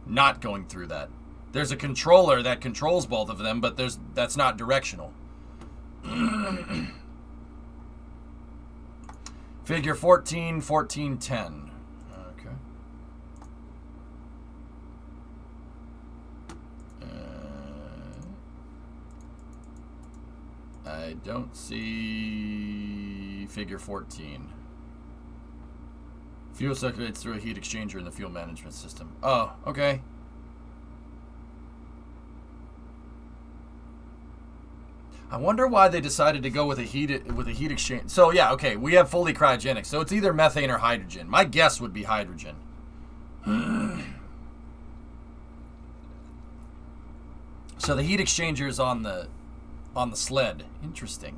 not going through that. There's a controller that controls both of them, but that's not directional. Figure 14, 14, 10. Okay. I don't see figure 14. Fuel circulates through a heat exchanger in the fuel management system. Oh, okay. I wonder why they decided to go with a heat exchange. So yeah, okay, we have fully cryogenic. So it's either methane or hydrogen. My guess would be hydrogen. So the heat exchanger is on the sled. Interesting.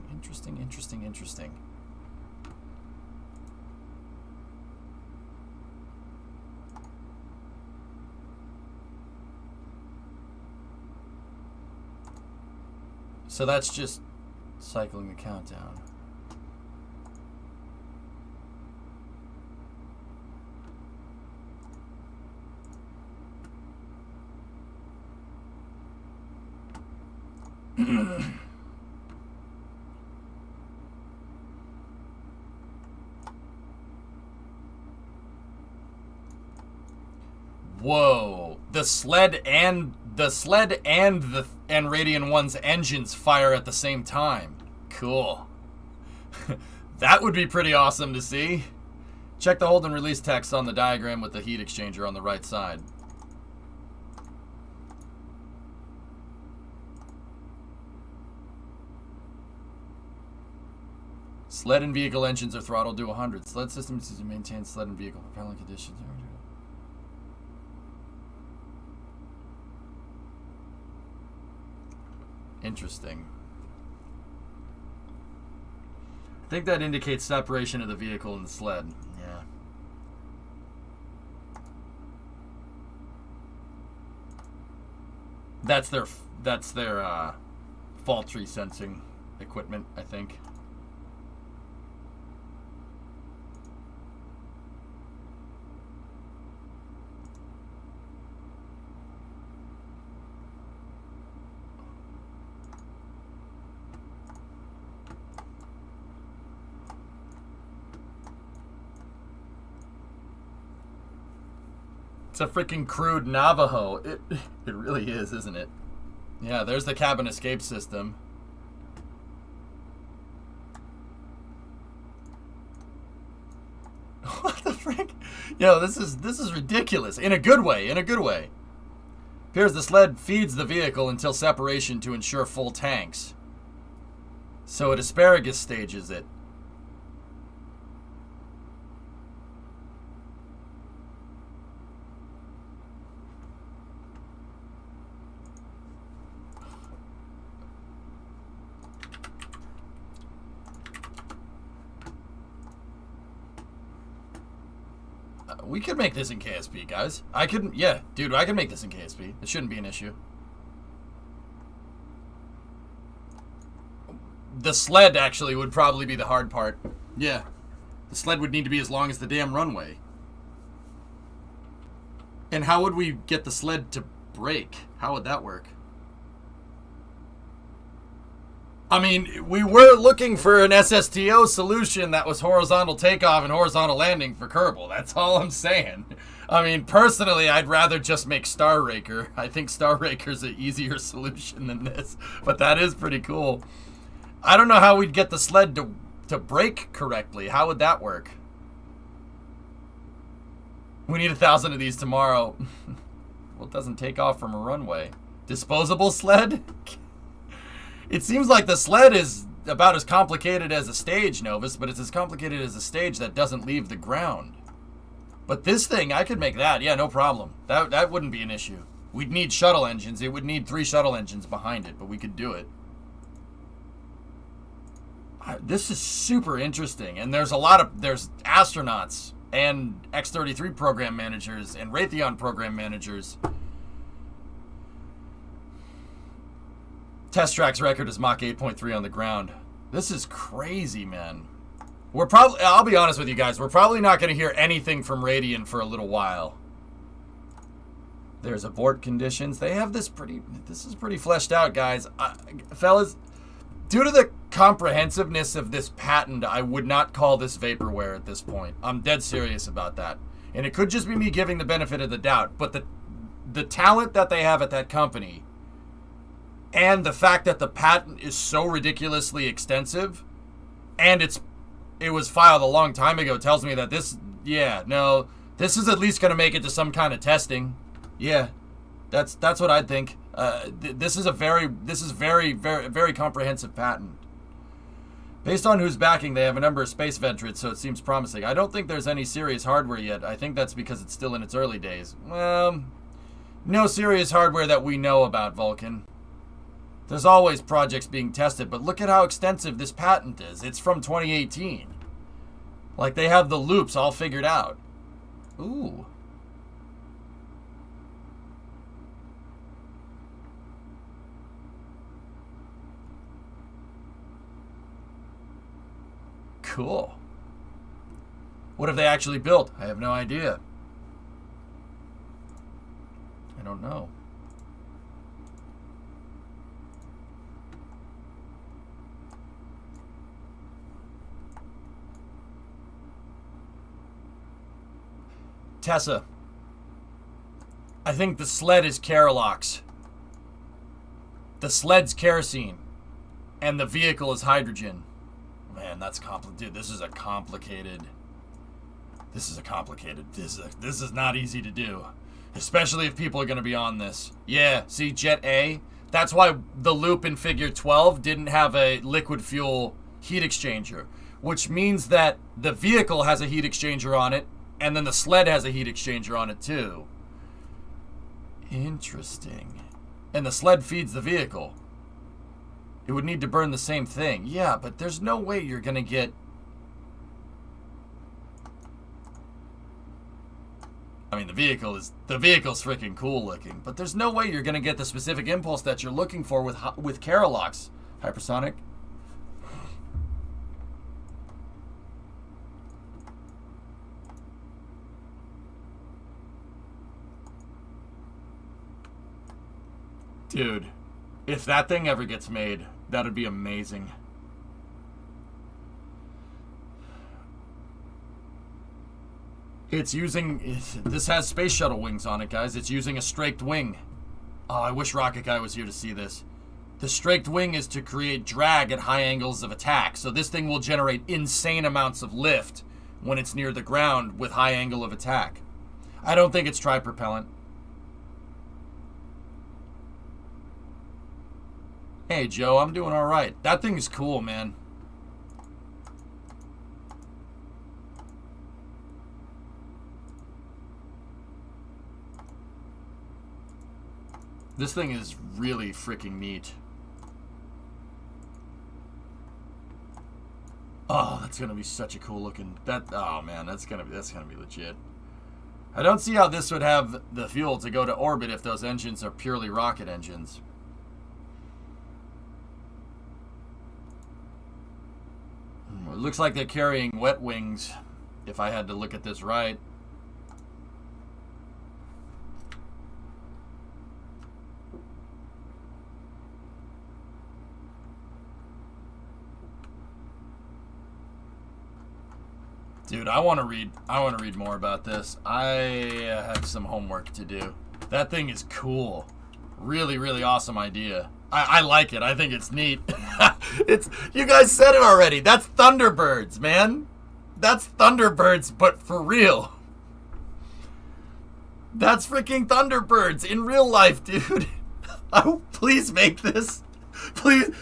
So that's just cycling the countdown. Whoa! The sled and Radian 1's engines fire at the same time. Cool. That would be pretty awesome to see. Check the hold and release text on the diagram with the heat exchanger on the right side. Sled and vehicle engines are throttled to 100. Sled system is to maintain sled and vehicle propellant conditions. Interesting. I think that indicates separation of the vehicle and the sled. Yeah. That's their fault tree sensing equipment, I think. It's a freaking crude Navajo. It really is, isn't it? Yeah, there's the cabin escape system. What the frick? Yo, this is ridiculous. In a good way, Appears the sled feeds the vehicle until separation to ensure full tanks. So it asparagus stages it. We could make this in KSP, guys. I could, yeah, dude, I could make this in KSP. It shouldn't be an issue. The sled, actually, would probably be the hard part. Yeah. The sled would need to be as long as the damn runway. And how would we get the sled to brake? How would that work? I mean, we were looking for an SSTO solution that was horizontal takeoff and horizontal landing for Kerbal. That's all I'm saying. I mean, personally, I'd rather just make Star Raker. I think Star Raker's an easier solution than this, but that is pretty cool. I don't know how we'd get the sled to brake correctly. How would that work? We need 1,000 of these tomorrow. Well, it doesn't take off from a runway. Disposable sled? It seems like the sled is about as complicated as a stage, Novus, but it's as complicated as a stage that doesn't leave the ground. But this thing, I could make that. Yeah, no problem. That wouldn't be an issue. We'd need shuttle engines. It would need 3 shuttle engines behind it, but we could do it. This is super interesting, and there's astronauts and X-33 program managers and Raytheon program managers. Test Track's record is Mach 8.3 on the ground. This is crazy, man. I'll be honest with you guys, we're probably not going to hear anything from Radian for a little while. There's abort conditions. They have this is pretty fleshed out, guys. Fellas, due to the comprehensiveness of this patent, I would not call this vaporware at this point. I'm dead serious about that. And it could just be me giving the benefit of the doubt, but the talent that they have at that company and the fact that the patent is so ridiculously extensive and it was filed a long time ago tells me that this is at least going to make it to some kind of testing. Yeah, that's what I think. This is very, very comprehensive patent. Based on who's backing, they have a number of space veterans, so it seems promising. I don't think there's any serious hardware yet. I think that's because it's still in its early days. Well, no serious hardware that we know about, Vulcan. There's always projects being tested, but look at how extensive this patent is. It's from 2018. Like, they have the loops all figured out. Ooh. Cool. What have they actually built? I have no idea. I don't know. Tessa. I think the sled is Keralox. The sled's kerosene. And the vehicle is hydrogen. Man, that's complicated. Dude, this is complicated. This is not easy to do. Especially if people are going to be on this. Yeah, see, Jet A? That's why the loop in Figure 12 didn't have a liquid fuel heat exchanger. Which means that the vehicle has a heat exchanger on it, and then the sled has a heat exchanger on it too. Interesting. And the sled feeds the vehicle. It would need to burn the same thing. Yeah, but there's no way you're going to get... I mean, the vehicle's freaking cool looking, but there's no way you're going to get the specific impulse that you're looking for with Keralox. Hypersonic. Dude, if that thing ever gets made, that'd be amazing. This has space shuttle wings on it, guys. It's using a straked wing. Oh, I wish Rocket Guy was here to see this. The straked wing is to create drag at high angles of attack. So this thing will generate insane amounts of lift when it's near the ground with high angle of attack. I don't think it's tripropellant. Hey, Joe, I'm doing all right. That thing is cool, man. This thing is really freaking neat. Oh, that's gonna be such a cool looking. Oh man, that's gonna be legit. I don't see how this would have the fuel to go to orbit if those engines are purely rocket engines. It looks like they're carrying wet wings, if I had to look at this right. Dude, I want to read more about this. I have some homework to do. That thing is cool. Really, really awesome idea. I like it. I think it's neat. You guys said it already. That's Thunderbirds, man. That's Thunderbirds, but for real. That's freaking Thunderbirds in real life, dude. Oh, please make this.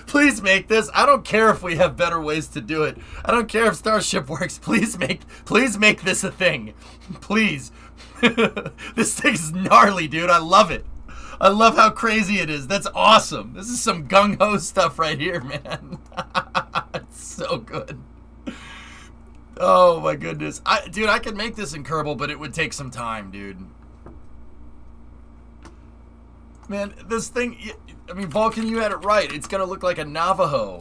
please make this. I don't care if we have better ways to do it. I don't care if Starship works. Please make this a thing. Please. This thing's gnarly, dude. I love it. I love how crazy it is. That's awesome. This is some gung-ho stuff right here, man. It's so good. Oh my goodness. Dude, I could make this in Kerbal, but it would take some time, dude. Man, this thing, I mean, Vulcan, you had it right. It's going to look like a Navajo.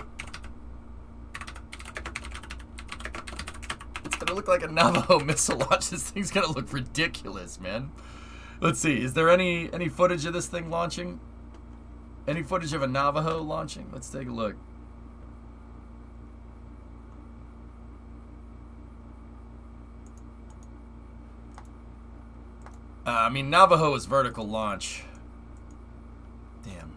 It's going to look like a Navajo missile launch. This thing's going to look ridiculous, man. Let's see. Is there any footage of this thing launching? Any footage of a Navajo launching? Let's take a look. I mean, Navajo is vertical launch. Damn.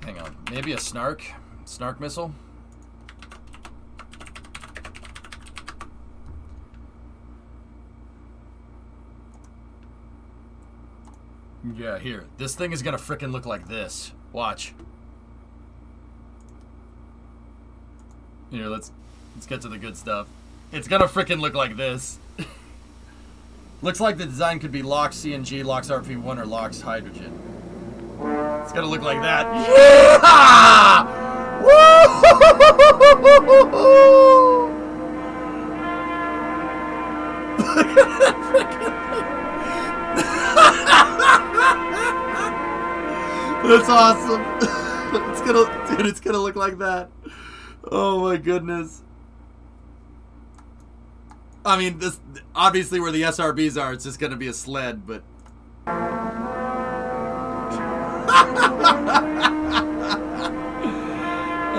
Hang on. Maybe a Snark missile? Yeah, here. This thing is gonna frickin' look like this. Watch. Here, let's get to the good stuff. It's gonna frickin' look like this. Looks like the design could be LOX CNG, LOX RP1, or LOX hydrogen. It's gonna look like that. Yeah! Woo! Look at that frickin' thing. That's awesome. It's gonna look like that. Oh my goodness. I mean, this obviously where the SRBs are, it's just gonna be a sled, but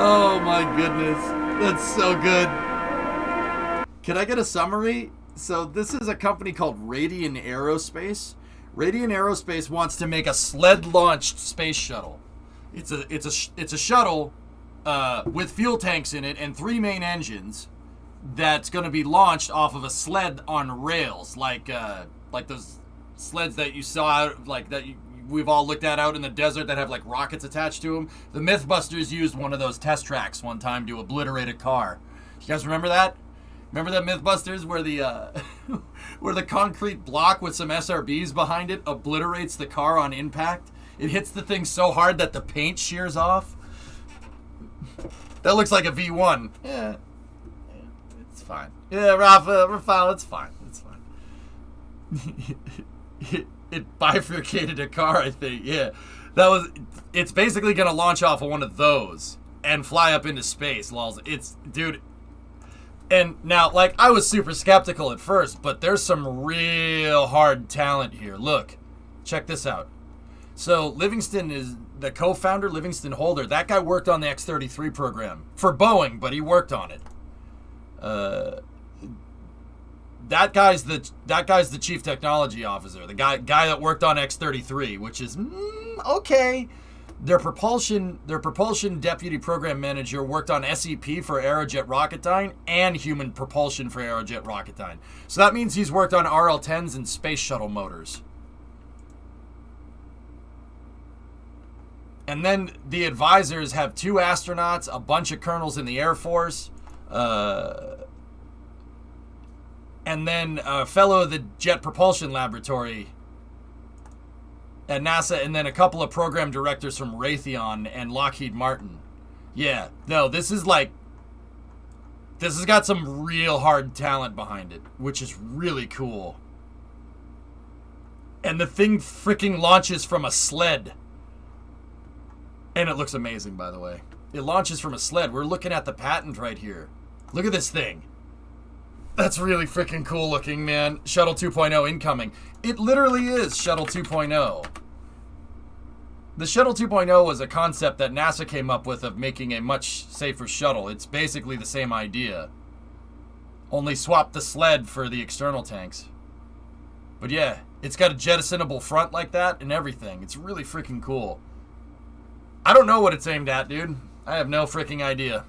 oh my goodness. That's so good. Can I get a summary? So this is a company called Radian Aerospace. Radian Aerospace wants to make a sled-launched space shuttle. It's a shuttle with fuel tanks in it and 3 main engines that's going to be launched off of a sled on rails, like those sleds that you saw out, we've all looked at out in the desert that have like rockets attached to them. The Mythbusters used one of those test tracks one time to obliterate a car. You guys remember that? Remember that Mythbusters where the where the concrete block with some SRBs behind it obliterates the car on impact? It hits the thing so hard that the paint shears off. That looks like a V1. Yeah, it's fine. Yeah, Rafael, it's fine. It's fine. It bifurcated a car, I think. Yeah, it's basically gonna launch off of one of those and fly up into space. Lols. Dude. And now, like, I was super skeptical at first, but there's some real hard talent here. Look, check this out. So Livingston is the co-founder, Livingston Holder. That guy worked on the X-33 program for Boeing, but he worked on it. That guy's the chief technology officer, the guy that worked on X-33, which is okay. Their propulsion deputy program manager worked on SEP for Aerojet Rocketdyne and human propulsion for Aerojet Rocketdyne. So that means he's worked on RL-10s and space shuttle motors. And then the advisors have 2 astronauts, a bunch of colonels in the Air Force, and then a fellow of the Jet Propulsion Laboratory at NASA, and then a couple of program directors from Raytheon and Lockheed Martin. Yeah, no, this has got some real hard talent behind it, which is really cool. And the thing freaking launches from a sled. And it looks amazing, by the way. It launches from a sled. We're looking at the patent right here. Look at this thing. That's really freaking cool looking, man. Shuttle 2.0 incoming. It literally is Shuttle 2.0. The Shuttle 2.0 was a concept that NASA came up with of making a much safer shuttle. It's basically the same idea. Only swap the sled for the external tanks. But yeah, it's got a jettisonable front like that and everything. It's really freaking cool. I don't know what it's aimed at, dude. I have no freaking idea.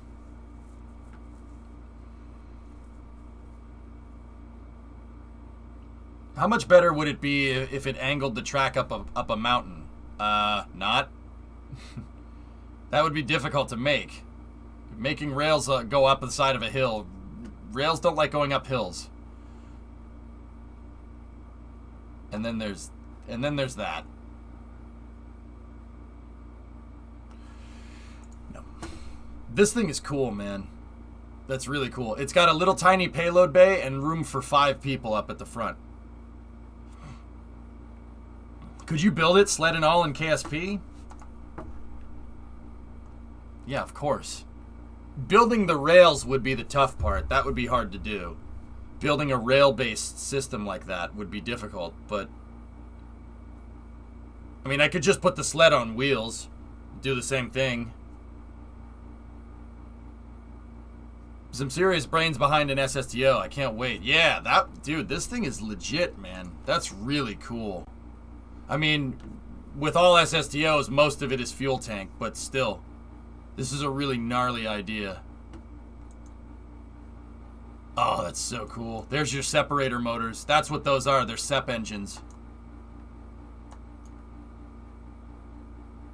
How much better would it be if it angled the track up a mountain? Not. That would be difficult to make. Making rails go up the side of a hill. Rails don't like going up hills. And then there's that. No. This thing is cool, man. That's really cool. It's got a little tiny payload bay and room for 5 people up at the front. Could you build it, sled and all, in KSP? Yeah, of course. Building the rails would be the tough part. That would be hard to do. Building a rail-based system like that would be difficult, but... I mean, I could just put the sled on wheels, do the same thing. Some serious brains behind an SSTO. I can't wait. Yeah, dude, this thing is legit, man. That's really cool. I mean, with all SSTOs, most of it is fuel tank, but still, this is a really gnarly idea. Oh, that's so cool. There's your separator motors. That's what those are. They're SEP engines.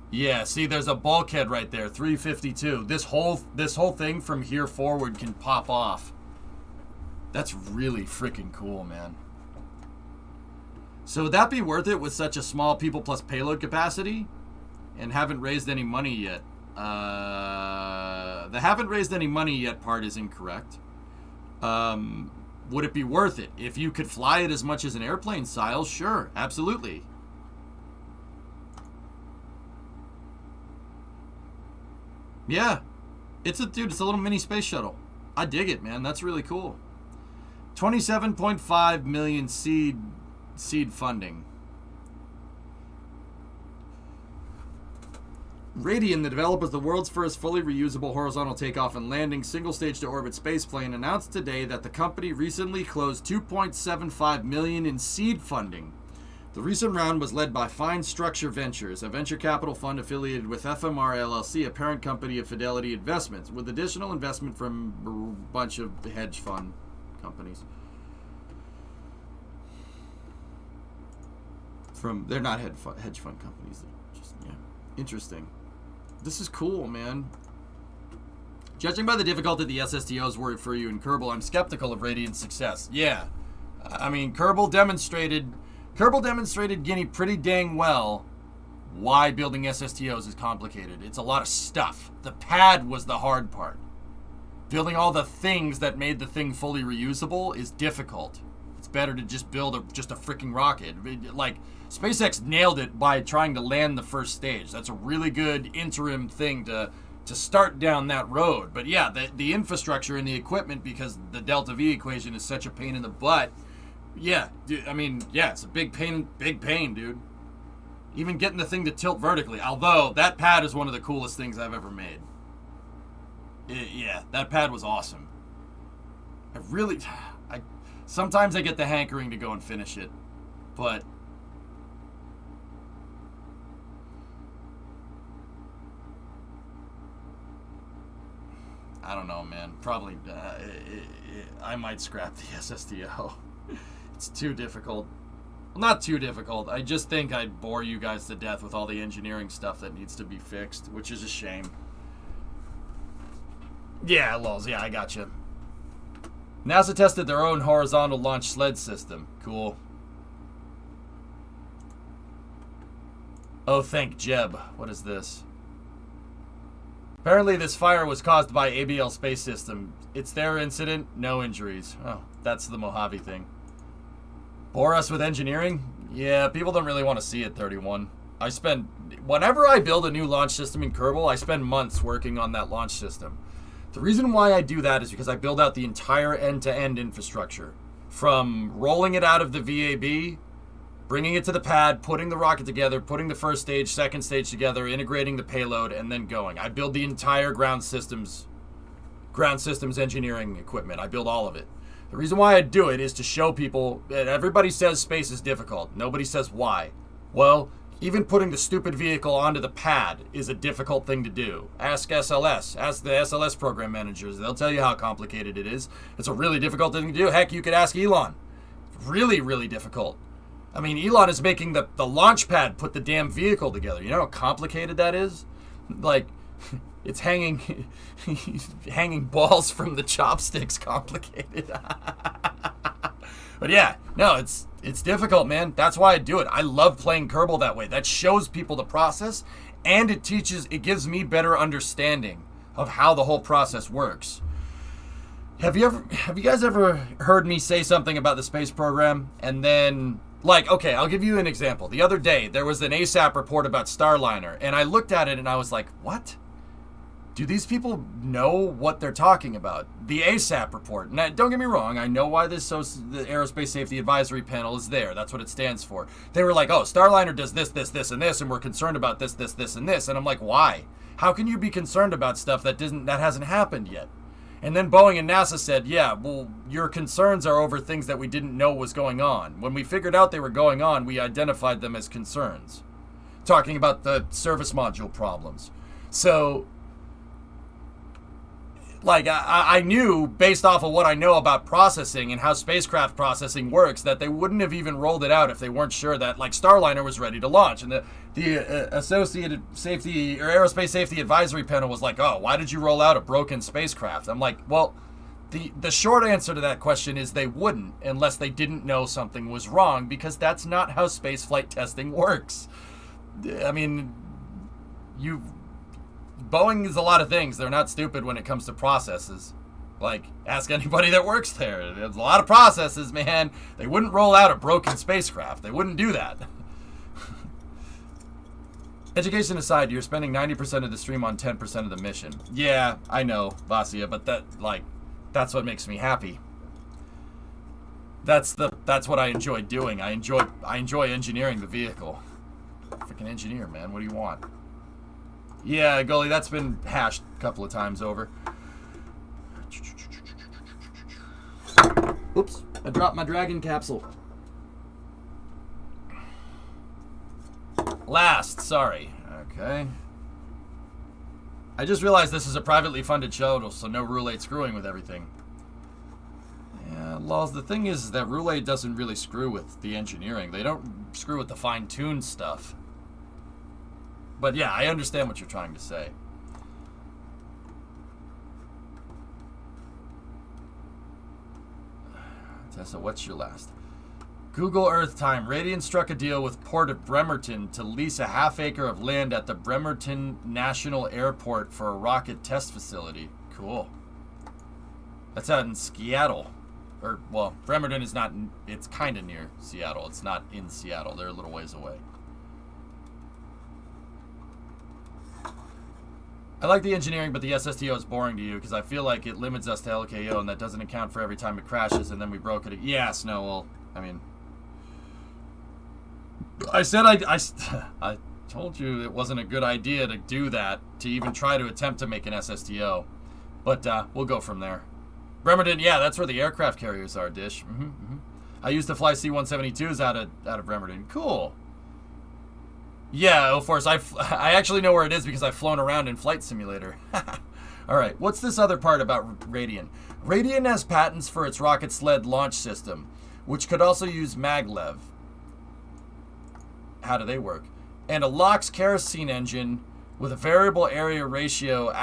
Yeah, see, there's a bulkhead right there, 352. This whole thing from here forward can pop off. That's really freaking cool, man. So would that be worth it with such a small people plus payload capacity? And haven't raised any money yet. The haven't raised any money yet part is incorrect. Would it be worth it? If you could fly it as much as an airplane style, sure, absolutely. Yeah. It's a little mini space shuttle. I dig it, man. That's really cool. 27.5 million seed funding. Radian, the developer of the world's first fully reusable horizontal takeoff and landing single-stage to orbit spaceplane, announced today that the company recently closed $2.75 million in seed funding. The recent round was led by Fine Structure Ventures, a venture capital fund affiliated with FMR LLC, a parent company of Fidelity Investments, with additional investment from a bunch of hedge fund companies. They're not hedge fund companies. They're just, yeah, interesting. This is cool, man. Judging by the difficulty the SSTOs were for you in Kerbal, I'm skeptical of Radiant's success. Yeah, I mean, Kerbal demonstrated Guinea pretty dang well why building SSTOs is complicated. It's a lot of stuff. The pad was the hard part. Building all the things that made the thing fully reusable is difficult. It's better to just build just a freaking rocket. Like, SpaceX nailed it by trying to land the first stage. That's a really good interim thing to start down that road. But yeah, the infrastructure and the equipment, because the delta V equation is such a pain in the butt. Yeah, dude, I mean, yeah, it's a big pain, dude. Even getting the thing to tilt vertically. Although, that pad is one of the coolest things I've ever made. Yeah, that pad was awesome. Sometimes I get the hankering to go and finish it. But I don't know, man. Probably, I might scrap the SSTO. It's too difficult. Well, not too difficult. I just think I'd bore you guys to death with all the engineering stuff that needs to be fixed, which is a shame. Yeah, lols. Yeah, I gotcha. NASA tested their own horizontal launch sled system. Cool. Oh, thank Jeb. What is this? Apparently this fire was caused by ABL Space System. It's their incident, no injuries. Oh, that's the Mojave thing. Bore us with engineering? Yeah, people don't really want to see it, 31. Whenever I build a new launch system in Kerbal, I spend months working on that launch system. The reason why I do that is because I build out the entire end-to-end infrastructure. From rolling it out of the VAB, bringing it to the pad, putting the rocket together, putting the first stage, second stage together, integrating the payload, and then going. I build the entire ground systems engineering equipment. I build all of it. The reason why I do it is to show people that everybody says space is difficult. Nobody says why. Well, even putting the stupid vehicle onto the pad is a difficult thing to do. Ask SLS. Ask the SLS program managers. They'll tell you how complicated it is. It's a really difficult thing to do. Heck, you could ask Elon. really, really difficult. I mean, Elon is making the launch pad put the damn vehicle together. You know how complicated that is? Like, it's hanging hanging balls from the chopsticks complicated. But yeah, no, it's difficult, man. That's why I do it. I love playing Kerbal that way. That shows people the process, and it gives me better understanding of how the whole process works. Have you guys ever heard me say something about the space program and then, like, okay, I'll give you an example. The other day, there was an ASAP report about Starliner, and I looked at it and I was like, what? Do these people know what they're talking about? The ASAP report. Now, don't get me wrong, I know why the Aerospace Safety Advisory Panel is there. That's what it stands for. They were like, oh, Starliner does this, this, this, and this, and we're concerned about this, this, this, and this. And I'm like, why? How can you be concerned about stuff that hasn't happened yet? And then Boeing and NASA said, yeah, well, your concerns are over things that we didn't know was going on. When we figured out they were going on, we identified them as concerns. Talking about the service module problems. So, like, I knew, based off of what I know about processing and how spacecraft processing works, that they wouldn't have even rolled it out if they weren't sure that, like, Starliner was ready to launch. And the Associated Safety, or Aerospace Safety Advisory Panel was like, oh, why did you roll out a broken spacecraft? I'm like, well, the short answer to that question is they wouldn't unless they didn't know something was wrong, because that's not how spaceflight testing works. I mean, Boeing is a lot of things. They're not stupid when it comes to processes. Like, ask anybody that works there. There's a lot of processes, man. They wouldn't roll out a broken spacecraft. They wouldn't do that. Education aside, you're spending 90% of the stream on 10% of the mission. Yeah, I know, Vasia, but that's what makes me happy. That's what I enjoy doing. I enjoy engineering the vehicle. Freaking engineer, man. What do you want? Yeah, Gully, that's been hashed a couple of times over. Oops, I dropped my dragon capsule. Last, sorry. Okay. I just realized this is a privately funded show, so no Roulette screwing with everything. Yeah, Laws, the thing is that Roulette doesn't really screw with the engineering. They don't screw with the fine-tuned stuff. But yeah, I understand what you're trying to say. Tessa, what's your last? Google Earth Time. Radiant struck a deal with Port of Bremerton to lease a half-acre of land at the Bremerton National Airport for a rocket test facility. Cool. That's out in Seattle. Or, well, Bremerton is not... It's kind of near Seattle. It's not in Seattle. They're a little ways away. I like the engineering, but the SSTO is boring to you because I feel like it limits us to LKO, and that doesn't account for every time it crashes, and then we broke it. Yeah, Snow, well, I mean... I said I told you it wasn't a good idea to do that, to even try to attempt to make an SSTO. But we'll go from there. Bremerton, yeah, that's where the aircraft carriers are, Dish. I used to fly C-172s out of Bremerton. Cool. Yeah, of course. I actually know where it is because I've flown around in Flight Simulator. Alright, what's this other part about Radian? Radian has patents for its rocket sled launch system, which could also use maglev. How do they work? And a LOX kerosene engine with a variable area ratio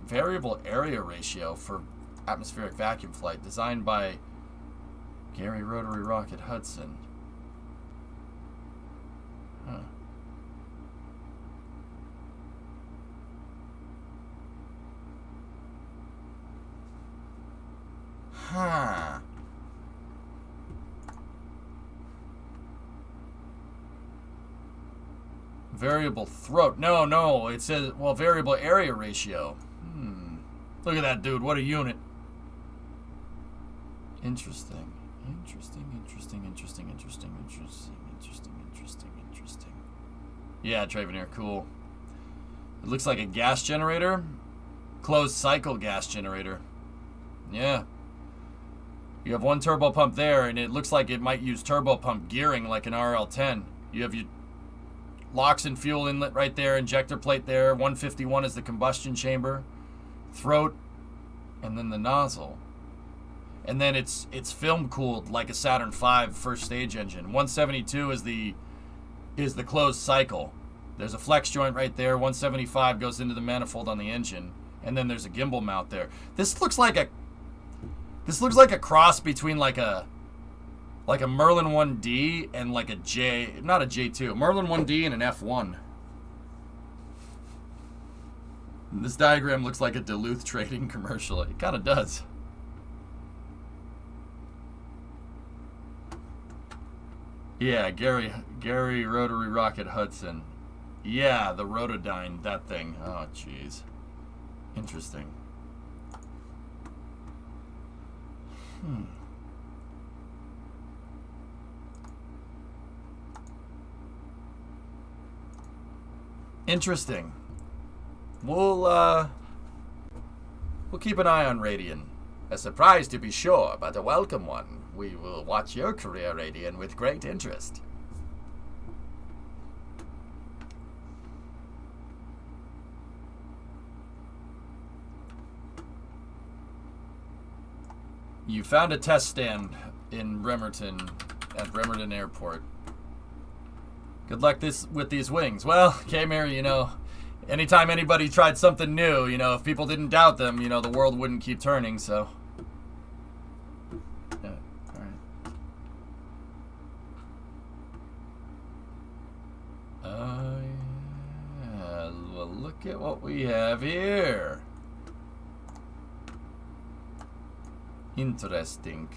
variable area ratio for atmospheric vacuum flight, designed by Gary Rotary Rocket Hudson. Huh. Huh. Variable throat. No. It says, well, variable area ratio. Look at that, dude. What a unit. Interesting. Yeah, Traveneer, cool. It looks like a gas generator. Closed cycle gas generator. Yeah. You have one turbo pump there, and it looks like it might use turbo pump gearing like an RL-10. You have your LOX and fuel inlet right there, injector plate there. 151 is the combustion chamber. Throat, and then the nozzle. and then it's film cooled like a Saturn V first stage engine. 172 is the closed cycle. There's a flex joint right there. 175 goes into the manifold on the engine, and then there's a gimbal mount there. This looks like a cross between like a Merlin 1D and like a not a J2, Merlin 1D and an F1. And this diagram looks like a Duluth trading commercial. It kind of does. Yeah, Gary Rotary Rocket Hudson. Yeah, the Rotodyne, that thing. Oh, jeez. Interesting. Interesting. We'll keep an eye on Radian. A surprise to be sure, but a welcome one. We will watch your career, Radian, with great interest. You found a test stand in Bremerton, at Bremerton Airport. Good luck with these wings. Well, K-Mare, you know, anytime anybody tried something new, you know, if people didn't doubt them, you know, the world wouldn't keep turning, so. Yeah, alright. Yeah, well, look at what we have here. Interesting.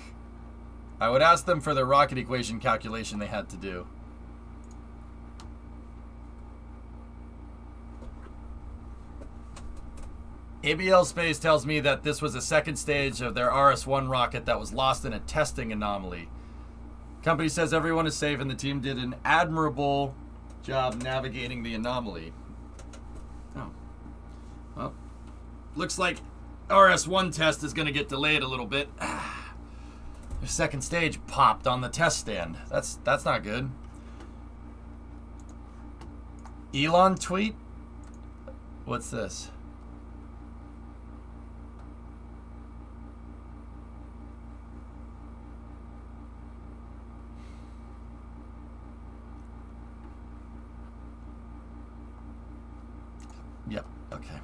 I would ask them for the rocket equation calculation they had to do. ABL Space tells me that this was a second stage of their RS-1 rocket that was lost in a testing anomaly. Company says everyone is safe and the team did an admirable job navigating the anomaly. Oh. Well, looks like RS-1 test is going to get delayed a little bit. The second stage popped on the test stand. That's not good. Elon tweet? What's this? Yep, okay.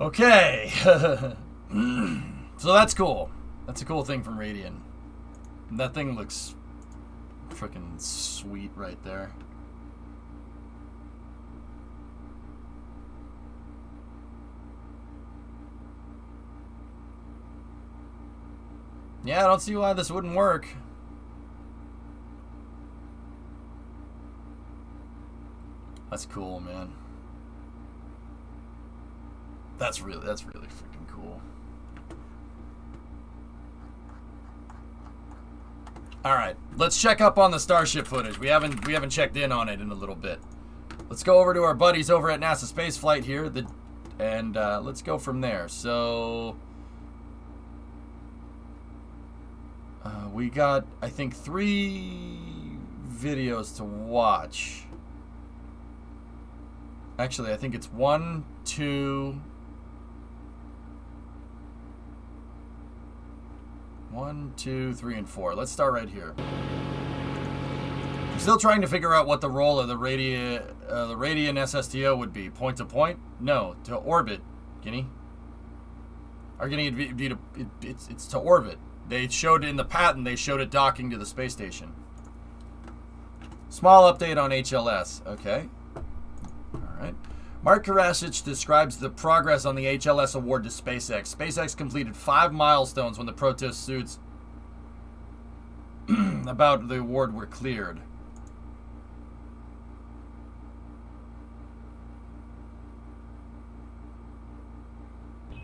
Okay. So that's cool. That's a cool thing from Radian. That thing looks freaking sweet right there. Yeah, I don't see why this wouldn't work. That's cool, man. That's really freaking cool. All right, let's check up on the Starship footage. We haven't checked in on it in a little bit. Let's go over to our buddies over at NASA Space Flight here, and let's go from there. So we got, I think, 3 videos to watch. Actually, I think it's 1, 2, 1, 2, 3, and 4. Let's start right here. I'm still trying to figure out what the role of the Radian SSTO would be. Point to point? No, to orbit. Guinea. Or Guinea, it's to orbit. They showed it in the patent. They showed it docking to the space station. Small update on HLS. Okay. All right. Mark Karasich describes the progress on the HLS award to SpaceX. SpaceX completed 5 milestones when the protest suits about the award were cleared.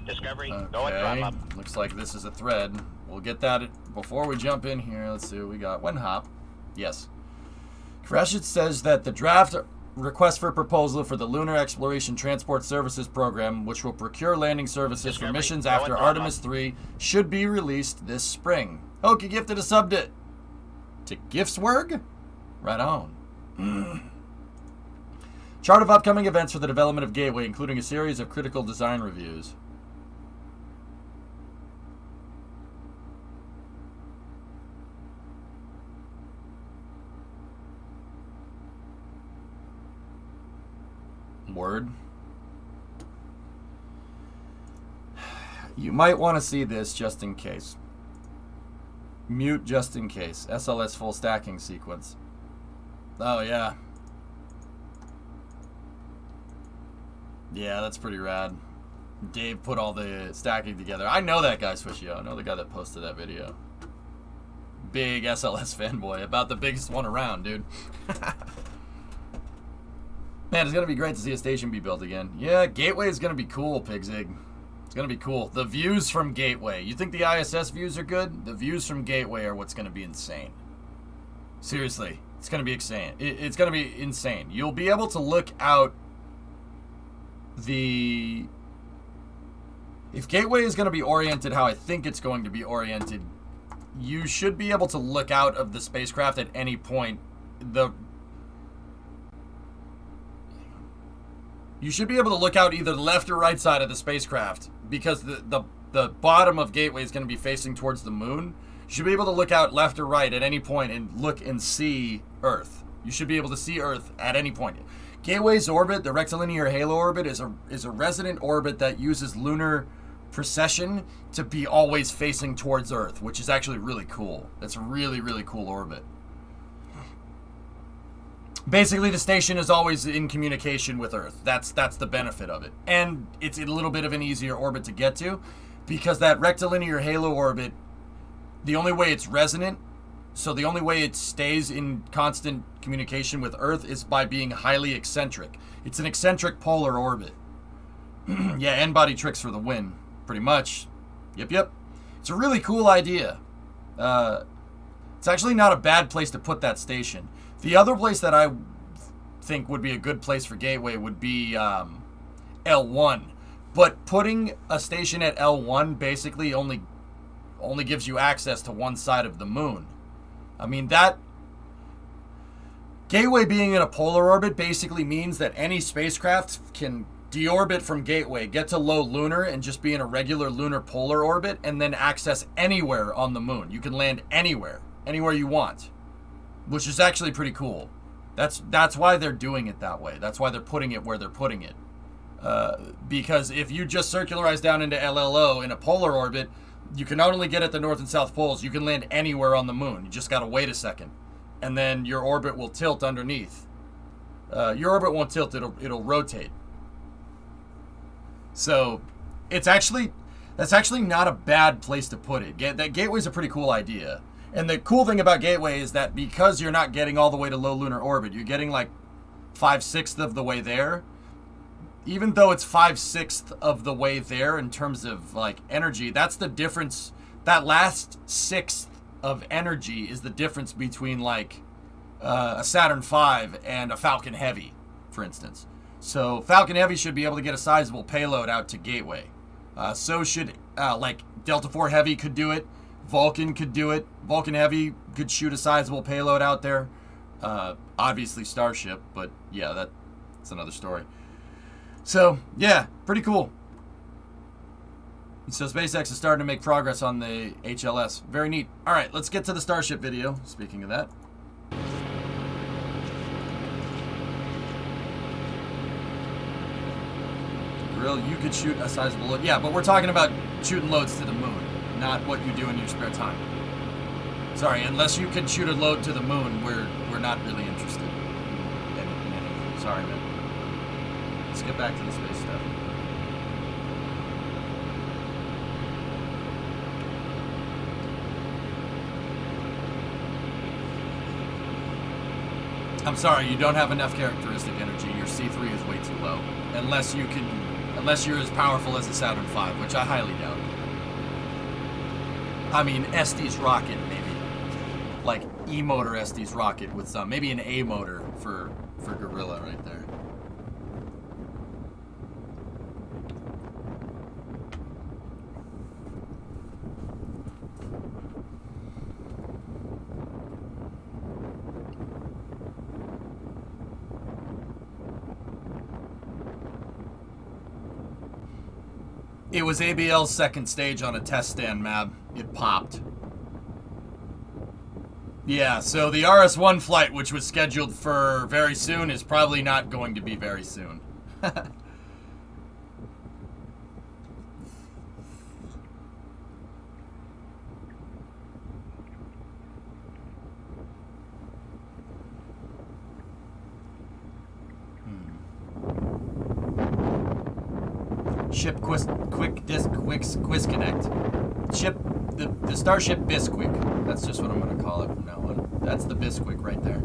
Discovery, go and throttle up. Looks like this is a thread. We'll get that before we jump in here. Let's see what we got. One hop. Yes. Kreshit says that the draft request for proposal for the Lunar Exploration Transport Services Program, which will procure landing services for missions after Artemis 3, should be released this spring. Okie gifted a sub to Giftswerg? Right on. Chart of upcoming events for the development of Gateway, including a series of critical design reviews. Word. You might want to see this just in case. Mute just in case. SLS full stacking sequence. Oh, yeah. Yeah, that's pretty rad. Dave put all the stacking together. I know that guy, Swishio. I know the guy that posted that video. Big SLS fanboy. About the biggest one around, dude. Man, it's going to be great to see a station be built again. Yeah, Gateway is going to be cool, Pigzig. It's going to be cool. The views from Gateway. You think the ISS views are good? The views from Gateway are what's going to be insane. Seriously. It's going to be insane. It's going to be insane. You'll be able to look out the... If Gateway is going to be oriented how I think it's going to be oriented, you should be able to look out of the spacecraft at any point. You should be able to look out either the left or right side of the spacecraft, because the bottom of Gateway is going to be facing towards the moon. You should be able to look out left or right at any point and look and see Earth. You should be able to see Earth at any point. Gateway's orbit, the rectilinear halo orbit, is a resident orbit that uses lunar precession to be always facing towards Earth, which is actually really cool. It's a really, really cool orbit. Basically, the station is always in communication with Earth. That's the benefit of it. And it's a little bit of an easier orbit to get to, because that rectilinear halo orbit, the only way it's resonant, so the only way it stays in constant communication with Earth is by being highly eccentric. It's an eccentric polar orbit. Yeah, N-body tricks for the win, pretty much. Yep. It's a really cool idea. It's actually not a bad place to put that station. The other place that I think would be a good place for Gateway would be L1. But putting a station at L1 basically only gives you access to one side of the moon. I mean, that... Gateway being in a polar orbit basically means that any spacecraft can deorbit from Gateway, get to low lunar, and just be in a regular lunar polar orbit, and then access anywhere on the moon. You can land anywhere you want. Which is actually pretty cool. That's why they're doing it that way. That's why they're putting it where they're putting it. Because if you just circularize down into LLO in a polar orbit, you can not only get at the North and South Poles, you can land anywhere on the moon. You just got to wait a second. And then your orbit will tilt underneath. Your orbit won't tilt, it'll rotate. So, that's actually not a bad place to put it. That Gateway's a pretty cool idea. And the cool thing about Gateway is that because you're not getting all the way to low lunar orbit, you're getting like 5/6 of the way there. Even though it's 5/6 of the way there in terms of like energy, that's the difference. That last sixth of energy is the difference between like a Saturn V and a Falcon Heavy, for instance. So Falcon Heavy should be able to get a sizable payload out to Gateway. So should like Delta IV Heavy could do it. Vulcan could do it. Vulcan Heavy could shoot a sizable payload out there. Obviously Starship, but yeah, that's another story. So, yeah, pretty cool. So SpaceX is starting to make progress on the HLS. Very neat. All right, let's get to the Starship video, speaking of that. Grill, you could shoot a sizable load. Yeah, but we're talking about shooting loads to the moon. Not what you do in your spare time. Sorry, unless you can shoot a load to the moon, we're not really interested in anything. Sorry, man. get back to the space stuff. I'm sorry, you don't have enough characteristic energy. Your C3 is way too low. Unless you're as powerful as a Saturn V, which I highly doubt. I mean, Estes rocket, maybe. Like E-motor Estes rocket with some, maybe an A motor for Gorilla right there. It was ABL's second stage on a test stand, Mab. It popped. Yeah, so the RS-1 flight, which was scheduled for very soon, is probably not going to be very soon. Ship quick disk quiz connect. Ship the Starship Bisquick. That's just what I'm gonna call it from now on. That's the Bisquick right there.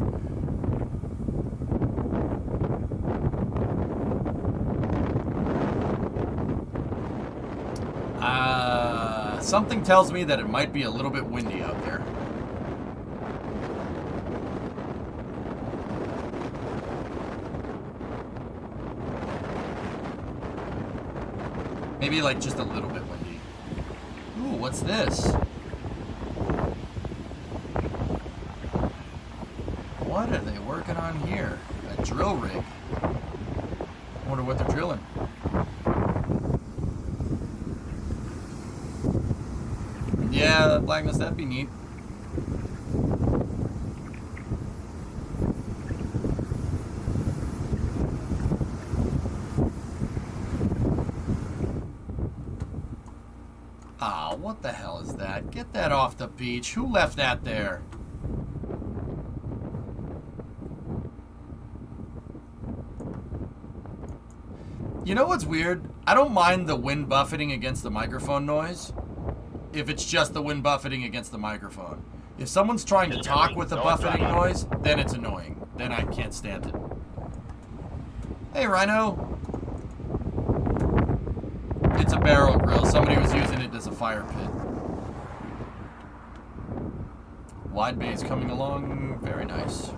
Something tells me that it might be a little bit windy out there. Maybe like just a little bit windy. Ooh, what's this? What are they working on here? A drill rig. Wonder what they're drilling. Yeah, Blackness, that'd be neat. Ah, what the hell is that? Get that off the beach. Who left that there? You know what's weird? I don't mind the wind buffeting against the microphone noise if it's just the wind buffeting against the microphone. If someone's trying to talk with the buffeting noise, then it's annoying. Then I can't stand it. Hey, Rhino. It's a barrel grill. Somebody was using it as a fire pit. Wide bay's coming along. Very nice.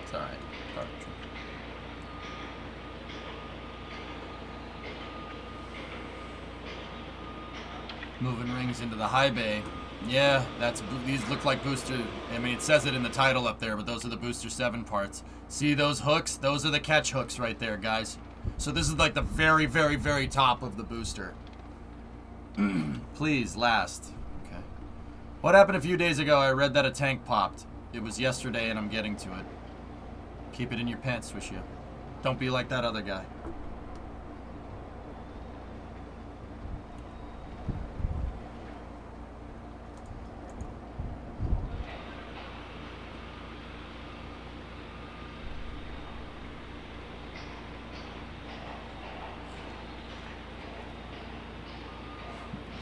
It's alright. Moving rings into the high bay. Yeah, these look like booster. I mean, it says it in the title up there, but those are the booster 7 parts. See those hooks? Those are the catch hooks right there, guys. So this is like the very, very, very top of the booster. Please, last. Okay. What happened a few days ago? I read that a tank popped. It was yesterday, and I'm getting to it. Keep it in your pants, Swishia. Don't be like that other guy.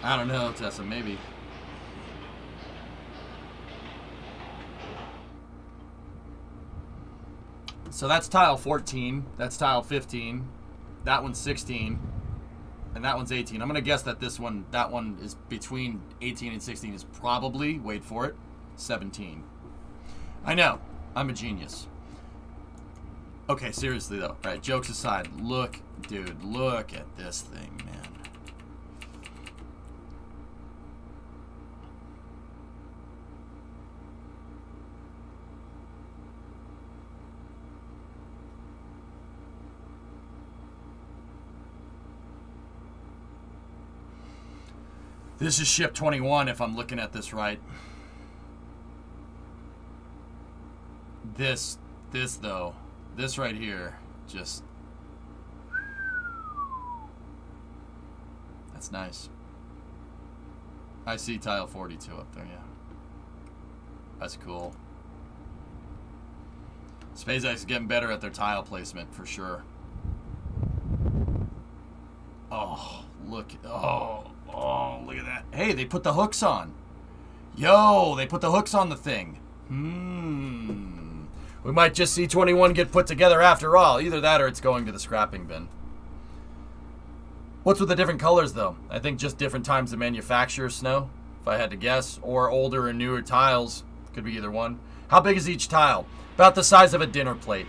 I don't know, Tessa, maybe. So that's tile 14, that's tile 15, that one's 16, and that one's 18. I'm going to guess that that one is between 18 and 16 is probably, wait for it, 17. I know, I'm a genius. Okay, seriously though, right, jokes aside, look, dude, look at this thing, man. This is ship 21 if I'm looking at this right. This though, this right here, just, that's nice. I see tile 42 up there, yeah. That's cool. SpaceX is getting better at their tile placement, for sure. Oh, look. Oh, look at that. Hey, they put the hooks on. Yo, they put the hooks on the thing. We might just see 21 get put together after all. Either that or it's going to the scrapping bin. What's with the different colors, though? I think just different times of manufacture, Snow, if I had to guess. Or older and newer tiles. Could be either one. How big is each tile? About the size of a dinner plate.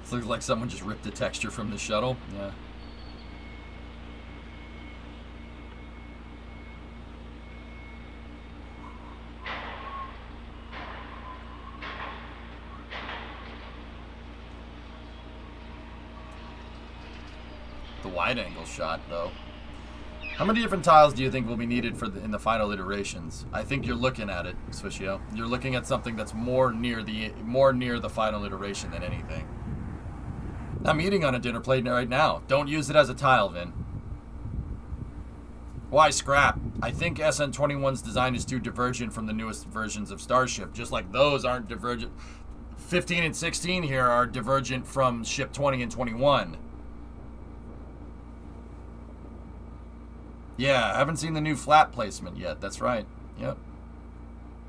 This looks like someone just ripped the texture from the shuttle. Yeah. The wide angle shot, though. How many different tiles do you think will be needed for in the final iterations? I think you're looking at it, Swishio. You're looking at something that's more near the final iteration than anything. I'm eating on a dinner plate right now. Don't use it as a tile, Vin. Why scrap? I think SN21's design is too divergent from the newest versions of Starship. Just like those aren't divergent. 15 and 16 here are divergent from Ship 20 and 21. Yeah, I haven't seen the new flat placement yet. That's right. Yep.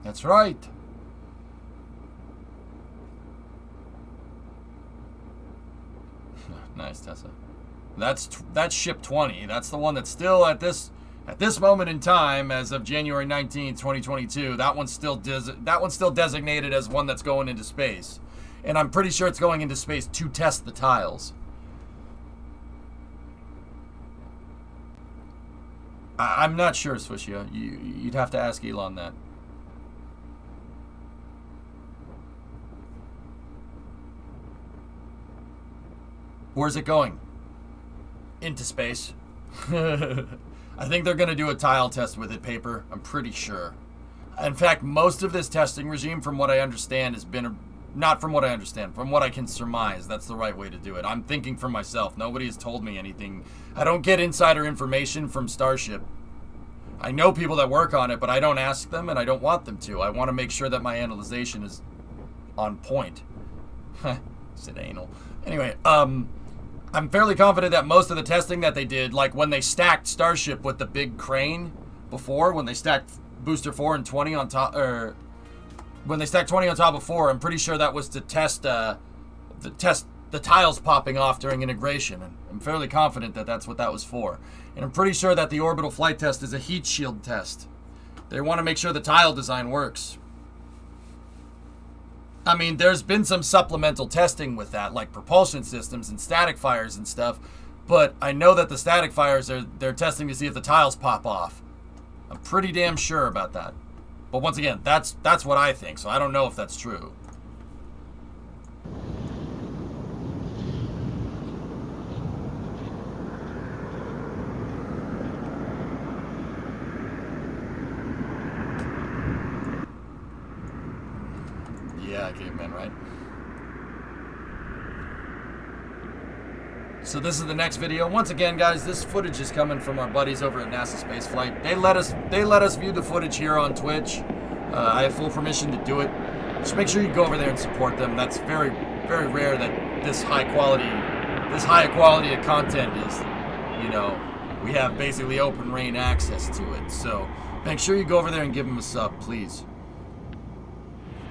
That's right. Nice, Tessa. That's Ship 20. That's the one that's still at this moment in time, as of January 19th, 2022. That one's still designated as one that's going into space, and I'm pretty sure it's going into space to test the tiles. I'm not sure, Swishio. You'd have to ask Elon that. Where's it going? Into space. I think they're going to do a tile test with it, Paper. I'm pretty sure. In fact, most of this testing regime, from what I understand, has been... Not from what I understand. From what I can surmise, that's the right way to do it. I'm thinking for myself. Nobody has told me anything. I don't get insider information from Starship. I know people that work on it, but I don't ask them, and I don't want them to. I want to make sure that my analyzation is on point. Said anal. Anyway, I'm fairly confident that most of the testing that they did, like when they stacked Starship with the big crane before, when they stacked Booster 4 and 20 on top, or when they stacked 20 on top of 4, I'm pretty sure that was to test the tiles popping off during integration. And I'm fairly confident that that's what that was for. And I'm pretty sure that the orbital flight test is a heat shield test. They want to make sure the tile design works. I mean, there's been some supplemental testing with that, like propulsion systems and static fires and stuff, but I know that the static fires, they're testing to see if the tiles pop off. I'm pretty damn sure about that. But once again, that's what I think, so I don't know if that's true. Yeah, caveman, right? So this is the next video. Once again, guys, this footage is coming from our buddies over at NASA Space Flight. They let us view the footage here on Twitch. I have full permission to do it. Just make sure you go over there and support them. That's very, very rare that this high quality of content is, you know, we have basically open reign access to it. So make sure you go over there and give them a sub, please.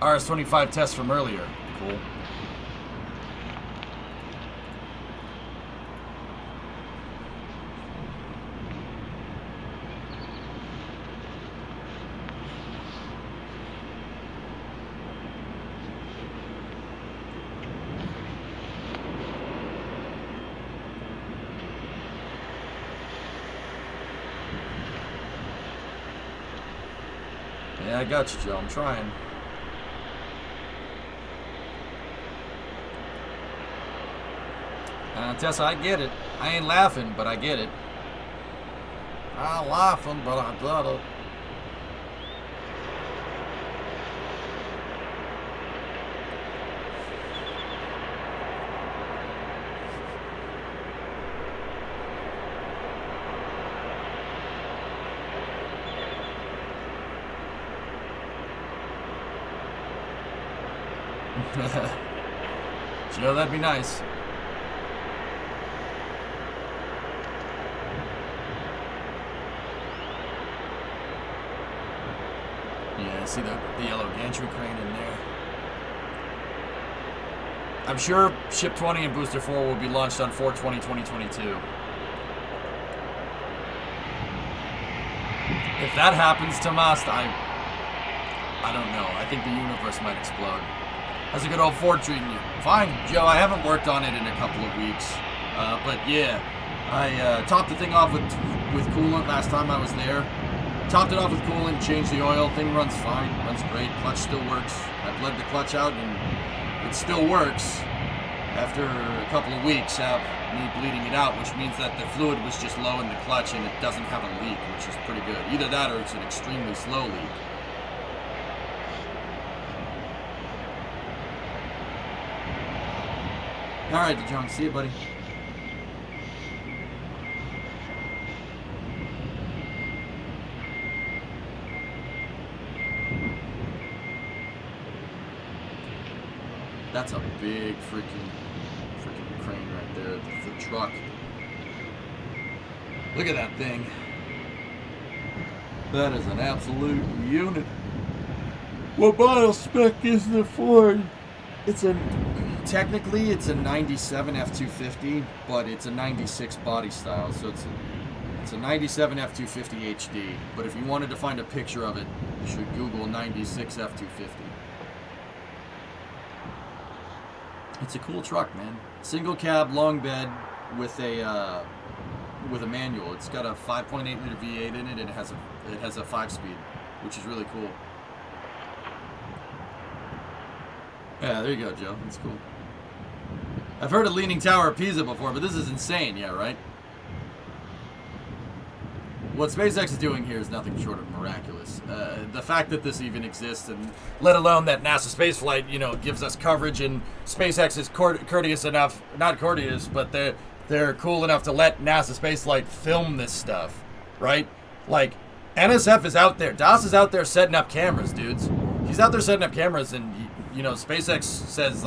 RS-25 test from earlier. Cool. Yeah, I got you, Joe. I'm trying. Tessa, I get it. I ain't laughing, but I get it. I'm laughing, but I got it. Joe, that'd be nice. Yeah, see the yellow gantry crane in there. I'm sure Ship 20 and Booster 4 will be launched on 4/20/2022. If that happens, Tomas, I don't know. I think the universe might explode. How's a good old Ford treating you? Fine, Joe. I haven't worked on it in a couple of weeks, but yeah, I topped the thing off with coolant last time I was there. Topped it off with coolant, changed the oil. Thing runs fine, runs great. Clutch still works. I bled the clutch out, and it still works. After a couple of weeks of me bleeding it out, which means that the fluid was just low in the clutch and it doesn't have a leak, which is pretty good. Either that or it's an extremely slow leak. Alright, DeJong, see you, buddy. That's a big freaking crane right there. The truck. Look at that thing. That is an absolute unit. What model spec is the Ford? Technically it's a 97 F250, but it's a 96 body style, so it's a 97 F250 HD. But if you wanted to find a picture of it, you should Google 96 F250. It's a cool truck, man. Single cab, long bed with a manual. It's got a 5.8 liter V8 in it, and it has a 5-speed, which is really cool. Yeah, there you go, Joe. That's cool. I've heard of Leaning Tower of Pisa before, but this is insane, yeah, right? What SpaceX is doing here is nothing short of miraculous. The fact that this even exists, and let alone that NASA spaceflight, gives us coverage, and SpaceX is courteous enough, not courteous, but they're cool enough to let NASA spaceflight film this stuff, right? Like, NSF is out there. DAS is out there setting up cameras, dudes. He's out there setting up cameras, and, SpaceX says,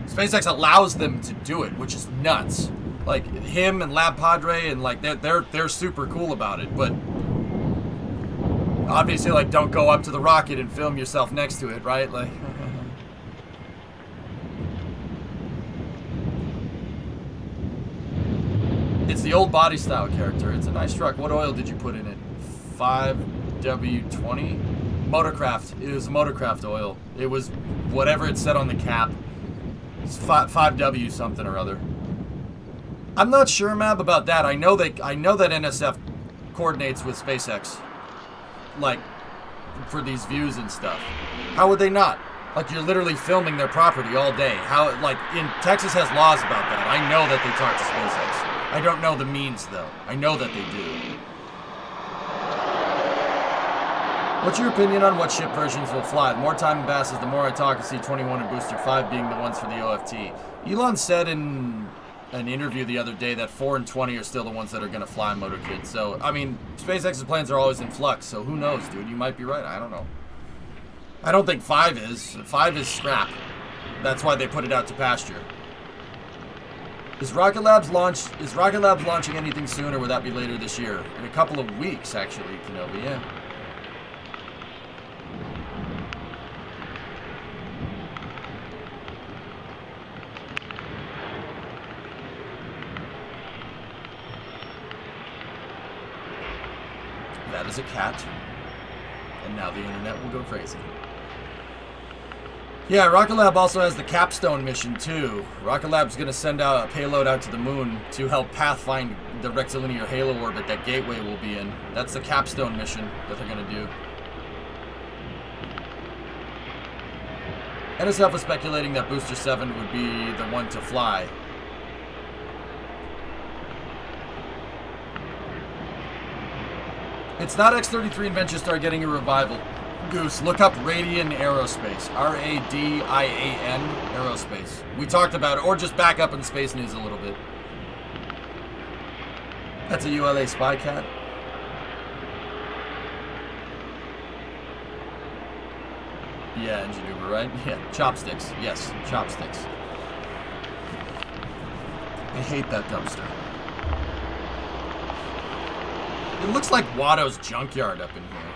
SpaceX allows them to do it, which is nuts. Like him and Lab Padre, and they're super cool about it, but obviously don't go up to the rocket and film yourself next to it, right? It's the old body style character. It's a nice truck. What oil did you put in it? 5W20? Motorcraft. It was Motorcraft oil. It was whatever it said on the cap. It's 5W something or other. I'm not sure, Mab, about that. I know that NSF coordinates with SpaceX, for these views and stuff. How would they not? You're literally filming their property all day. In Texas has laws about that. I know that they talk to SpaceX. I don't know the means, though. I know that they do. What's your opinion on what ship versions will fly? The more time passes, the more I talk to C-21 and Booster 5 being the ones for the OFT. Elon said in an interview the other day that 4 and 20 are still the ones that are going to fly motorkit. So, I mean, SpaceX's plans are always in flux, so who knows, dude? You might be right. I don't know. I don't think 5 is. 5 is scrap. That's why they put it out to pasture. Is Rocket Labs launching anything soon, or would that be later this year? In a couple of weeks, actually, Kenobi, yeah. That is a cat. And now the internet will go crazy. Yeah, Rocket Lab also has the Capstone mission, too. Rocket Lab's going to send out a payload out to the moon to help pathfind the rectilinear halo orbit that Gateway will be in. That's the Capstone mission that they're going to do. NSF was speculating that Booster 7 would be the one to fly. It's not X-33 and VentureStar getting a revival. Goose, look up Radian Aerospace. R-A-D-I-A-N Aerospace. We talked about it, or just back up in space news a little bit. That's a ULA spy cat. Yeah, engine Uber, right? Yeah, chopsticks. Yes, chopsticks. I hate that dumpster. It looks like Watto's junkyard up in here.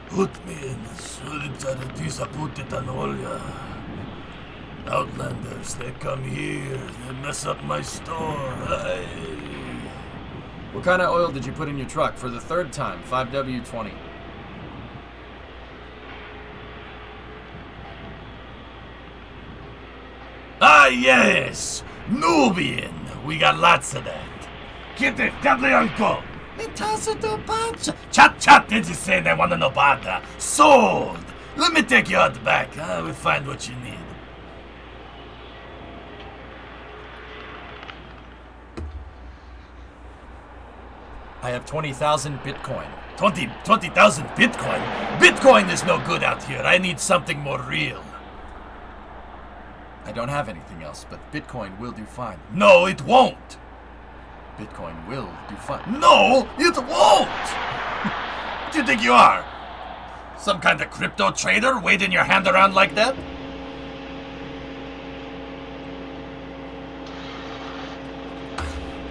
Put me in the pizza putitanolia. Outlanders, they come here, they mess up my store. Hey. What kind of oil did you put in your truck for the third time? 5W20. Ah, yes! Nubian! We got lots of that. Get it, doubly uncle! Chat, chat, did you say they want to know about that? Sold! Let me take you out back. We'll find what you need. I have 20,000 Bitcoin. 20,000 Bitcoin? Bitcoin is no good out here. I need something more real. I don't have anything else, but Bitcoin will do fine. No, it won't! Bitcoin will do fine. No, it won't! What do you think you are? Some kind of crypto trader waving your hand around like that?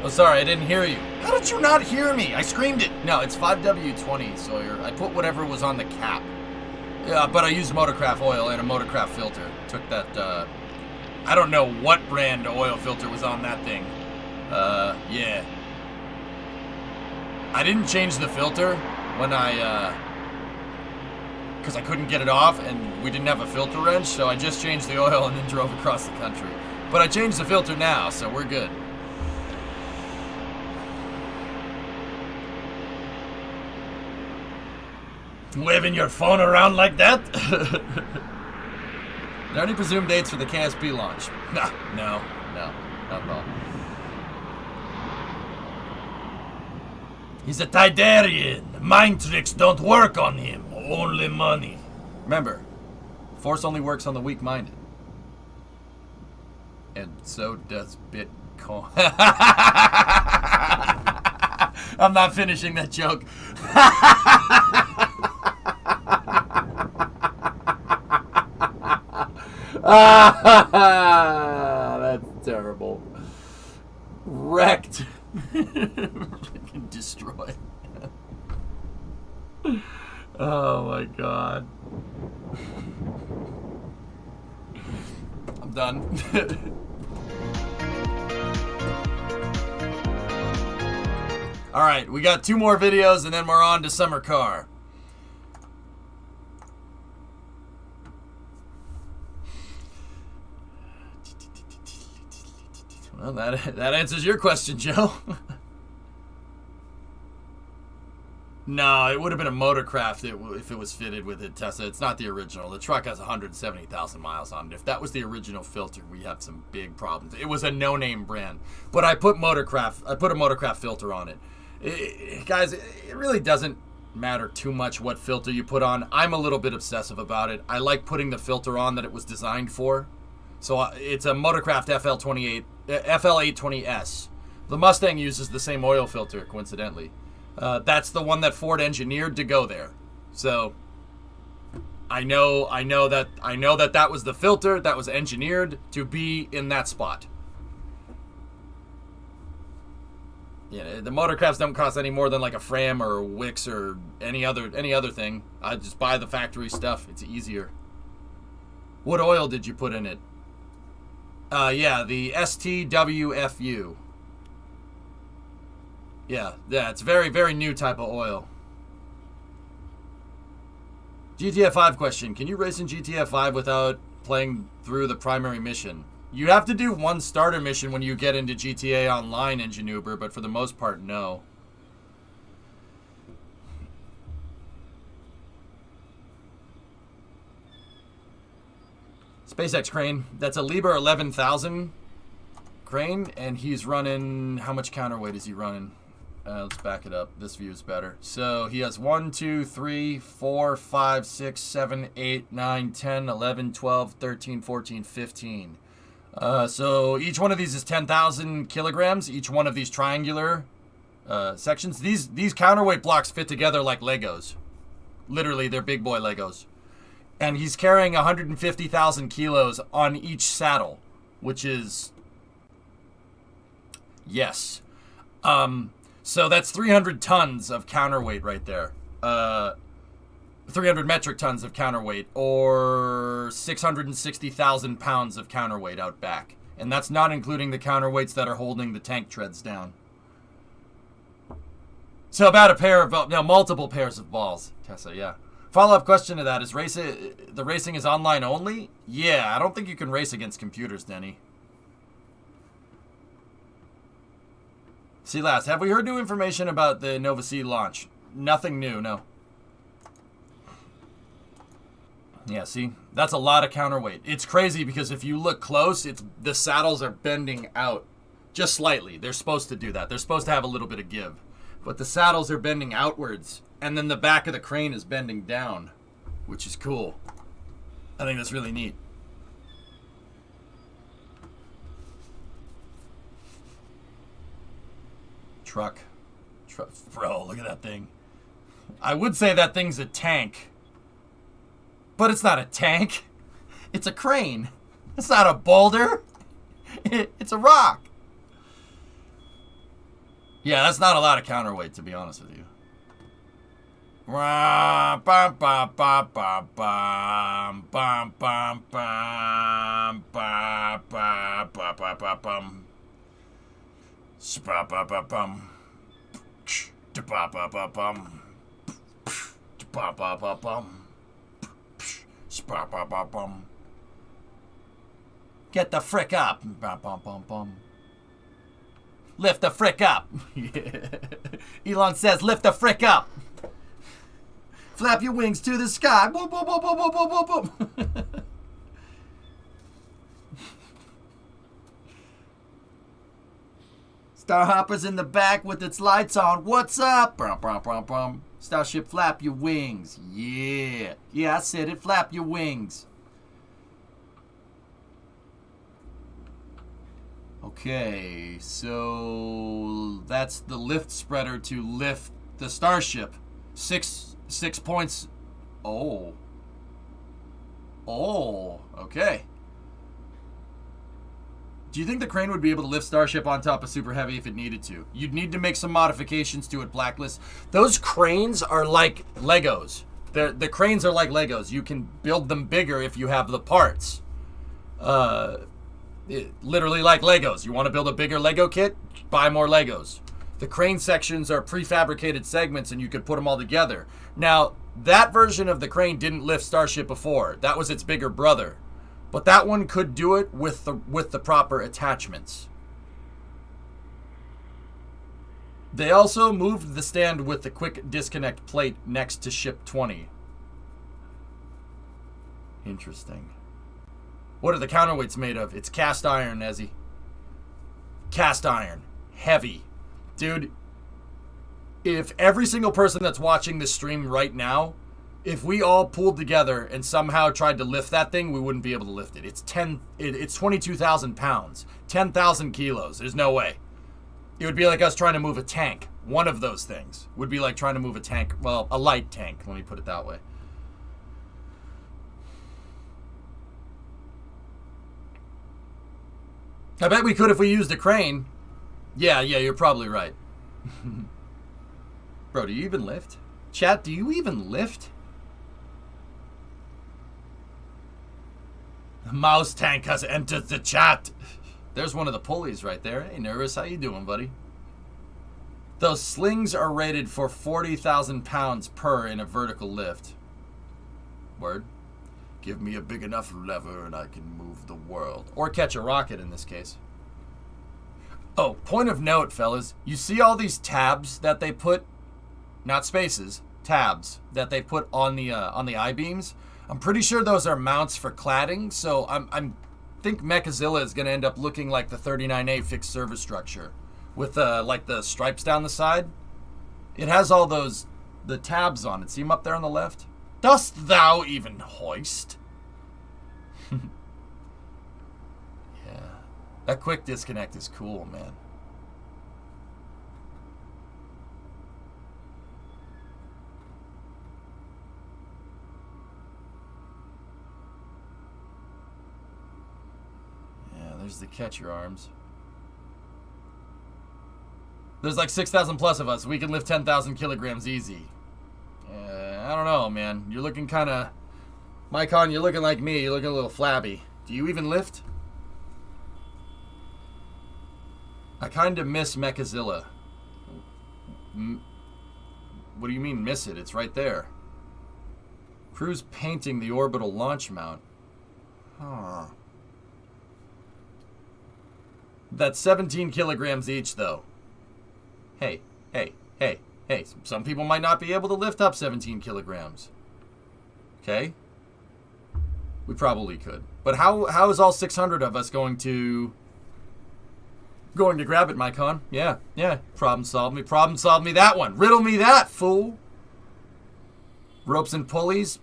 Oh, sorry, I didn't hear you. How did you not hear me? I screamed it. No, it's 5W20, Sawyer. I put whatever was on the cap. Yeah, but I used Motorcraft oil and a Motorcraft filter. Took that, I don't know what brand oil filter was on that thing. Yeah. I didn't change the filter when because I couldn't get it off and we didn't have a filter wrench, so I just changed the oil and then drove across the country. But I changed the filter now, so we're good. Waving your phone around like that? Are there any presumed dates for the KSP launch? No, not at all. He's a Tidarian. Mind tricks don't work on him. Only money. Remember, Force only works on the weak-minded. And so does Bitcoin. I'm not finishing that joke. That's terrible. Wrecked. Destroyed. Oh my god. I'm done. Alright, we got 2 more videos and then we're on to Summer Car. Well, that answers your question, Joe. No, it would have been a Motorcraft if it was fitted with a Tesla. It's not the original. The truck has 170,000 miles on it. If that was the original filter, we have some big problems. It was a no-name brand, but I put Motorcraft. I put a Motorcraft filter on it. Guys, it really doesn't matter too much what filter you put on. I'm a little bit obsessive about it. I like putting the filter on that it was designed for. So it's a Motorcraft FL820S. The Mustang uses the same oil filter, coincidentally. That's the one that Ford engineered to go there. So I know that was the filter that was engineered to be in that spot. Yeah, the Motorcrafts don't cost any more than like a Fram or a Wix or any other thing. I just buy the factory stuff. It's easier. What oil did you put in it? Yeah, the STWFU. Yeah, it's a very, very new type of oil. GTA 5 question. Can you race in GTA 5 without playing through the primary mission? You have to do one starter mission when you get into GTA Online, Engine Uber, but for the most part, no. SpaceX crane. That's a Liebherr 11,000 crane, and he's running... How much counterweight is he running? Let's back it up. This view is better. So he has 1, 2, 3, 4, 5, 6, 7, 8, 9, 10, 11, 12, 13, 14, 15. So each one of these is 10,000 kilograms. Each one of these triangular sections. These counterweight blocks fit together like Legos. Literally, they're big boy Legos. And he's carrying 150,000 kilos on each saddle, which is... Yes. So that's 300 tons of counterweight right there. 300 metric tons of counterweight, or 660,000 pounds of counterweight out back. And that's not including the counterweights that are holding the tank treads down. So about a pair of, no, multiple pairs of balls, Tessa, yeah. Follow-up question to that, is the racing is online only? Yeah, I don't think you can race against computers, Denny. See last, have we heard new information about the Nova C launch? Nothing new, no. Yeah, see? That's a lot of counterweight. It's crazy because if you look close, the saddles are bending out just slightly. They're supposed to do that. They're supposed to have a little bit of give. But the saddles are bending outwards, and then the back of the crane is bending down, which is cool. I think that's really neat. Truck. Bro, look at that thing. I would say that thing's a tank. But it's not a tank. It's a crane. It's not a boulder. It's a rock. Yeah, that's not a lot of counterweight, to be honest with you. Get the frick up. Lift the frick up. Elon says, lift the frick up. Flap your wings to the sky. Boom, boom, boom, boom, boom, boom, boom, boom. Starhopper's in the back with its lights on. What's up? Brum, brum, brum, brum. Starship, flap your wings. Yeah. Yeah, I said it. Flap your wings. Okay, so that's the lift spreader to lift the Starship. Six points. Oh. Oh, okay. Do you think the crane would be able to lift Starship on top of Super Heavy if it needed to? You'd need to make some modifications to it, Blacklist. Those cranes are like Legos. The cranes are like Legos. You can build them bigger if you have the parts. Literally like Legos. You want to build a bigger Lego kit? Buy more Legos. The crane sections are prefabricated segments and you could put them all together. Now, that version of the crane didn't lift Starship before. That was its bigger brother. But that one could do it with the proper attachments. They also moved the stand with the quick disconnect plate next to Ship 20. Interesting. What are the counterweights made of? It's cast iron, Nezzy. Cast iron. Heavy. Dude, if every single person that's watching this stream right now, if we all pulled together and somehow tried to lift that thing, we wouldn't be able to lift it. It's 22,000 pounds. 10,000 kilos. There's no way. It would be like us trying to move a tank. One of those things would be like trying to move a tank. Well, a light tank, let me put it that way. I bet we could if we used a crane. Yeah, you're probably right. Bro, do you even lift? Chat, do you even lift? Mouse Tank has entered the chat. There's one of the pulleys right there. Hey, Nervous, how you doing, buddy? Those slings are rated for 40,000 pounds per in a vertical lift. Word. Give me a big enough lever and I can move the world. Or catch a rocket in this case. Oh, point of note, fellas. You see all these tabs that they put, not spaces, tabs that they put on the I-beams? I'm pretty sure those are mounts for cladding, so I think Mechazilla is going to end up looking like the 39A fixed service structure with like the stripes down the side. It has all the tabs on it. See them up there on the left? Dost thou even hoist? Yeah. That quick disconnect is cool, man. there's the catch your arms. There's like 6,000 plus of us. We can lift 10,000 kilograms easy. I don't know, man. You're looking kind of... Mycon, you're looking like me. You're looking a little flabby. Do you even lift? I kind of miss Mechazilla. What do you mean miss it? It's right there. Crew's painting the orbital launch mount. Huh. That's 17 kilograms each, though. Hey. Some people might not be able to lift up 17 kilograms. Okay? We probably could. But how is all 600 of us going to grab it, Mycon? Yeah. Problem solve me that one. Riddle me that, fool. Ropes and pulleys.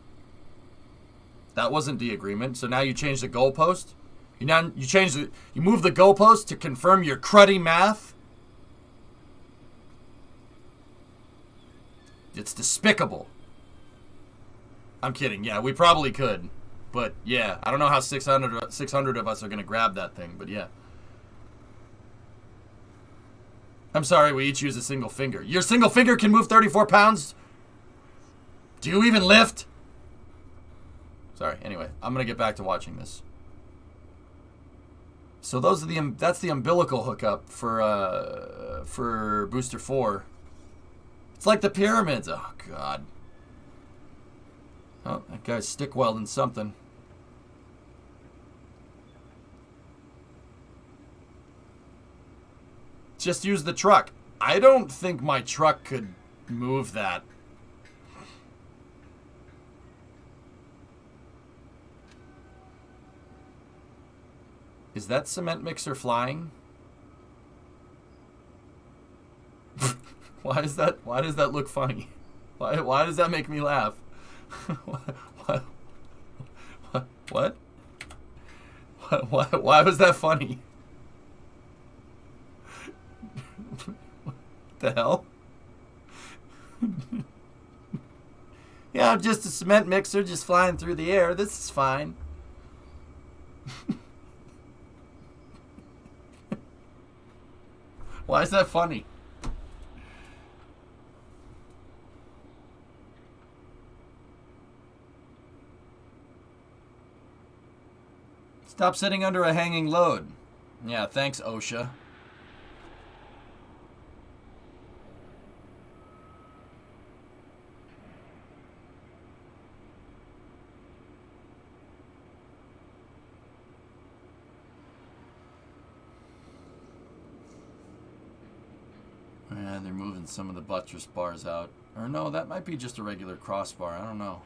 That wasn't the agreement. So now you change the goalpost. You move the goalpost to confirm your cruddy math. It's despicable. I'm kidding. Yeah, we probably could. But yeah, I don't know how 600 of us are going to grab that thing, but yeah. I'm sorry, we each use a single finger. Your single finger can move 34 pounds? Do you even lift? Sorry, anyway, I'm going to get back to watching this. So those are that's the umbilical hookup for Booster 4. It's like the pyramids. Oh, God. Oh, that guy's stick welding something. Just use the truck. I don't think my truck could move that. Is that cement mixer flying? Why does that look funny? Why does that make me laugh? What? Why was that funny? What the hell? Yeah, I'm just a cement mixer just flying through the air. This is fine. Why is that funny? Stop sitting under a hanging load. Yeah, thanks, OSHA. Yeah, they're moving some of the buttress bars out. Or no, that might be just a regular crossbar. I don't know.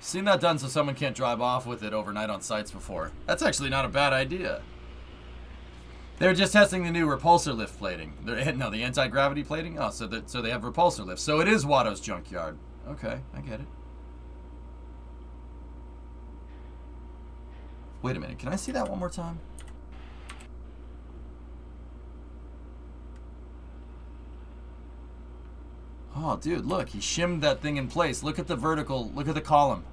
Seen that done so someone can't drive off with it overnight on sites before. That's actually not a bad idea. They're just testing the new repulsor lift plating. No, the anti-gravity plating? Oh, so they have repulsor lifts. So it is Watto's junkyard. Okay, I get it. Wait a minute, can I see that one more time? Oh, dude, look, he shimmed that thing in place. Look at the vertical, look at the column.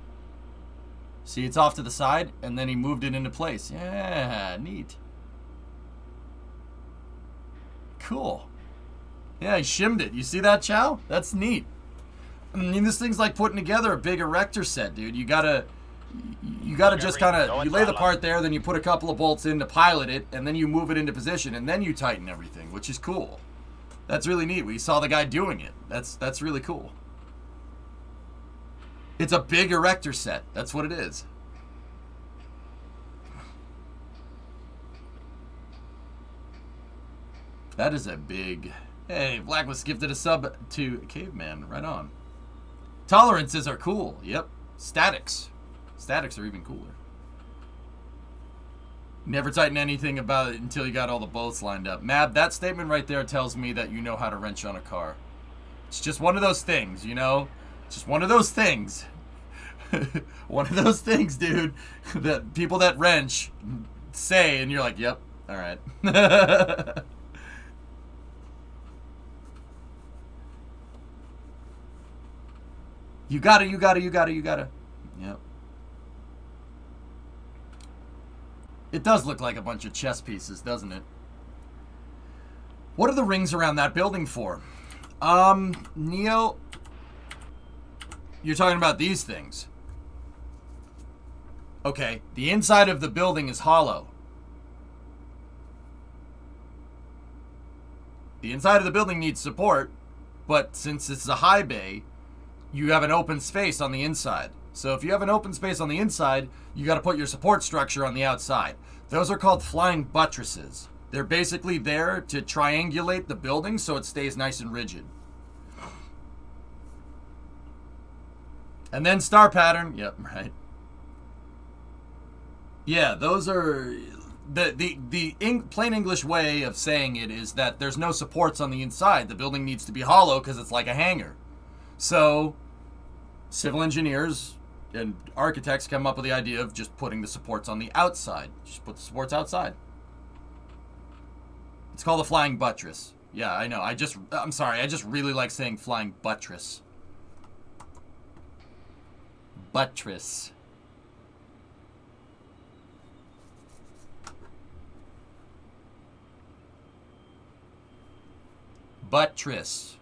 See, it's off to the side, and then he moved it into place. Yeah, neat. Cool. Yeah, he shimmed it. You see that, Chow? That's neat. I mean, this thing's like putting together a big erector set, dude. You gotta just kind of, you lay the part there, then you put a couple of bolts in to pilot it, and then you move it into position, and then you tighten everything, which is cool. That's really neat. We saw the guy doing it. That's really cool. It's a big erector set. That's what it is. That is a big... Hey, Black was gifted a sub to Caveman. Right on. Tolerances are cool. Yep. Statics. Statics are even cooler. Never tighten anything about it until you got all the bolts lined up. Mab, that statement right there tells me that you know how to wrench on a car. It's just one of those things, you know? Just one of those things. One of those things, dude, that people that wrench say, and you're like, yep, all right. You gotta. Yep. It does look like a bunch of chess pieces, doesn't it? What are the rings around that building for? Neo, you're talking about these things. Okay, the inside of the building is hollow. The inside of the building needs support, but since it's a high bay, you have an open space on the inside. So if you have an open space on the inside, you got to put your support structure on the outside. Those are called flying buttresses. They're basically there to triangulate the building so it stays nice and rigid. And then star pattern. Yep, right. Yeah, those are... The plain English way of saying it is that there's no supports on the inside. The building needs to be hollow because it's like a hangar. So, civil engineers and architects come up with the idea of just putting the supports on the outside. Just put the supports outside. It's called a flying buttress. Yeah, I know. I'm sorry. I just really like saying flying buttress. Buttress. Buttress.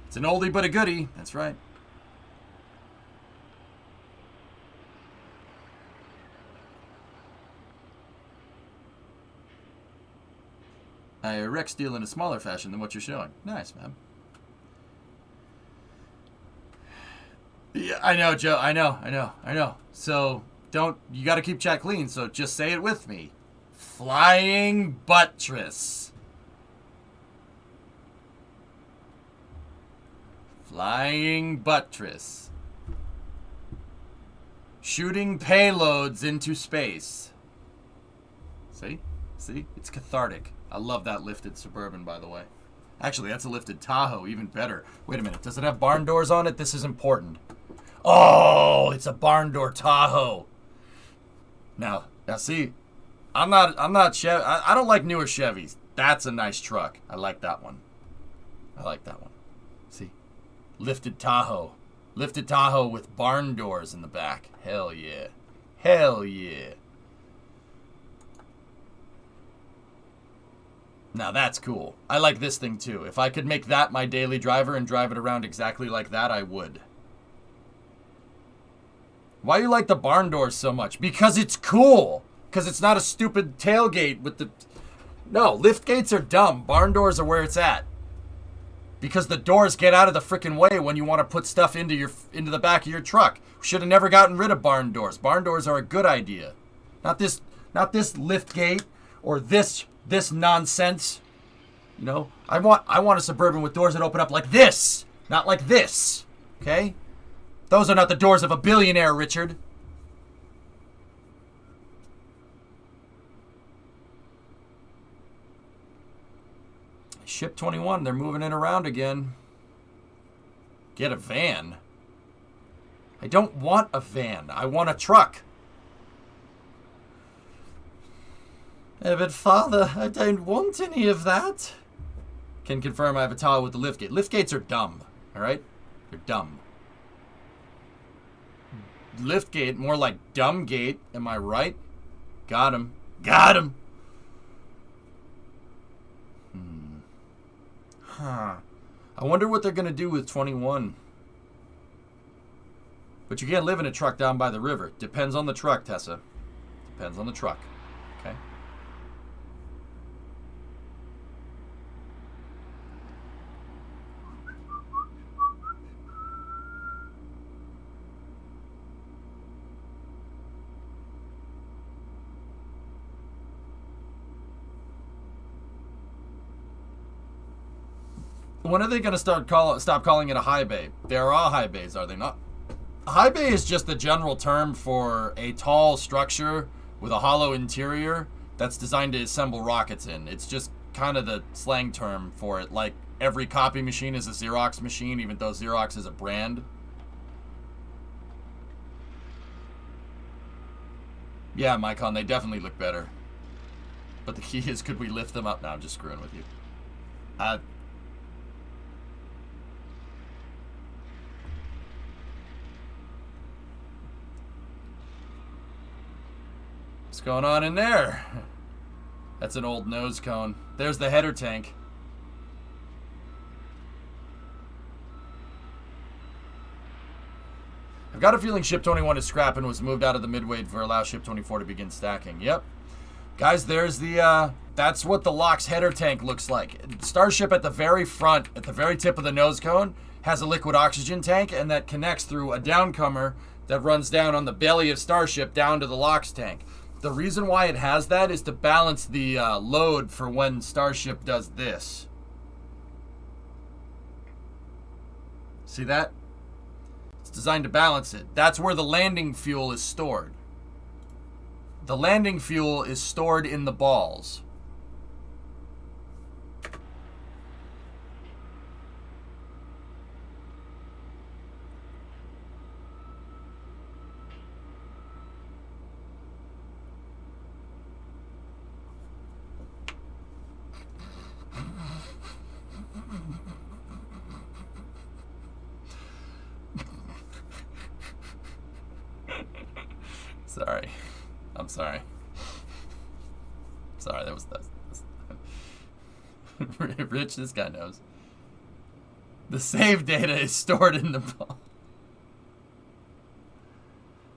It's an oldie but a goodie. That's right. I erect steel in a smaller fashion than what you're showing. Nice, man. Yeah, I know, Joe. I know. So, you got to keep chat clean, so just say it with me. Flying buttress. Flying buttress. Shooting payloads into space. See? It's cathartic. I love that lifted Suburban, by the way. Actually, that's a lifted Tahoe, even better. Wait a minute, does it have barn doors on it? This is important. Oh, it's a barn door Tahoe. Now see, I'm not Chevy. I don't like newer Chevys. That's a nice truck. I like that one. See, lifted Tahoe with barn doors in the back. Hell yeah. Now that's cool. I like this thing too. If I could make that my daily driver and drive it around exactly like that, I would. Why you like the barn doors so much? Because it's cool. Because it's not a stupid tailgate with the... No, lift gates are dumb. Barn doors are where it's at. Because the doors get out of the freaking way when you want to put stuff into the back of your truck. Should have never gotten rid of barn doors. Barn doors are a good idea. Not this lift gate or this nonsense. You know, I want a Suburban with doors that open up like this, not like this. Okay? Those are not the doors of a billionaire, Richard. Ship 21, they're moving it around again. Get a van. I don't want a van. I want a truck. But father, I don't want any of that. Can confirm I have a Tahoe with the liftgate. Liftgates are dumb, alright? They're dumb. Liftgate, more like dumb gate, am I right? Got him. Huh. I wonder what they're going to do with 21. But you can't live in a truck down by the river. Depends on the truck, Tessa. Depends on the truck. Okay? When are they going to stop calling it a high bay? There are high bays, are they not? A high bay is just the general term for a tall structure with a hollow interior that's designed to assemble rockets in. It's just kind of the slang term for it. Like every copy machine is a Xerox machine, even though Xerox is a brand. Yeah, Micon, they definitely look better. But the key is, could we lift them up? No, I'm just screwing with you. What's going on in there? That's an old nose cone. There's the header tank. I've got a feeling Ship 21 is scrap and was moved out of the midway to allow Ship 24 to begin stacking. Yep. Guys, there's the, that's what the LOX header tank looks like. Starship at the very front, at the very tip of the nose cone, has a liquid oxygen tank, and that connects through a downcomer that runs down on the belly of Starship down to the LOX tank. The reason why it has that is to balance the load for when Starship does this. See that? It's designed to balance it. That's where the landing fuel is stored. The landing fuel is stored in the balls. Sorry. I'm sorry. Sorry, that was Rich, this guy knows. The save data is stored in the ball.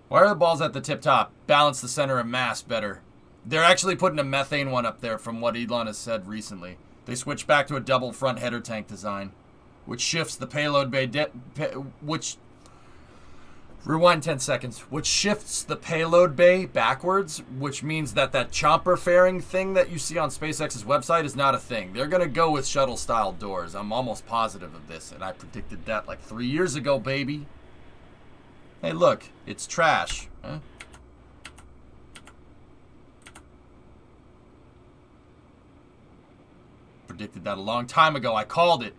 Why are the balls at the tip top? Balance the center of mass better. They're actually putting a methane one up there from what Elon has said recently. They switched back to a double front header tank design, which shifts the payload bay, rewind 10 seconds, which shifts the payload bay backwards, which means that that chomper fairing thing that you see on SpaceX's website is not a thing. They're going to go with shuttle-style doors. I'm almost positive of this, and I predicted that like 3 years ago, baby. Hey, look, it's trash. Huh? Predicted that a long time ago. I called it.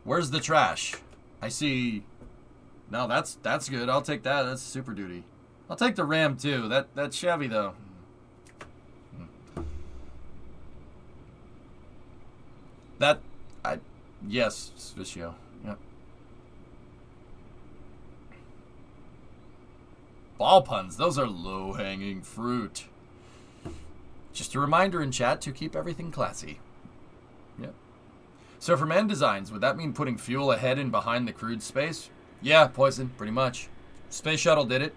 Where's the trash? I see. No, that's good. I'll take that. That's Super Duty. I'll take the Ram too. That's Chevy though. Yes, Svicio. Yep. Ball puns. Those are low-hanging fruit. Just a reminder in chat to keep everything classy. Yep. So for man designs, would that mean putting fuel ahead and behind the crewed space? Yeah, Poison, pretty much. Space Shuttle did it.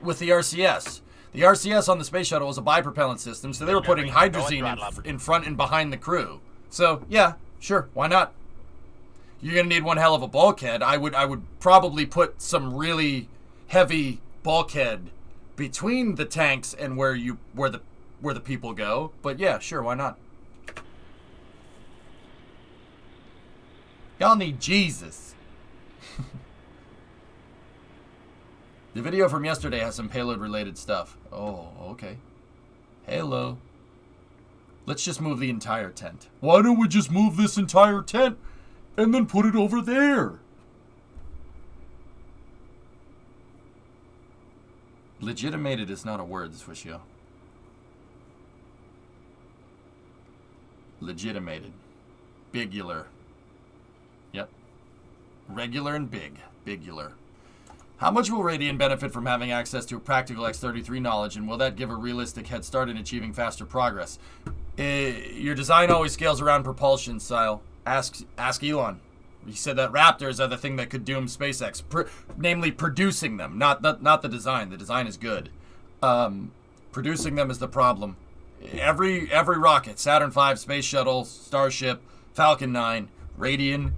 With the RCS. The RCS on the Space Shuttle was a bipropellant system, so they were putting hydrazine in front and behind the crew. So, yeah, sure, why not? You're going to need one hell of a bulkhead. I would probably put some really heavy bulkhead between the tanks and where the people go. But yeah, sure, why not? Y'all need Jesus. The video from yesterday has some payload-related stuff. Oh, okay. Hello. Let's just move the entire tent. Why don't we just move this entire tent and then put it over there? Legitimated is not a word, Swishio. Legitimated. Bigular. Yep. Regular and big. Bigular. How much will Radian benefit from having access to practical X-33 knowledge, and will that give a realistic head start in achieving faster progress? Your design always scales around propulsion style. Ask Elon. He said that Raptors are the thing that could doom SpaceX, namely producing them, not the design. The design is good. Producing them is the problem. Every rocket, Saturn V, Space Shuttle, Starship, Falcon 9, Radian,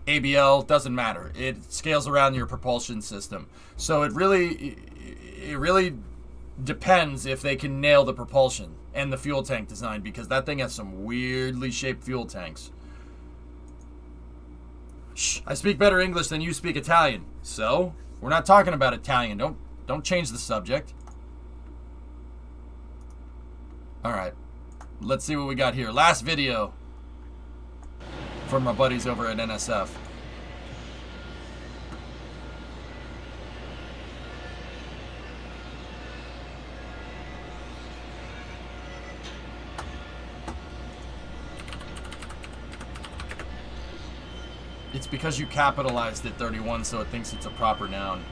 ABL, doesn't matter. It scales around your propulsion system. So it really depends if they can nail the propulsion and the fuel tank design, because that thing has some weirdly shaped fuel tanks. Shh, I speak better English than you speak Italian. So, we're not talking about Italian. Don't change the subject. Alright. Let's see what we got here. Last video from my buddies over at NSF. It's because you capitalized it 31, so it thinks it's a proper noun.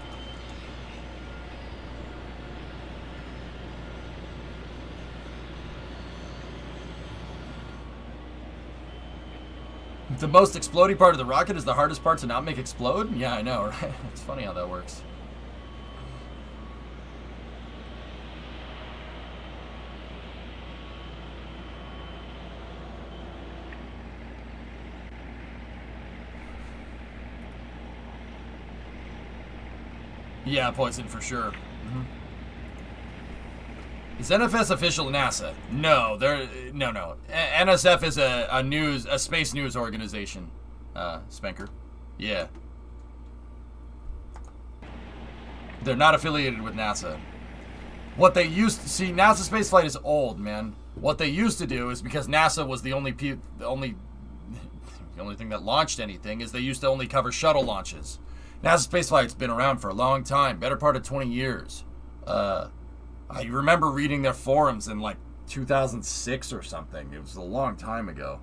The most explodey part of the rocket is the hardest part to not make explode? Yeah, I know, right? It's funny how that works. Yeah, poison for sure. Is NFS official NASA? No, no. NSF is a space news organization. Spanker. Yeah. They're not affiliated with NASA. What they used to see, NASA spaceflight is old, man. What they used to do is because NASA was the only thing that launched anything, is they used to only cover shuttle launches. NASA spaceflight's been around for a long time, better part of 20 years. I remember reading their forums in like 2006 or something. It was a long time ago.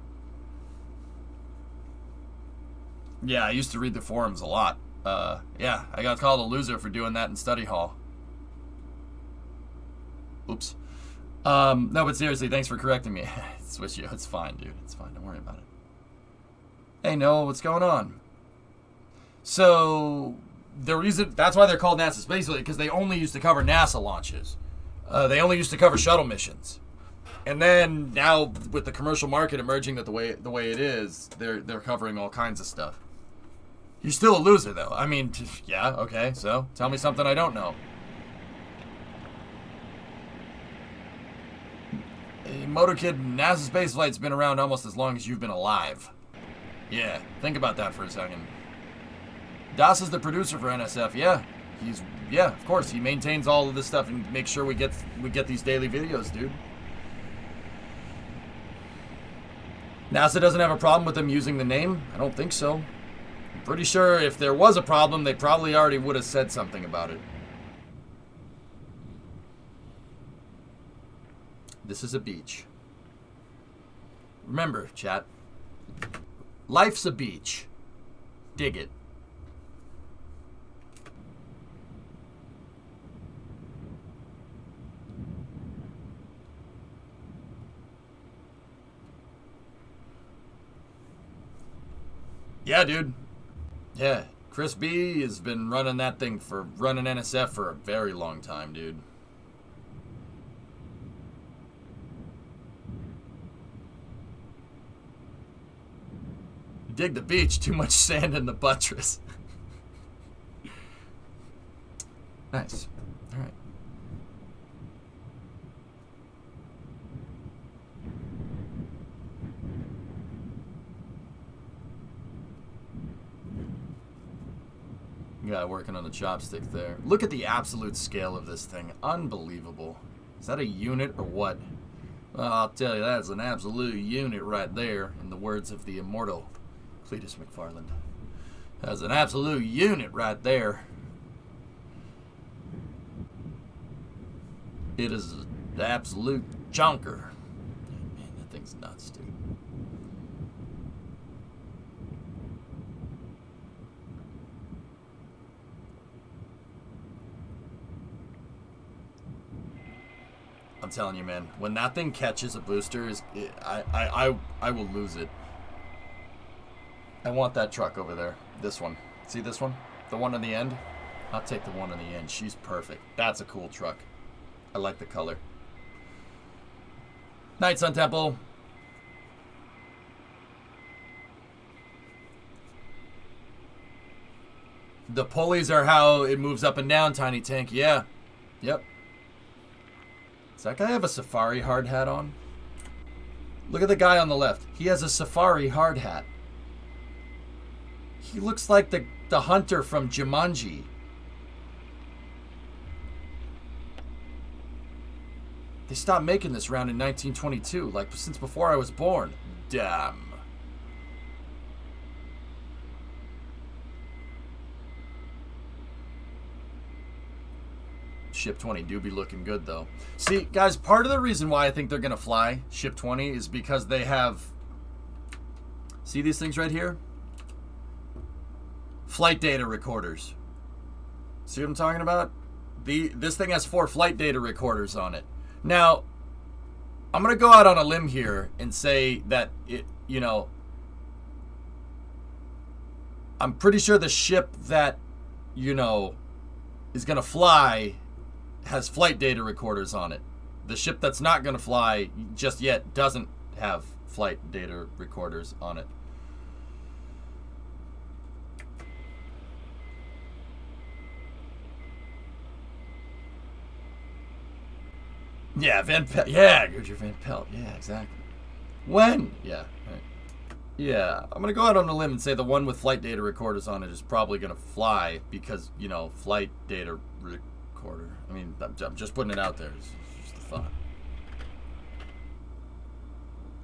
Yeah, I used to read the forums a lot. Yeah, I got called a loser for doing that in study hall. Oops. No, but seriously, thanks for correcting me. Switch you. It's fine, dude. It's fine. Don't worry about it. Hey, Noah, what's going on? So, the reason, that's why they're called NASA Spaceflight, because they only used to cover NASA launches. They only used to cover shuttle missions. And then, now, with the commercial market emerging the way it is, they're covering all kinds of stuff. You're still a loser, though. I mean, yeah, okay, so, tell me something I don't know. Motorkid, NASA Spaceflight's been around almost as long as you've been alive. Yeah, think about that for a second. Das is the producer for NSF. Yeah, of course. He maintains all of this stuff and makes sure we get these daily videos, dude. NASA doesn't have a problem with them using the name? I don't think so. I'm pretty sure if there was a problem, they probably already would have said something about it. This is a beach. Remember, chat. Life's a beach. Dig it. Yeah, dude. Yeah, Chris B has been running NSF for a very long time, dude. Dig the beach, too much sand in the buttress. Nice. All right. Yeah, working on the chopstick there. Look at the absolute scale of this thing. Unbelievable. Is that a unit or what? Well, I'll tell you, that's an absolute unit right there, in the words of the immortal Cletus McFarland. That's an absolute unit right there. It is an absolute junker. Man, that thing's nuts, dude. I'm telling you, man, when that thing catches a booster, I will lose it. I want that truck over there. This one. See this one? The one on the end? I'll take the one on the end. She's perfect. That's a cool truck. I like the color. Night, Sun Temple. The pulleys are how it moves up and down, Tiny Tank. Yeah. Yep. Does that guy have a safari hard hat on? Look at the guy on the left. He has a safari hard hat. He looks like the hunter from Jumanji. They stopped making this round in 1922, like since before I was born. Damn. Ship 20 do be looking good, though. See, guys, part of the reason why I think they're going to fly Ship 20 is because they have... See these things right here? Flight data recorders. See what I'm talking about? This thing has 4 flight data recorders on it. Now, I'm going to go out on a limb here and say that, I'm pretty sure the ship that, you know, is going to fly has flight data recorders on it. The ship that's not going to fly just yet doesn't have flight data recorders on it. Yeah, Van Pelt. Yeah, Gertrude Van Pelt. Yeah, exactly. When? Yeah. Right. Yeah, I'm going to go out on a limb and say the one with flight data recorders on it is probably going to fly because, you know, flight data recorder. I mean, I'm just putting it out there. It's just a thought.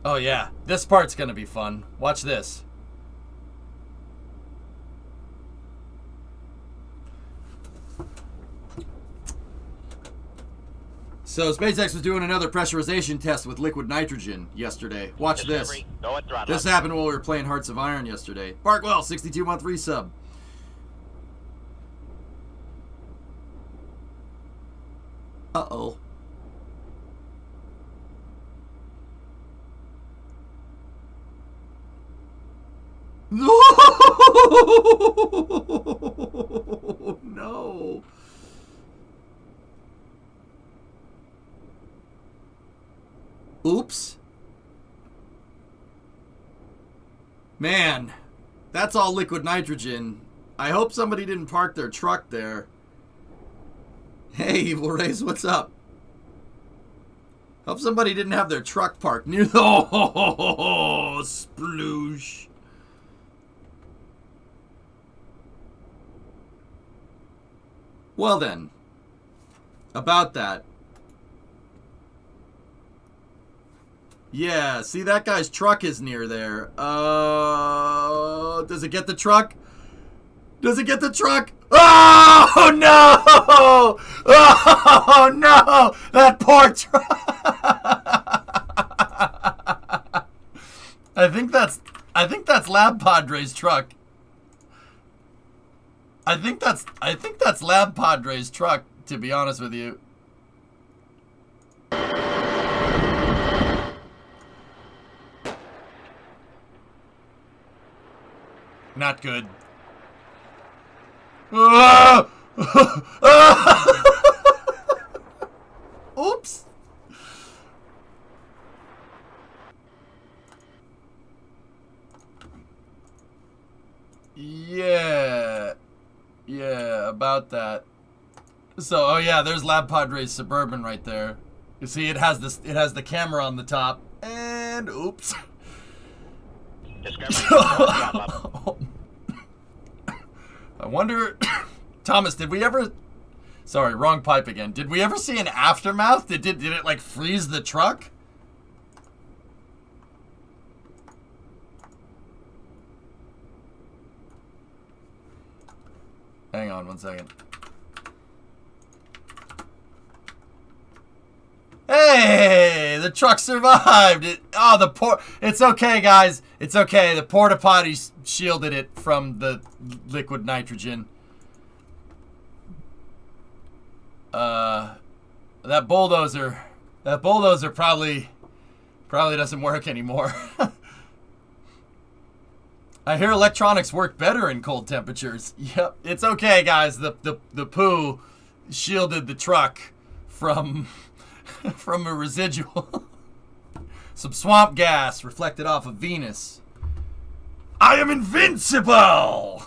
Oh, yeah. This part's going to be fun. Watch this. So SpaceX was doing another pressurization test with liquid nitrogen yesterday. Watch this. Go at throttle. This happened while we were playing Hearts of Iron yesterday. Barkwell, 62 month resub. Uh-oh. No. Oops. Man, that's all liquid nitrogen. I hope somebody didn't park their truck there. Hey, Evil Race, what's up? Hope somebody didn't have their truck parked near the... Oh, sploosh. Well then, about that. Yeah, see, that guy's truck is near there. Does it get the truck? Does it get the truck? Oh, no! Oh, no! That poor truck! I think that's Lab Padre's truck. I think that's Lab Padre's truck, to be honest with you. Not good. Oops. Yeah, about that. So, oh yeah, there's Lab Padre's Suburban right there. You see, it has the camera on the top, and oops. Discovery. Go at throttle. I wonder, Thomas, did we ever? Sorry, wrong pipe again. Did we ever see an aftermath? Did it like freeze the truck? Hang on 1 second. Hey, the truck survived. It's okay, guys. It's okay. The porta potties shielded it from the liquid nitrogen. That bulldozer probably doesn't work anymore. I hear electronics work better in cold temperatures. Yep, it's okay, guys. The poo shielded the truck from from a residual. Some swamp gas reflected off of Venus. I am invincible!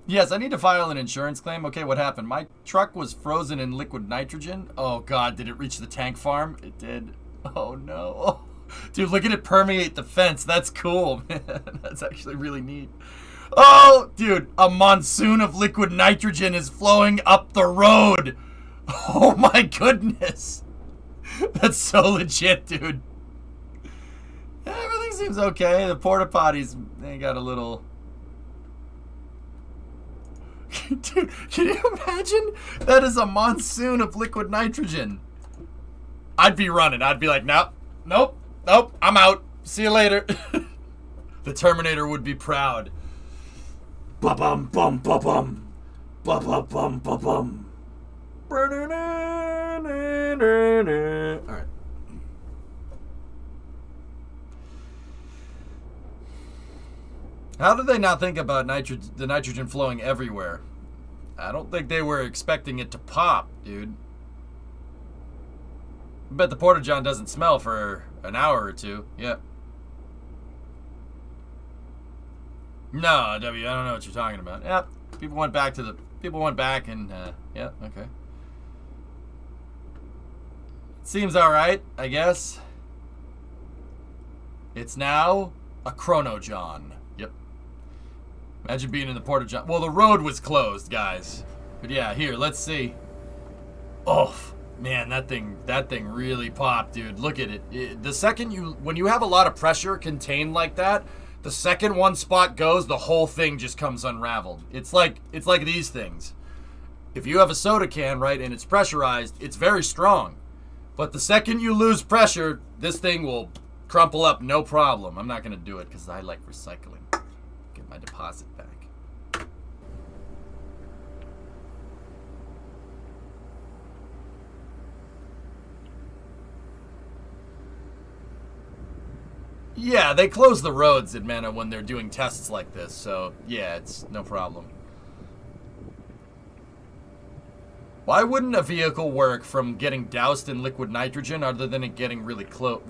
Yes, I need to file an insurance claim. Okay, what happened? My truck was frozen in liquid nitrogen. Oh, God, did it reach the tank farm? It did. Oh, no. Oh. Dude, look at it permeate the fence. That's cool, man. That's actually really neat. Oh, dude, a monsoon of liquid nitrogen is flowing up the road. Oh, my goodness. That's so legit, dude. Everything seems okay. The porta potties, they got a little... Dude, can you imagine? That is a monsoon of liquid nitrogen. I'd be running. I'd be like, nope, I'm out. See you later. The Terminator would be proud. Ba-bum, bum, ba-bum. Ba-ba-bum, ba-bum. All right. How did they not think about the nitrogen flowing everywhere? I don't think they were expecting it to pop, dude. I bet the Porta-John doesn't smell for an hour or two. Yep. No, W, I don't know what you're talking about. Yep. People went back and, yeah, okay. Seems alright, I guess. It's now a Chrono-John. Yep. Imagine being in the Porta-John. Well, the road was closed, guys. But yeah, here, let's see. Oh, man, that thing really popped, dude. Look at it. The second when you have a lot of pressure contained like that, the second one spot goes, the whole thing just comes unraveled. It's like these things. If you have a soda can, right, and it's pressurized, it's very strong. But the second you lose pressure, this thing will crumple up, no problem. I'm not going to do it because I like recycling. Get my deposit back. Yeah, they close the roads at Mena when they're doing tests like this, so yeah, it's no problem. Why wouldn't a vehicle work from getting doused in liquid nitrogen other than it getting really cold?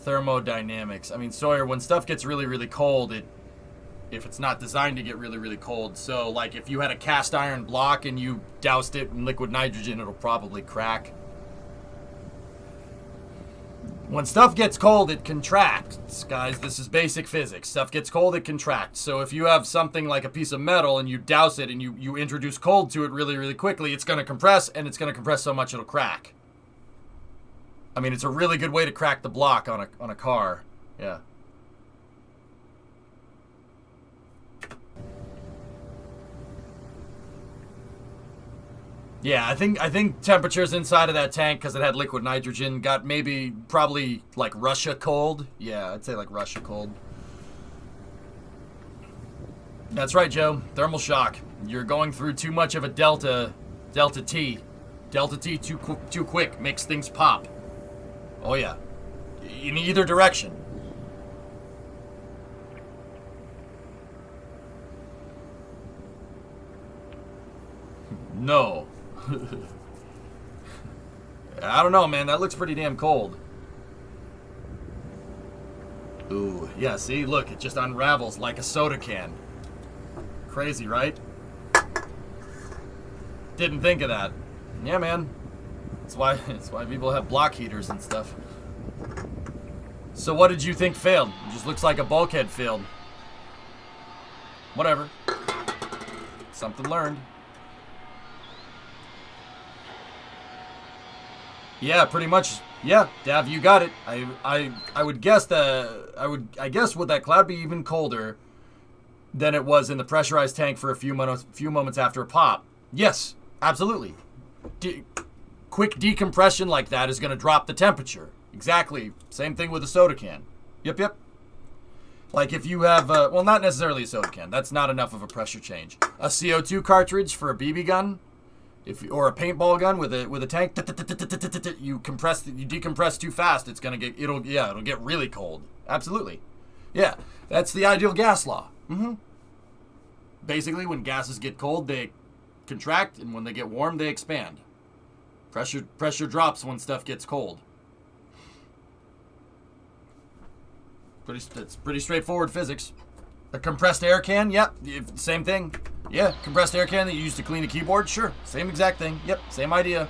Thermodynamics. I mean, Sawyer, when stuff gets really cold, if it's not designed to get really cold, so like if you had a cast iron block and you doused it in liquid nitrogen, it'll probably crack. When stuff gets cold, it contracts, guys. This is basic physics. Stuff gets cold, it contracts. So if you have something like a piece of metal and you douse it and you introduce cold to it really quickly, it's going to compress, and it's going to compress so much it'll crack. I mean, it's a really good way to crack the block on a car. Yeah. Yeah, I think temperatures inside of that tank, because it had liquid nitrogen, got probably like Russia cold. Yeah, I'd say like Russia cold. That's right, Joe. Thermal shock. You're going through too much of a delta T. Delta T too quick makes things pop. Oh yeah, in either direction. No. I don't know, man. That looks pretty damn cold. Ooh, yeah, see? Look, it just unravels like a soda can. Crazy, right? Didn't think of that. Yeah, man. That's why people have block heaters and stuff. So what did you think failed? It just looks like a bulkhead failed. Whatever. Something learned. Yeah, pretty much. Yeah, Dav, you got it. I would guess I guess would that cloud be even colder than it was in the pressurized tank for a few moments after a pop? Yes, absolutely. Quick decompression like that is going to drop the temperature. Exactly. Same thing with a soda can. Yep. Like if you have, well, not necessarily a soda can. That's not enough of a pressure change. A CO2 cartridge for a BB gun. Or a paintball gun with a tank, you decompress too fast, it'll get really cold. Absolutely. Yeah, that's the ideal gas law. Basically, when gases get cold, they contract, and when they get warm, they expand. Pressure drops when stuff gets cold. It's pretty straightforward physics. A compressed air can, yep, same thing. Yeah, compressed air can that you use to clean a keyboard, sure, same exact thing. Yep, same idea.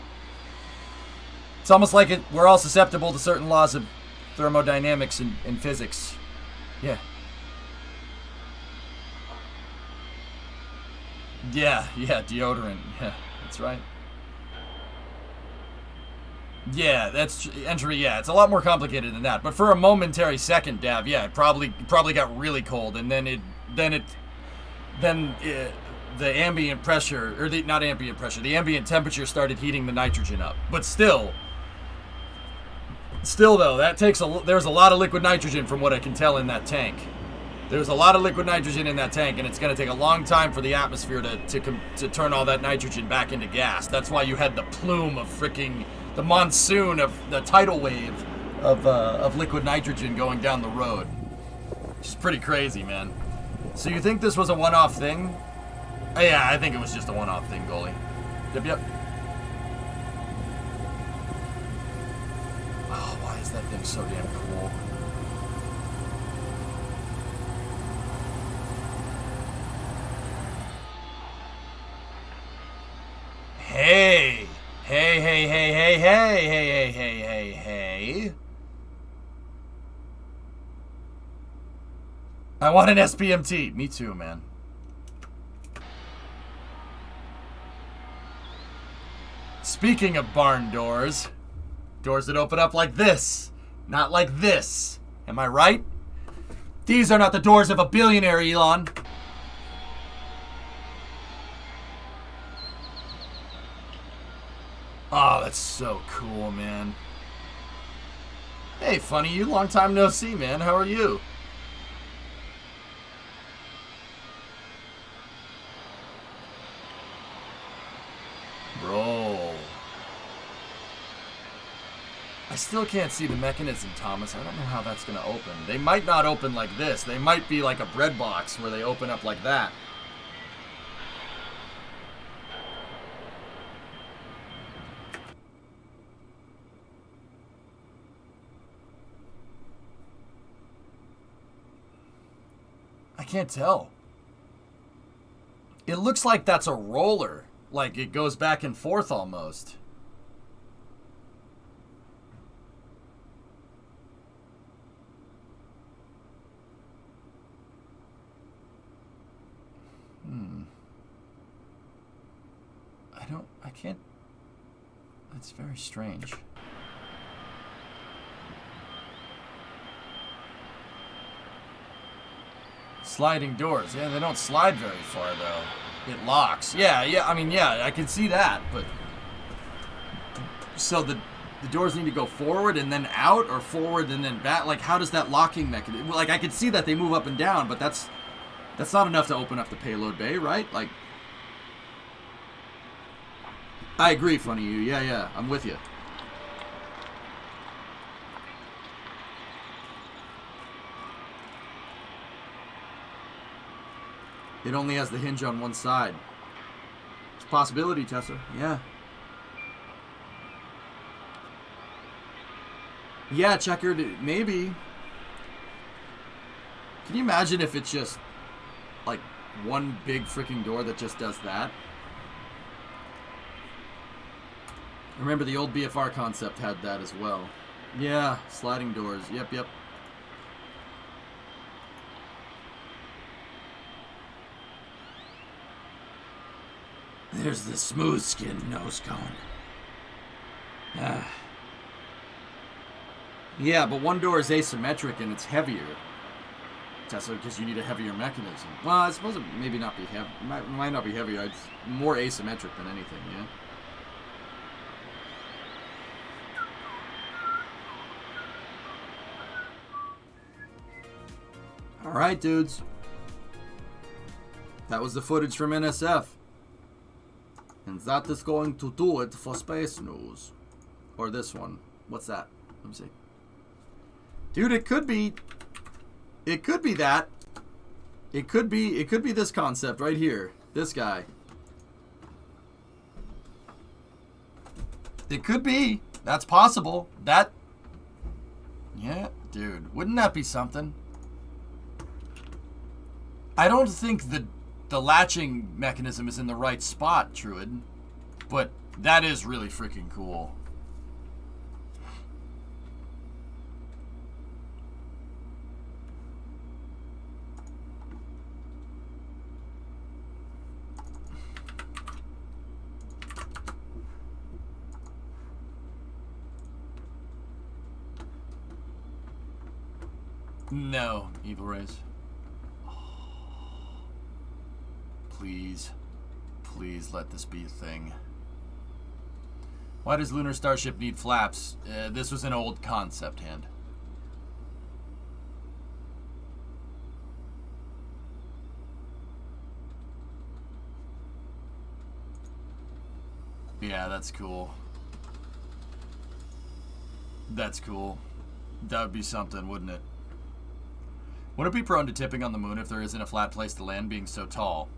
It's almost like we're all susceptible to certain laws of thermodynamics and physics. Yeah. Yeah, deodorant. Yeah, that's right. Yeah, that's entry. Yeah, it's a lot more complicated than that. But for a momentary second, Dav, yeah, it probably got really cold, and then the ambient pressure, or not ambient pressure, the ambient temperature started heating the nitrogen up. But still, Still, though, that takes there's a lot of liquid nitrogen from what I can tell in that tank. There's a lot of liquid nitrogen in that tank, and it's going to take a long time for the atmosphere to turn all that nitrogen back into gas. That's why you had the plume of the monsoon of the tidal wave of liquid nitrogen going down the road. Which is pretty crazy, man. So you think this was a one-off thing? Yeah, I think it was just a one-off thing, goalie. Yep. Oh, why is that thing so damn cool? Hey! Hey. I want an SPMT. Me too, man. Speaking of barn doors, doors that open up like this, not like this. Am I right? These are not the doors of a billionaire, Elon. Oh, that's so cool, man. Hey, funny you. Long time no see, man. How are you? Bro. I still can't see the mechanism, Thomas. I don't know how that's going to open. They might not open like this. They might be like a bread box where they open up like that. I can't tell. It looks like that's a roller. Like it goes back and forth almost. I can't. That's very strange. Sliding doors. Yeah, they don't slide very far, though. It locks. Yeah, I mean, yeah, I can see that, but... So the doors need to go forward and then out, or forward and then back? Like, how does that locking mechanism... Like, I can see that they move up and down, but that's not enough to open up the payload bay, right? Like... I agree, funny you. Yeah, I'm with you. It only has the hinge on one side. It's a possibility, Tessa. Yeah. Yeah, checkered. Maybe. Can you imagine if it's just like one big freaking door that just does that? Remember the old BFR concept had that as well. Yeah, sliding doors. Yep. There's the smooth skin nose cone. Yeah, but one door is asymmetric and it's heavier. Tesla, because you need a heavier mechanism. Well, I suppose it maybe not be heavy. Might not be heavier. It's more asymmetric than anything, yeah? Alright, dudes. That was the footage from NSF. And that is going to do it for Space News. Or this one. What's that? Let me see. Dude, it could be that. It could be this concept right here. This guy. It could be. That's possible. That. Yeah, dude. Wouldn't that be something? I don't think the latching mechanism is in the right spot, Truid. But that is really freaking cool. No, Evil Rays. Please let this be a thing. Why does Lunar Starship need flaps? This was an old concept hand. Yeah, that's cool. That's cool. That would be something, wouldn't it? Would it be prone to tipping on the moon if there isn't a flat place to land, being so tall?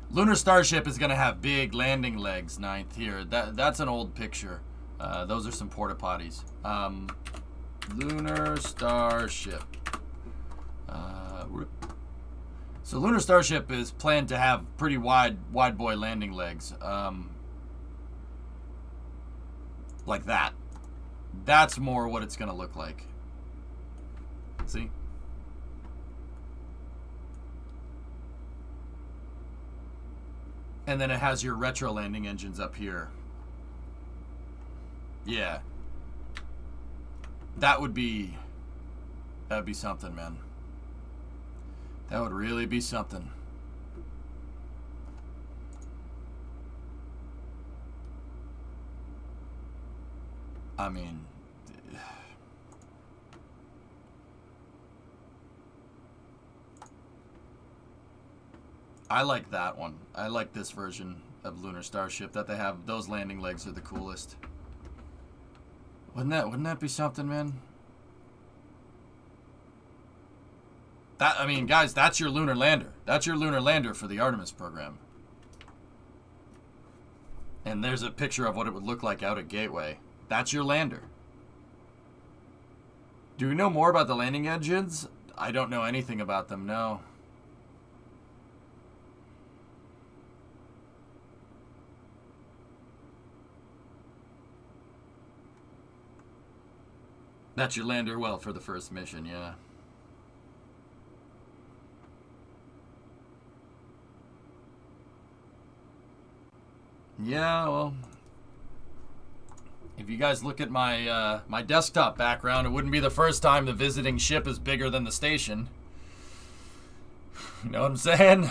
Lunar Starship is going to have big landing legs, Ninth, here. That's an old picture. Those are some porta potties. Lunar Starship. So Lunar Starship is planned to have pretty wide boy landing legs. Like that. That's more what it's going to look like. See? And then it has your retro landing engines up here. Yeah. That would be something, man. That would really be something. I mean, I like that one. I like this version of Lunar Starship that they have. Those landing legs are the coolest. Wouldn't that be something, man? I mean, guys, that's your lunar lander. That's your lunar lander for the Artemis program. And there's a picture of what it would look like out at Gateway. That's your lander. Do we know more about the landing engines? I don't know anything about them, no. That's your lander, well, for the first mission, yeah. Yeah, well, if you guys look at my my desktop background, it wouldn't be the first time the visiting ship is bigger than the station. You know what I'm saying?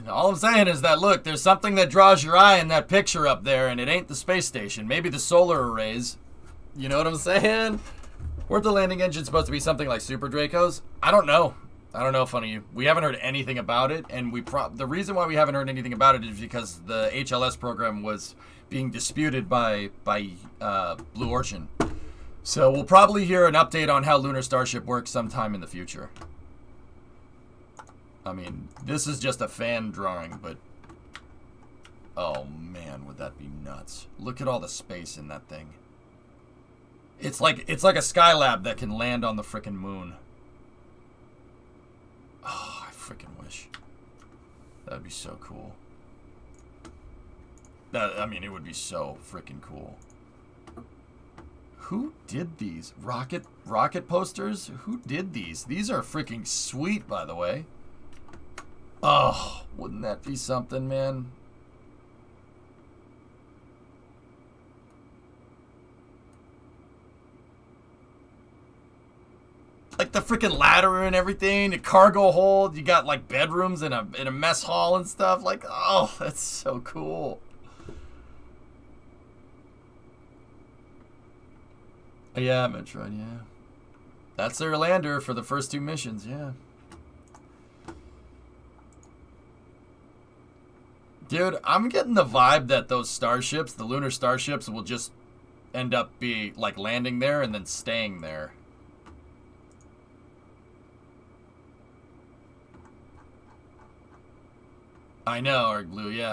All I'm saying is that, look, there's something that draws your eye in that picture up there, and it ain't the space station. Maybe the solar arrays. You know what I'm saying? Weren't the landing engines supposed to be something like Super Dracos? I don't know. I don't know, funny. We haven't heard anything about it, and the reason why we haven't heard anything about it is because the HLS program was being disputed by Blue Origin. So we'll probably hear an update on how Lunar Starship works sometime in the future. I mean, this is just a fan drawing, but oh man, would that be nuts. Look at all the space in that thing. It's like a Skylab that can land on the frickin' moon. Oh, I frickin' wish. That'd be so cool. I mean, it would be so frickin' cool. Who did these? Rocket posters? Who did these? These are freaking sweet, by the way. Oh, wouldn't that be something, man? Like the freaking ladder and everything, the cargo hold. You got like bedrooms and a mess hall and stuff. Like, oh, that's so cool. Yeah, Metroid, yeah. That's their lander for the first two missions, yeah. Dude, I'm getting the vibe that those starships, the lunar starships, will just end up like landing there and then staying there. I know, Arg Blue, yeah.